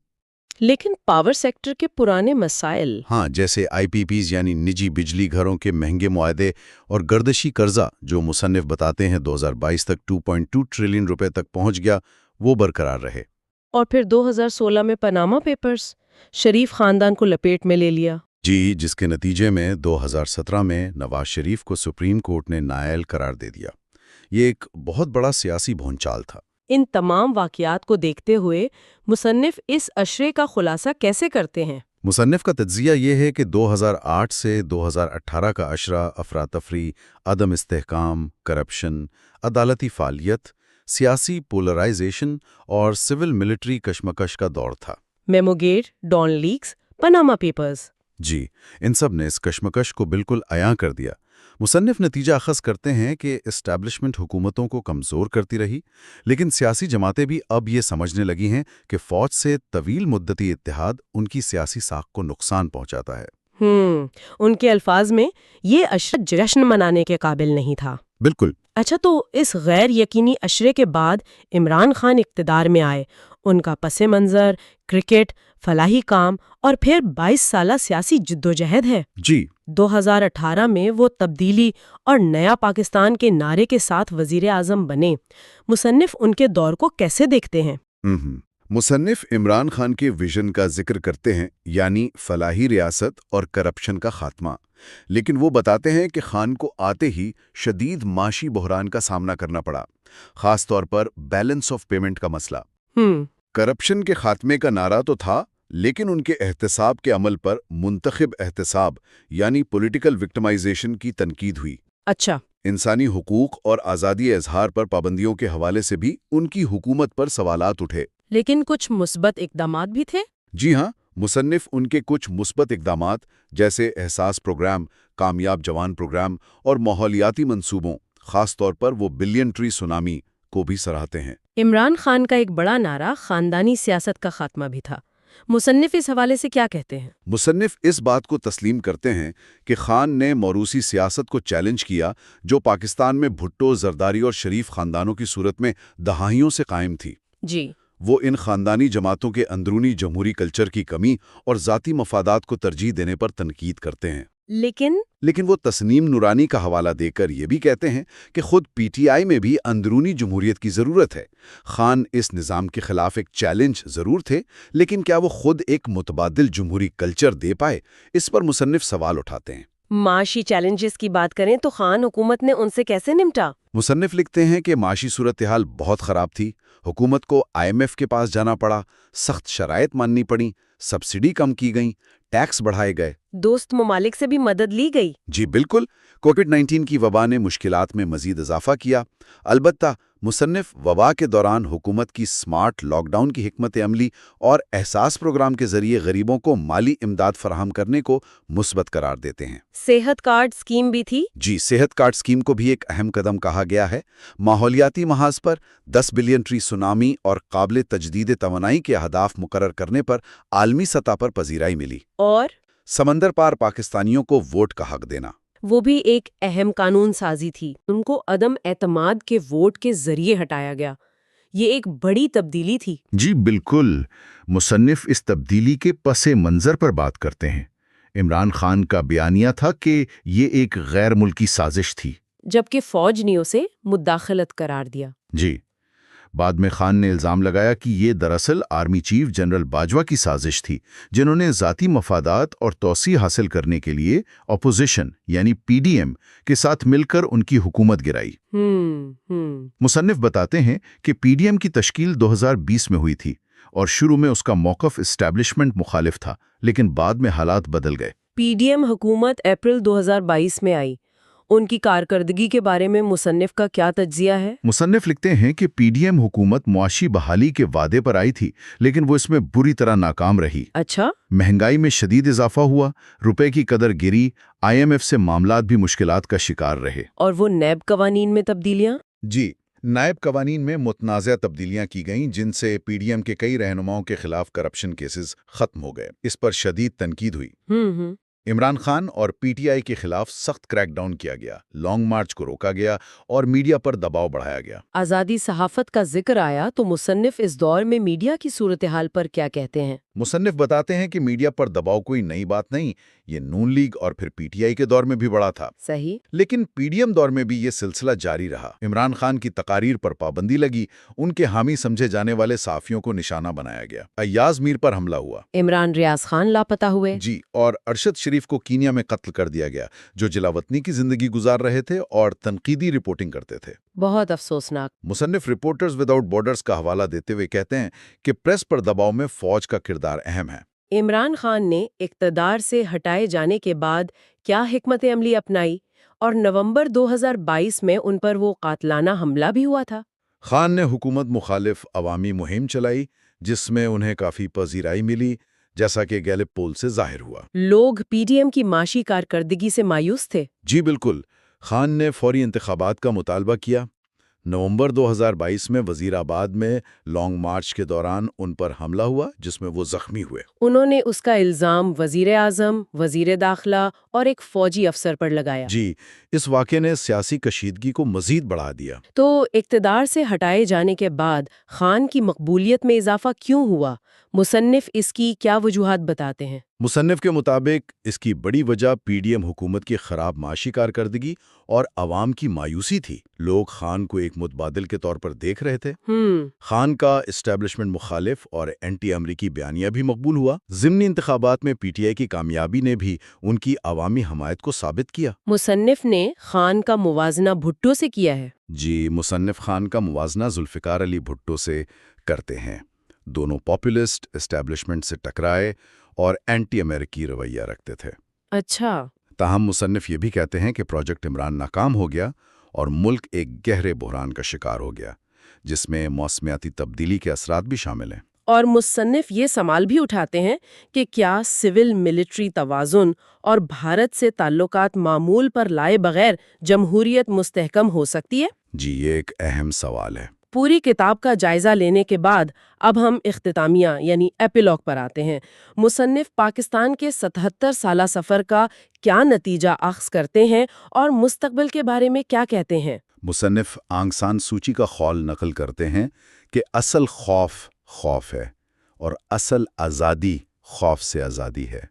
لیکن پاور سیکٹر کے پرانے مسائل، ہاں، جیسے IPPs یعنی نجی بجلی گھروں کے مہنگے معاہدے اور گردشی قرضہ، جو مصنف بتاتے ہیں 2022 تک 2.2 ٹریلین روپے تک پہنچ گیا، وہ برقرار رہے۔ اور پھر 2016 میں پاناما پیپرز شریف خاندان کو لپیٹ میں لے لیا۔ جی، جس کے نتیجے میں 2017 میں نواز شریف کو سپریم کورٹ نے نااہل قرار دے دیا۔ یہ ایک بہت بڑا سیاسی بھونچال تھا۔ ان تمام واقعات کو دیکھتے ہوئے مصنف اس اشرے کا خلاصہ کیسے کرتے ہیں؟ مصنف کا تجزیہ یہ ہے کہ 2008 سے 2018 کا اشرہ افراتفری، عدم استحکام، کرپشن، عدالتی فعالیت، سیاسی پولرائزیشن اور سول ملٹری کشمکش کا دور تھا۔ Memo gate, Dawn leaks, Panama papers. جی، ان سب نے اس کشمکش کو بالکل عیاں کر دیا۔ مصنف نتیجہ اخذ کرتے ہیں کہ اسٹیبلشمنٹ حکومتوں کو کمزور کرتی رہی، لیکن سیاسی جماعتیں بھی اب یہ سمجھنے لگی ہیں کہ فوج سے طویل مدتی اتحاد ان کی سیاسی ساکھ کو نقصان پہنچاتا ہے۔ ان کے الفاظ میں یہ اشرہ جشن منانے کے قابل نہیں تھا۔ بالکل۔ اچھا، تو اس غیر یقینی اشرے کے بعد عمران خان اقتدار میں آئے۔ ان کا پس منظر، کرکٹ، فلاحی کام اور پھر 22 سالہ سیاسی جدوجہد ہے۔ جی، 2018 میں وہ تبدیلی اور نیا پاکستان کے نعرے کے ساتھ وزیر اعظم بنے۔ مصنف ان کے دور کو کیسے دیکھتے ہیں؟ مصنف عمران خان کے ویژن کا ذکر کرتے ہیں، یعنی فلاحی ریاست اور کرپشن کا خاتمہ، لیکن وہ بتاتے ہیں کہ خان کو آتے ہی شدید معاشی بحران کا سامنا کرنا پڑا، خاص طور پر بیلنس آف پیمنٹ کا مسئلہ۔ کرپشن کے خاتمے کا نعرہ تو تھا، لیکن ان کے احتساب کے عمل پر منتخب احتساب یعنی پولیٹیکل وکٹمائزیشن کی تنقید ہوئی۔ اچھا۔ انسانی حقوق اور آزادی اظہار پر پابندیوں کے حوالے سے بھی ان کی حکومت پر سوالات اٹھے۔ لیکن کچھ مثبت اقدامات بھی تھے؟ جی ہاں، مصنف ان کے کچھ مثبت اقدامات جیسے احساس پروگرام، کامیاب جوان پروگرام اور ماحولیاتی منصوبوں، خاص طور پر وہ بلین ٹری سونامی کو بھی سراہتے ہیں۔ عمران خان کا ایک بڑا نعرہ خاندانی سیاست کا خاتمہ بھی تھا۔ مصنف اس حوالے سے کیا کہتے ہیں؟ مصنف اس بات کو تسلیم کرتے ہیں کہ خان نے موروثی سیاست کو چیلنج کیا جو پاکستان میں بھٹو، زرداری اور شریف خاندانوں کی صورت میں دہائیوں سے قائم تھی۔ جی۔ وہ ان خاندانی جماعتوں کے اندرونی جمہوری کلچر کی کمی اور ذاتی مفادات کو ترجیح دینے پر تنقید کرتے ہیں۔ لیکن وہ تسنیم نورانی کا حوالہ دے کر یہ بھی کہتے ہیں کہ خود PTI میں بھی اندرونی جمہوریت کی ضرورت ہے۔ خان اس نظام کے خلاف ایک چیلنج ضرور تھے، لیکن کیا وہ خود ایک متبادل جمہوری کلچر دے پائے؟ اس پر مصنف سوال اٹھاتے ہیں۔ معاشی چیلنجز کی بات کریں تو خان حکومت نے ان سے کیسے نمٹا؟ مصنف لکھتے ہیں کہ معاشی صورتحال بہت خراب تھی، حکومت کو IMF کے پاس جانا پڑا، سخت شرائط ماننی پڑیں، سبسڈی کم کی گئیں، ٹیکس بڑھائے گئے، دوست ممالک سے بھی مدد لی گئی۔ جی بالکل۔ کووڈ-19 کی وبا نے مشکلات میں مزید اضافہ کیا۔ البتہ مصنف وبا کے دوران حکومت کی سمارٹ لاک ڈاؤن کی حکمت عملی اور احساس پروگرام کے ذریعے غریبوں کو مالی امداد فراہم کرنے کو مثبت قرار دیتے ہیں۔ صحت کارڈ اسکیم بھی تھی؟ جی، صحت کارڈ اسکیم کو بھی ایک اہم قدم کہا گیا ہے۔ ماحولیاتی محاذ پر 10 بلین ٹری سونامی اور قابل تجدید توانائی کے اہداف مقرر کرنے پر عالمی سطح پر پذیرائی ملی۔ اور سمندر پار پاکستانیوں کو ووٹ کا حق دینا، وہ بھی ایک اہم قانون سازی تھی۔ ان کو عدم اعتماد کے ووٹ کے ذریعے ہٹایا گیا۔ یہ ایک بڑی تبدیلی تھی۔ جی بالکل۔ مصنف اس تبدیلی کے پس منظر پر بات کرتے ہیں۔ عمران خان کا بیانیہ تھا کہ یہ ایک غیر ملکی سازش تھی، جبکہ فوج نے اسے مداخلت قرار دیا۔ جی۔ بعد میں خان نے الزام لگایا کہ یہ دراصل آرمی چیف جنرل باجوہ کی سازش تھی، جنہوں نے ذاتی مفادات اور توسیع حاصل کرنے کے لیے اپوزیشن یعنی PDM کے ساتھ مل کر ان کی حکومت گرائی۔ مصنف بتاتے ہیں کہ PDM کی تشکیل 2020 میں ہوئی تھی اور شروع میں اس کا موقف اسٹیبلشمنٹ مخالف تھا، لیکن بعد میں حالات بدل گئے۔ PDM حکومت اپریل 2022 میں آئی۔ ان کی کارکردگی کے بارے میں مصنف کا کیا تجزیہ ہے؟ مصنف لکھتے ہیں کہ پی ڈی ایم حکومت معاشی بحالی کے وعدے پر آئی تھی، لیکن وہ اس میں بری طرح ناکام رہی۔ اچھا، مہنگائی میں شدید اضافہ ہوا، روپے کی قدر گری، آئی ایم ایف سے معاملات بھی مشکلات کا شکار رہے۔ اور وہ نیب قوانین میں تبدیلیاں؟ جی، نائب قوانین میں متنازع تبدیلیاں کی گئیں، جن سے پی ڈی ایم کے کئی رہنماؤں کے خلاف کرپشن کیسز ختم ہو گئے۔ اس پر شدید تنقید ہوئی۔ عمران خان اور پی ٹی آئی کے خلاف سخت کریک ڈاؤن کیا گیا، لانگ مارچ کو روکا گیا اور میڈیا پر دباؤ بڑھایا گیا۔ آزادی صحافت کا ذکر آیا تو مصنف اس دور میں میڈیا کی صورتحال پر کیا کہتے ہیں؟ مصنف بتاتے ہیں کہ میڈیا پر دباؤ کوئی نئی بات نہیں، یہ نون لیگ اور پھر پی ٹی آئی کے دور میں بھی بڑا تھا۔ صحیح۔ لیکن پی ڈی ایم دور میں بھی یہ سلسلہ جاری رہا۔ عمران خان کی تقاریر پر پابندی لگی، ان کے حامی سمجھے جانے والے صحافیوں کو نشانہ بنایا گیا، ایاز میر پر حملہ ہوا، عمران ریاض خان لاپتہ ہوئے، جی، اور ارشد شریف کو کینیا میں قتل کر دیا گیا، جو جلا وطنی کی زندگی گزار رہے تھے اور تنقیدی رپورٹنگ کرتے تھے۔ بہت افسوسناک۔ مصنف رپورٹرز وداؤٹ بارڈرز کا حوالہ دیتے ہوئے کہتے ہیں کہ پریس پر دباؤ میں فوج کا کردار اہم ہے۔ عمران خان نے اقتدار سے ہٹائے جانے کے بعد کیا حکمت عملی اپنائی اور نومبر 2022 میں ان پر وہ قاتلانہ حملہ بھی ہوا تھا؟ خان نے حکومت مخالف عوامی مہم چلائی، جس میں انہیں کافی پذیرائی ملی، جیسا کہ گیلپ پول سے ظاہر ہوا۔ لوگ پی ڈی ایم کی معاشی کارکردگی سے مایوس تھے؟ جی بالکل، خان نے فوری انتخابات کا مطالبہ کیا۔ نومبر 2022 میں وزیر آباد میں لانگ مارچ کے دوران ان پر حملہ ہوا، جس میں وہ زخمی ہوئے۔ انہوں نے اس کا الزام وزیر اعظم، وزیر داخلہ اور ایک فوجی افسر پر لگایا۔ جی، اس واقعے نے سیاسی کشیدگی کو مزید بڑھا دیا۔ تو اقتدار سے ہٹائے جانے کے بعد خان کی مقبولیت میں اضافہ کیوں ہوا؟ مصنف اس کی کیا وجوہات بتاتے ہیں؟ مصنف کے مطابق اس کی بڑی وجہ پی ڈی ایم حکومت کی خراب معاشی کارکردگی اور عوام کی مایوسی تھی۔ لوگ خان کو ایک متبادل کے طور پر دیکھ رہے تھے۔ خان کا اسٹیبلشمنٹ مخالف اور اینٹی امریکی بیانیہ بھی مقبول ہوا۔ ضمنی انتخابات میں پی ٹی آئی کی کامیابی نے بھی ان کی عوامی حمایت کو ثابت کیا۔ مصنف نے خان کا موازنہ بھٹو سے کیا ہے۔ جی، مصنف خان کا موازنہ ذوالفقار علی بھٹو سے کرتے ہیں۔ دونوں پاپولسٹ اسٹیبلشمنٹ سے ٹکرائے اور اینٹی امریکی رویہ رکھتے تھے۔ اچھا۔ تاہم مصنف یہ بھی کہتے ہیں کہ پروجیکٹ عمران ناکام ہو گیا اور ملک ایک گہرے بحران کا شکار ہو گیا، جس میں موسمیاتی تبدیلی کے اثرات بھی شامل ہیں۔ اور مصنف یہ سوال بھی اٹھاتے ہیں کہ کیا سول ملٹری توازن اور بھارت سے تعلقات معمول پر لائے بغیر جمہوریت مستحکم ہو سکتی ہے؟ جی، یہ ایک اہم سوال ہے۔ پوری کتاب کا جائزہ لینے کے بعد اب ہم اختتامیہ یعنی ایپیلاگ پر آتے ہیں۔ مصنف پاکستان کے 77 سالہ سفر کا کیا نتیجہ اخذ کرتے ہیں اور مستقبل کے بارے میں کیا کہتے ہیں؟ مصنف آنگ سان سوچی کا قول نقل کرتے ہیں کہ اصل خوف ہے اور اصل آزادی خوف سے آزادی ہے۔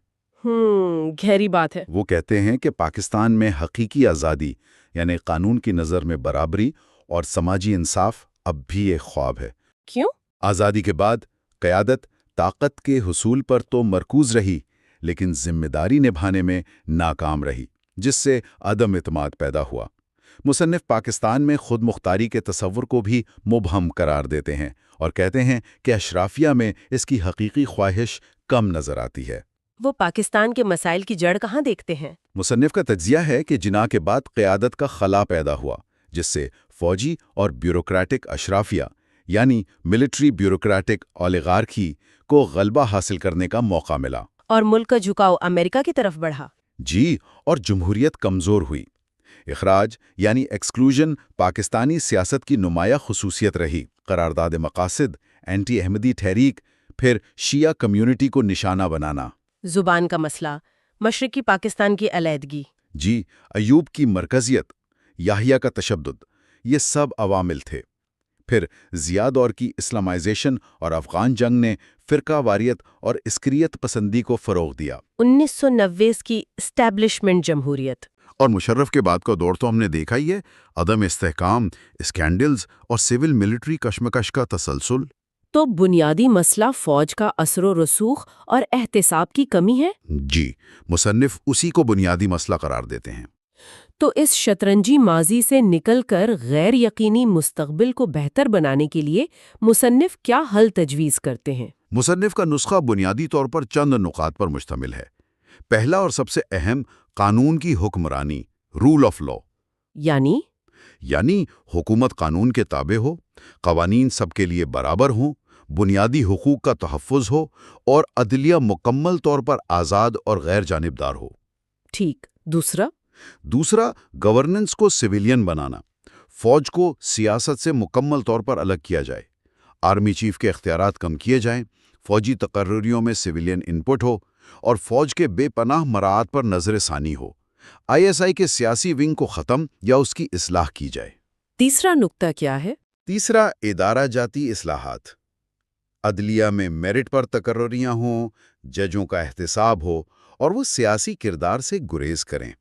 گہری بات ہے۔ وہ کہتے ہیں کہ پاکستان میں حقیقی آزادی یعنی قانون کی نظر میں برابری اور سماجی انصاف اب بھی ایک خواب ہے۔ کیوں؟ آزادی کے بعد قیادت طاقت کے حصول پر تو مرکوز رہی، لیکن ذمہ داری نبھانے میں ناکام رہی، جس سے عدم اعتماد پیدا ہوا۔ مصنف پاکستان میں خود مختاری کے تصور کو بھی مبہم قرار دیتے ہیں اور کہتے ہیں کہ اشرافیہ میں اس کی حقیقی خواہش کم نظر آتی ہے۔ وہ پاکستان کے مسائل کی جڑ کہاں دیکھتے ہیں؟ مصنف کا تجزیہ ہے کہ جناح کے بعد قیادت کا خلا پیدا ہوا، جس سے فوجی اور بیوروکریٹک اشرافیہ یعنی ملٹری بیوروکریٹک اولیگارکی کو غلبہ حاصل کرنے کا موقع ملا، اور ملک کا جھکاؤ امریکہ کی طرف بڑھا۔ جی، اور جمہوریت کمزور ہوئی۔ اخراج یعنی ایکسکلوژن پاکستانی سیاست کی نمایاں خصوصیت رہی۔ قرارداد مقاصد، اینٹی احمدی تحریک، پھر شیعہ کمیونٹی کو نشانہ بنانا۔ زبان کا مسئلہ، مشرقی پاکستان کی علیحدگی۔ جی، ایوب کی مرکزیت، یحییٰ کا تشدد، یہ سب عوامل تھے۔ پھر ضیاء دور کی اسلامائزیشن اور افغان جنگ نے فرقہ واریت اور عسکریت پسندی کو فروغ دیا۔ 1990 کی اسٹیبلشمنٹ جمہوریت اور مشرف کے بعد کا دور تو ہم نے دیکھا ہی ہے، عدم استحکام، اسکینڈلز اور سول ملٹری کشمکش کا تسلسل۔ تو بنیادی مسئلہ فوج کا اثر و رسوخ اور احتساب کی کمی ہے؟ جی، مصنف اسی کو بنیادی مسئلہ قرار دیتے ہیں۔ تو اس شطرنجی ماضی سے نکل کر غیر یقینی مستقبل کو بہتر بنانے کے لیے مصنف کیا حل تجویز کرتے ہیں؟ مصنف کا نسخہ بنیادی طور پر چند نکات پر مشتمل ہے۔ پہلا اور سب سے اہم، قانون کی حکمرانی، رول آف لا۔ یعنی حکومت قانون کے تابع ہو، قوانین سب کے لیے برابر ہوں، بنیادی حقوق کا تحفظ ہو اور عدلیہ مکمل طور پر آزاد اور غیر جانبدار ہو۔ ٹھیک، دوسرا گورننس کو سویلین بنانا، فوج کو سیاست سے مکمل طور پر الگ کیا جائے، آرمی چیف کے اختیارات کم کیے جائیں، فوجی تقرریوں میں سویلین انپٹ ہو اور فوج کے بے پناہ مراعات پر نظر ثانی ہو۔ ISI کے سیاسی ونگ کو ختم یا اس کی اصلاح کی جائے۔ تیسرا نقطہ کیا ہے؟ تیسرا، ادارہ جاتی اصلاحات۔ عدلیہ میں میرٹ پر تقرریاں ہوں، ججوں کا احتساب ہو اور وہ سیاسی کردار سے گریز کریں۔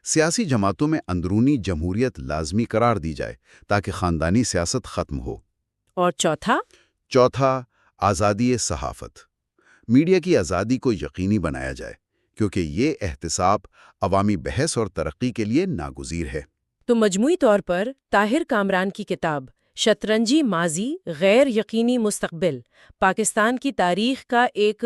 سیاسی جماعتوں میں اندرونی جمہوریت لازمی قرار دی جائے تاکہ خاندانی سیاست ختم ہو۔ اور چوتھا، آزادی صحافت۔ میڈیا کی آزادی کو یقینی بنایا جائے کیونکہ یہ احتساب عوامی بحث اور ترقی کے لیے ناگزیر ہے۔ تو مجموعی طور پر طاہر کامران کی کتاب شطرنجی ماضی غیر یقینی مستقبل پاکستان کی تاریخ کا ایک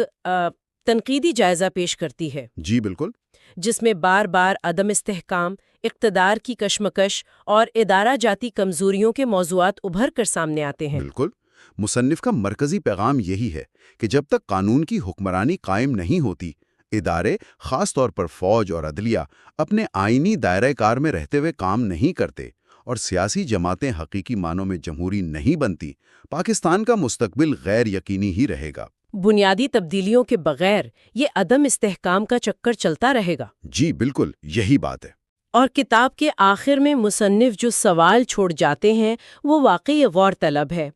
تنقیدی جائزہ پیش کرتی ہے۔ جی بالکل۔ جس میں بار بار عدم استحکام، اقتدار کی کشمکش اور ادارہ جاتی کمزوریوں کے موضوعات ابھر کر سامنے آتے ہیں۔ بالکل۔ مصنف کا مرکزی پیغام یہی ہے کہ جب تک قانون کی حکمرانی قائم نہیں ہوتی، ادارے خاص طور پر فوج اور عدلیہ اپنے آئینی دائرہ کار میں رہتے ہوئے کام نہیں کرتے اور سیاسی جماعتیں حقیقی معنوں میں جمہوری نہیں بنتی، پاکستان کا مستقبل غیر یقینی ہی رہے گا۔ بنیادی تبدیلیوں کے بغیر یہ عدم استحکام کا چکر چلتا رہے گا۔ جی بالکل، یہی بات ہے۔ اور کتاب کے آخر میں مصنف جو سوال چھوڑ جاتے ہیں وہ واقعی غور طلب ہے۔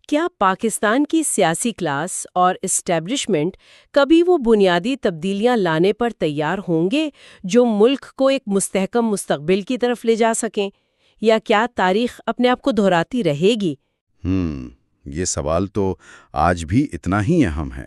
کیا پاکستان کی سیاسی کلاس اور اسٹیبلشمنٹ کبھی وہ بنیادی تبدیلیاں لانے پر تیار ہوں گے جو ملک کو ایک مستحکم مستقبل کی طرف لے جا سکیں، یا کیا تاریخ اپنے آپ کو دہراتی رہے گی؟ یہ سوال تو آج بھی اتنا ہی اہم ہے۔